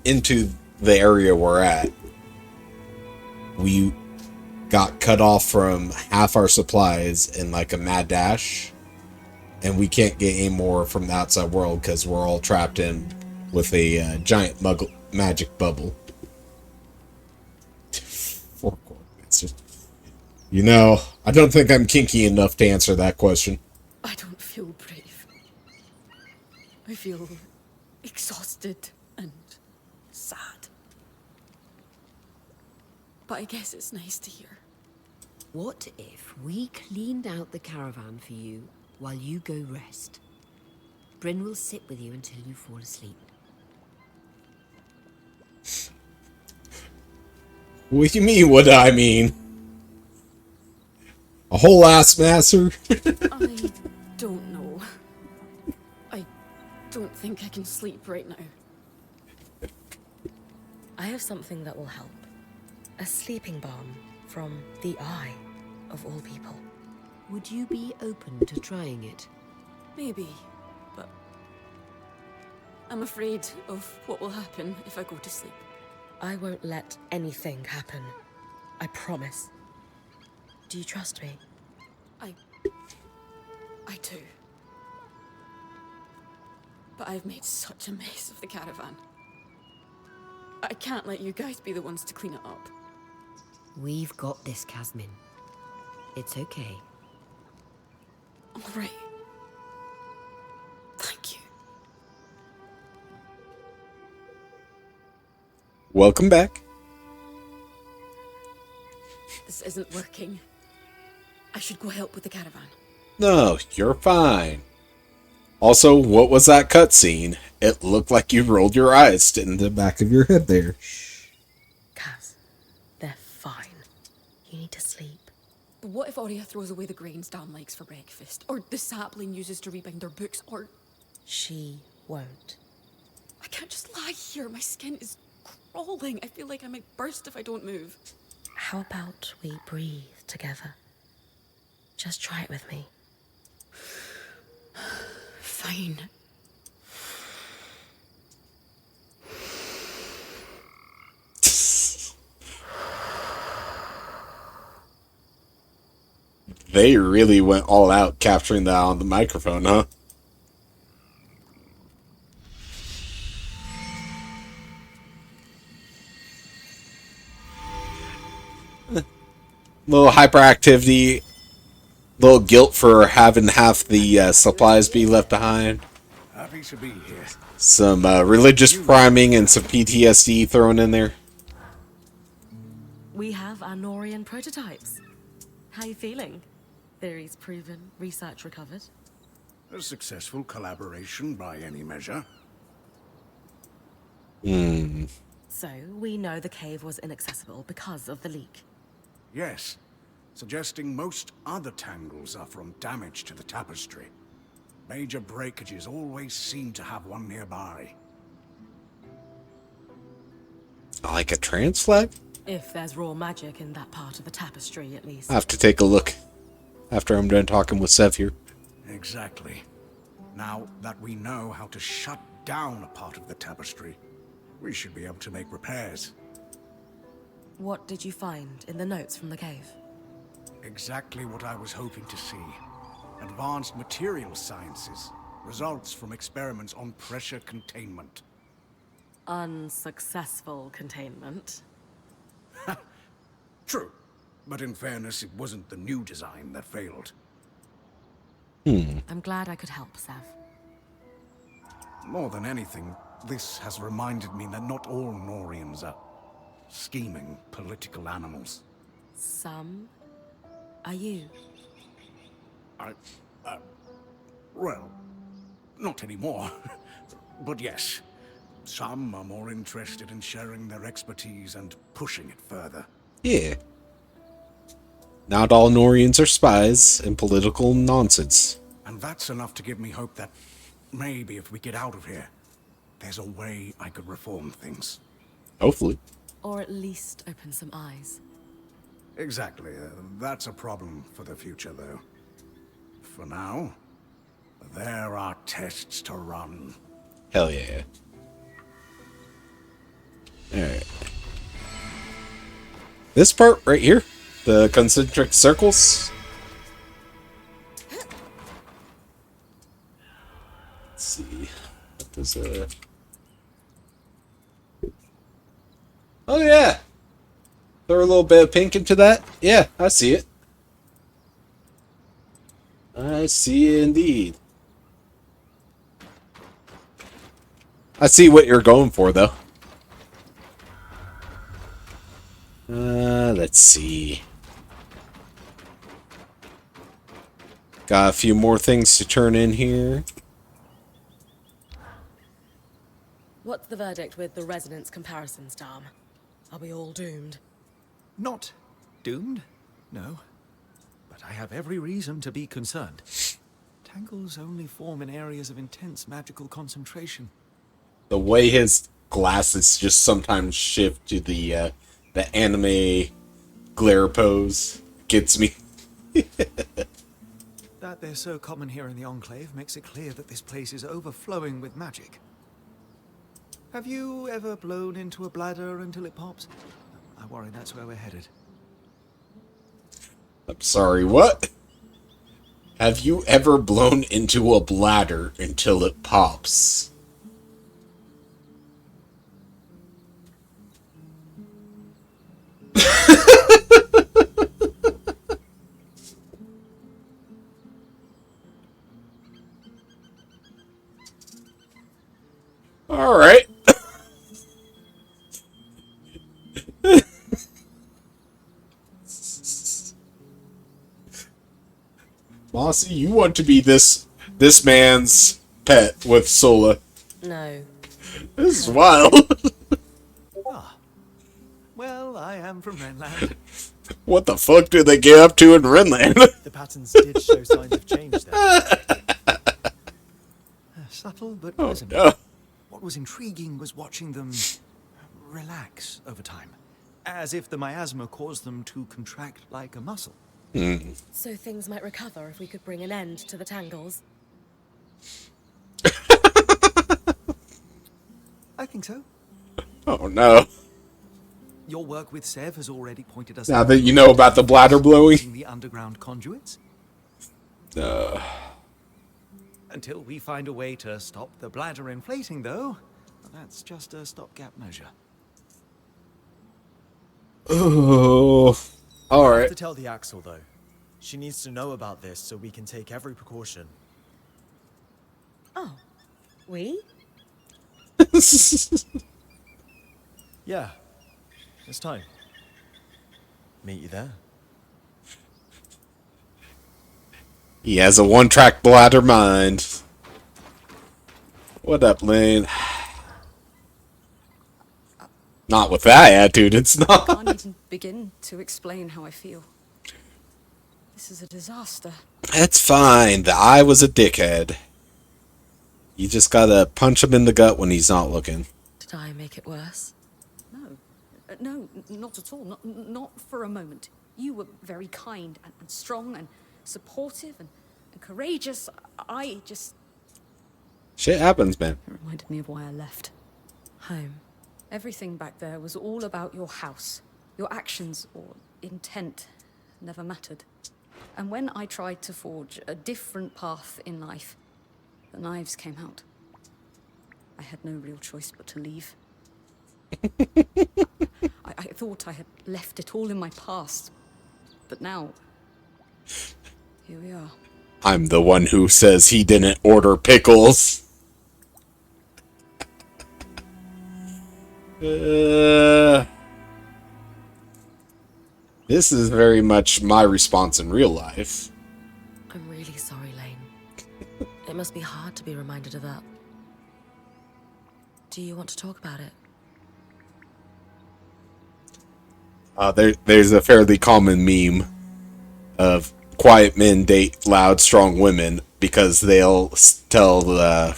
into the area we're at, we got cut off from half our supplies in like a mad dash, and we can't get any more from the outside world because we're all trapped in with a giant magic bubble. Four coordinates. You know, I don't think I'm kinky enough to answer that question. I don't feel brave. I feel exhausted and sad. But I guess it's nice to hear. What if we cleaned out the caravan for you while you go rest? Bryn will sit with you until you fall asleep. What do you mean, what I mean? A whole ass master? I don't know. I don't think I can sleep right now. I have something that will help. A sleeping balm from the Eye of all people. Would you be open to trying it? Maybe, but I'm afraid of what will happen if I go to sleep. I won't let anything happen. I promise. Do you trust me? I do. But I've made such a mess of the caravan. I can't let you guys be the ones to clean it up. We've got this, Casmin. It's okay. All right. Thank you. Welcome back. This isn't working. I should go help with the caravan. No, you're fine. Also, what was that cutscene? It looked like you rolled your eyes in the back of your head there. Kaz, they're fine. You need to sleep. But what if Aurea throws away the grains Dan likes for breakfast? Or the sapling uses to rebind their books? Or... She won't. I can't just lie here. My skin is crawling. I feel like I might burst if I don't move. How about we breathe together? Just try it with me. Fine. They really went all out capturing that on the microphone, huh? Little hyperactivity, little guilt for having half the supplies be left behind. Happy to be here. Some religious priming and some PTSD thrown in there. We have our Norian prototypes. How you feeling? Theories proven, research recovered. A successful collaboration by any measure. So, we know the cave was inaccessible because of the leak. Yes, suggesting most other tangles are from damage to the tapestry. Major breakages always seem to have one nearby. Like a trans flag? If there's raw magic in that part of the tapestry, at least. I have to take a look after I'm done talking with Sev here. Exactly. Now that we know how to shut down a part of the tapestry, we should be able to make repairs. What did you find in the notes from the cave? Exactly what I was hoping to see. Advanced material sciences. Results from experiments on pressure containment. Unsuccessful containment. True. But in fairness, it wasn't the new design that failed. I'm glad I could help, Sev. More than anything, this has reminded me that not all Norians are scheming political animals. Some? Are you? Well, not anymore. But yes, some are more interested in sharing their expertise and pushing it further. Yeah. Not all Norians are spies and political nonsense. And that's enough to give me hope that maybe if we get out of here, there's a way I could reform things. Hopefully. Or at least open some eyes. Exactly. That's a problem for the future, though. For now, there are tests to run. Hell yeah. Alright. This part right here, the concentric circles. Let's see. What does Oh yeah. Throw a little bit of pink into that. Yeah, I see it. I see it indeed. I see what you're going for, though. Let's see. Got a few more things to turn in here. What's the verdict with the resonance comparisons, Dom? Are we all doomed? Not doomed, no. But I have every reason to be concerned. Tangles only form in areas of intense magical concentration. The way his glasses just sometimes shift to the anime glare pose gets me. That they're so common here in the Enclave makes it clear that this place is overflowing with magic. Have you ever blown into a bladder until it pops? I worry that's where we're headed. I'm sorry, what? Have you ever blown into a bladder until it pops? All right. Mossy, you want to be this man's pet with Sola. No. This is wild. Ah. Well, I am from Renland. What the fuck do they get up to in Renland? The patterns did show signs of change there. Subtle but Oh, present. no. What was intriguing was watching them relax over time, as if the miasma caused them to contract like a muscle. So things might recover if we could bring an end to the tangles. I think so. Oh no. Your work with Sev has already pointed us Now out that you know about the bladder blowing. the underground conduits. Until we find a way to stop the bladder inflating, though, that's just a stopgap measure. Oh, all I have right. to tell the Axel, though. She needs to know about this so we can take every precaution. Oh, we? Yeah, it's time. Meet you there. He has a one-track bladder mind. What up, Lane? Not with that attitude, it's I not. can't even begin to explain how I feel. This is a disaster. It's fine. The eye was a dickhead. You just gotta punch him in the gut when he's not looking. Did I make it worse? No, no, not at all. Not for a moment. You were very kind and strong and supportive and courageous. I just... Shit happens, man. It reminded me of why I left. Home. Everything back there was all about your house. Your actions or intent never mattered. And when I tried to forge a different path in life, the knives came out. I had no real choice but to leave. I thought I had left it all in my past. But now, here we are. I'm the one who says he didn't order pickles. This is very much my response in real life. I'm really sorry, Lane. It must be hard to be reminded of that. Do you want to talk about it? There's a fairly common meme of quiet men date loud, strong women because they'll tell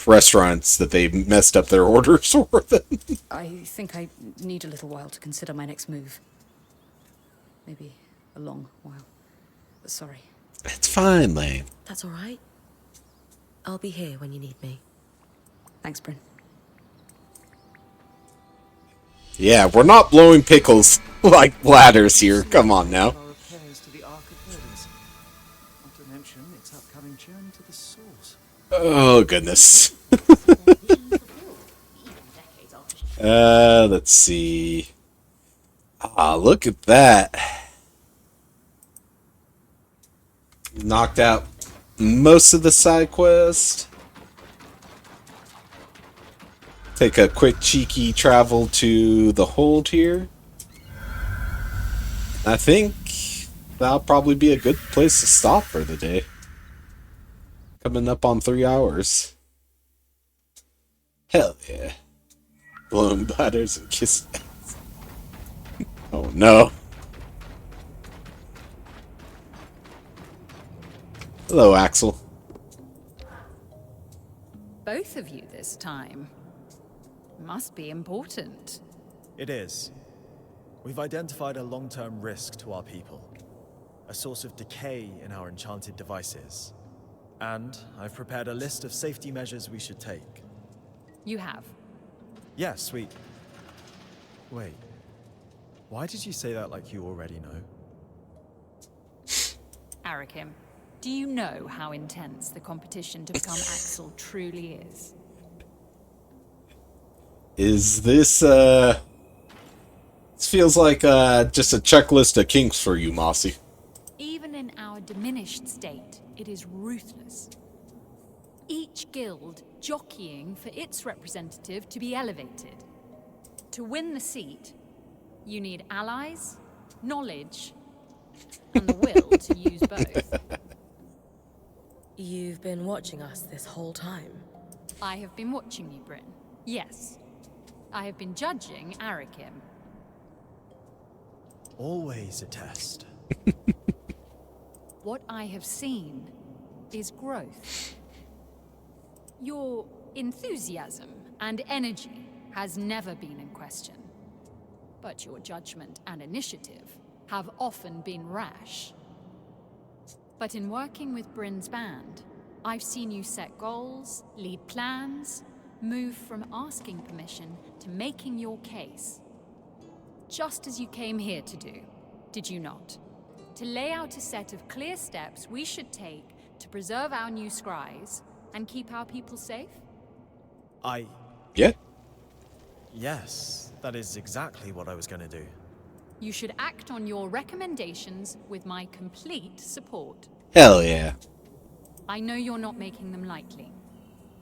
restaurants that they messed up their orders for them. I think I need a little while to consider my next move. Maybe a long while. But sorry. It's fine, Lane. That's all right. I'll be here when you need me. Thanks, Bryn. Yeah, we're not blowing pickles like bladders here. Come on now. Our repairs to the Ark of Herders. Not to mention its upcoming journey to the source. Oh, goodness. Let's see. Ah, look at that. Knocked out most of the side quest. Take a quick cheeky travel to the hold here. I think that'll probably be a good place to stop for the day. Coming up on 3 hours. Hell yeah. Blowing bladders and kissing ass. Oh no. Hello, Axel. Both of you this time. Must be important. It is. We've identified a long-term risk to our people. A source of decay in our enchanted devices. And I've prepared a list of safety measures we should take. You have. Yes, we... Wait. Why did you say that like you already know? Arakim, do you know how intense the competition to become Axel truly is? Is this, This feels like, just a checklist of kinks for you, Mossy. Even in our diminished state, it is ruthless. Each guild jockeying for its representative to be elevated. To win the seat, you need allies, knowledge, and the will to use both. You've been watching us this whole time. I have been watching you, Bryn. Yes. I have been judging Arakim. Always a test. What I have seen is growth. Your enthusiasm and energy has never been in question. But your judgment and initiative have often been rash. But in working with Bryn's band, I've seen you set goals, lead plans, move from asking permission to making your case. Just as you came here to do, did you not? To lay out a set of clear steps we should take to preserve our new scries and keep our people safe? Yeah. Yes, that is exactly what I was going to do. You should act on your recommendations with my complete support. Hell yeah. I know you're not making them lightly,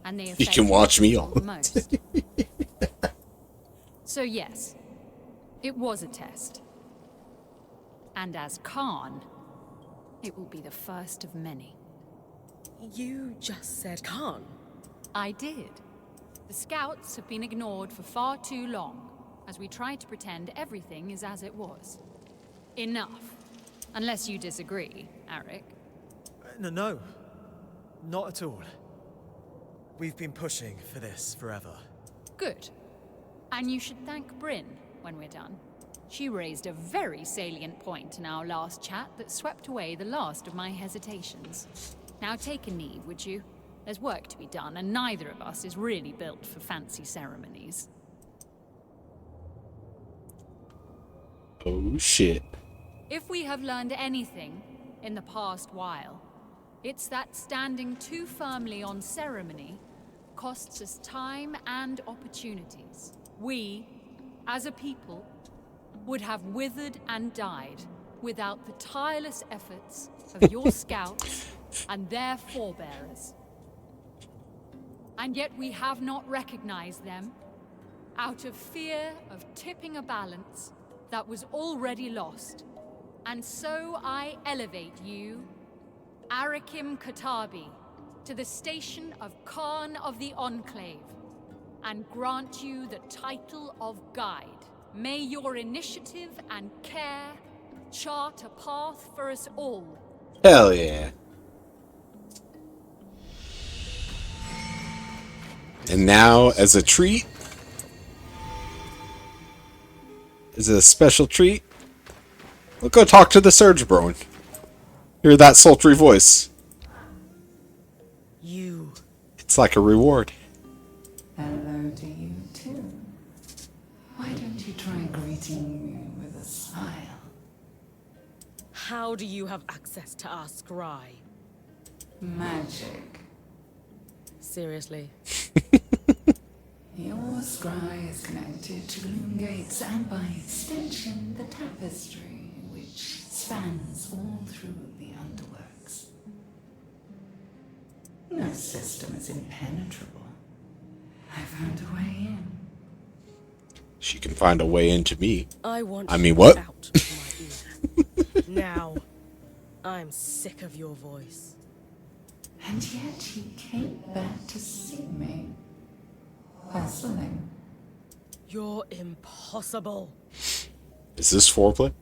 and they You affect can watch me people all the most. So yes, it was a test. And as Khan, it will be the first of many. You just said Khan. I did. The scouts have been ignored for far too long, as we try to pretend everything is as it was. Enough. Unless you disagree, Arik. No, not at all. We've been pushing for this forever. Good. And you should thank Bryn when we're done. She raised a very salient point in our last chat that swept away the last of my hesitations. Now take a knee, would you? There's work to be done, and neither of us is really built for fancy ceremonies. Oh shit. If we have learned anything in the past while, it's that standing too firmly on ceremony costs us time and opportunities. We, as a people, would have withered and died without the tireless efforts of your scouts and their forebearers. And yet we have not recognized them out of fear of tipping a balance that was already lost. And so I elevate you, Arakim Katabi, to the station of Khan of the Enclave, and grant you the title of Guide. May your initiative and care chart a path for us all. Hell yeah. And now, as a treat, as a special treat, we'll go talk to the Surge Bro. Hear that sultry voice. You. It's like a reward. Hello to you too. Why don't you try greeting me with a smile? How do you have access to our scry? Magic. Seriously? Your scry is connected to Loom Gates and by extension the tapestry which spans all through the underworks. No system is impenetrable. I found a way in. She can find a way into me. I want I mean, you what? out of my ear. Now. I'm sick of your voice. And yet you came back to see me. Puzzling. You're impossible. Is this foreplay?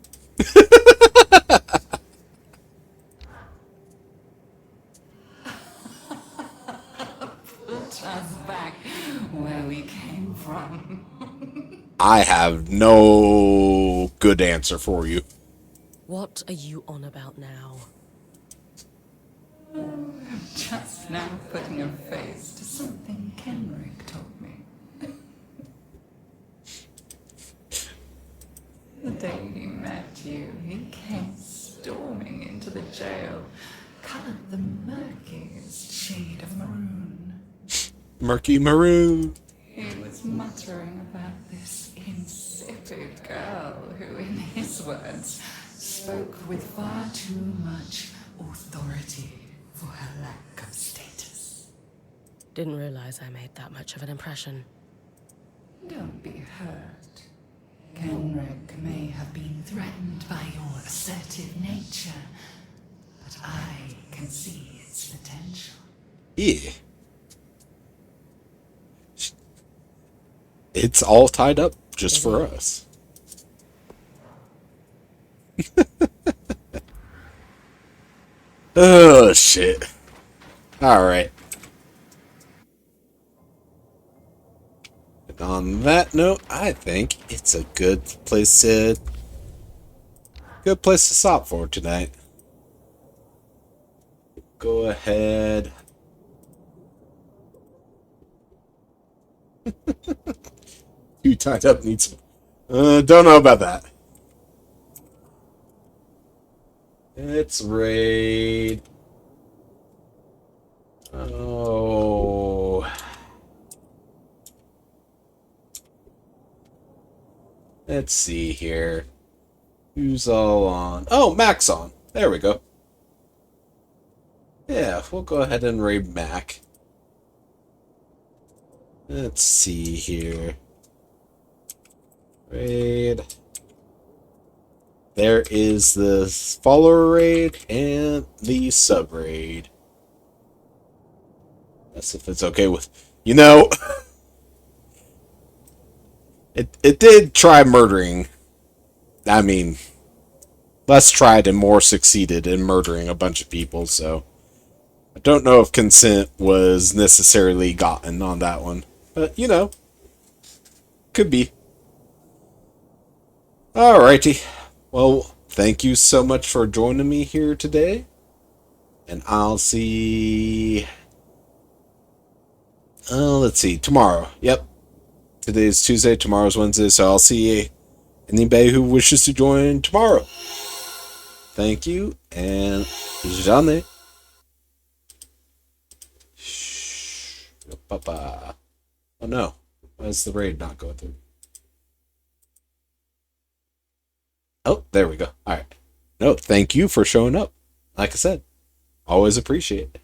Put us back where we came from. I have no good answer for you. What are you on about now? Just now putting a face to something Kenrick told me. The day he met you, he came storming into the jail, colored the murkiest shade of maroon. Murky maroon. He was muttering about this insipid girl who, in his words, spoke with far too much authority for her lack of status. Didn't realize I made that much of an impression. Don't be hurt. Kenrick may have been threatened by your assertive nature, but I can see its potential. Yeah. It's all tied up just for us. Oh, shit. Alright. On that note, I think it's a good place to stop for tonight. Go ahead. You tied up needs. Don't know about that. Let's raid Oh. Let's see here. Who's all on? Oh, Mac's on. There we go. Yeah, we'll go ahead and raid Mac. Let's see here. Raid. There is the follower raid and the sub raid. That's if it's okay with... You know... It did try murdering. I mean... Less tried and more succeeded in murdering a bunch of people, so... I don't know if consent was necessarily gotten on that one. But, you know... Could be. Alrighty. Well, thank you so much for joining me here today. And I'll see... let's see. Tomorrow. Yep. Today's Tuesday, tomorrow's Wednesday, so I'll see anybody who wishes to join tomorrow. Thank you, and Jane. Shh. Papa. Oh no. Why is the raid not going through? Oh, there we go. Alright. No, thank you for showing up. Like I said, always appreciate it.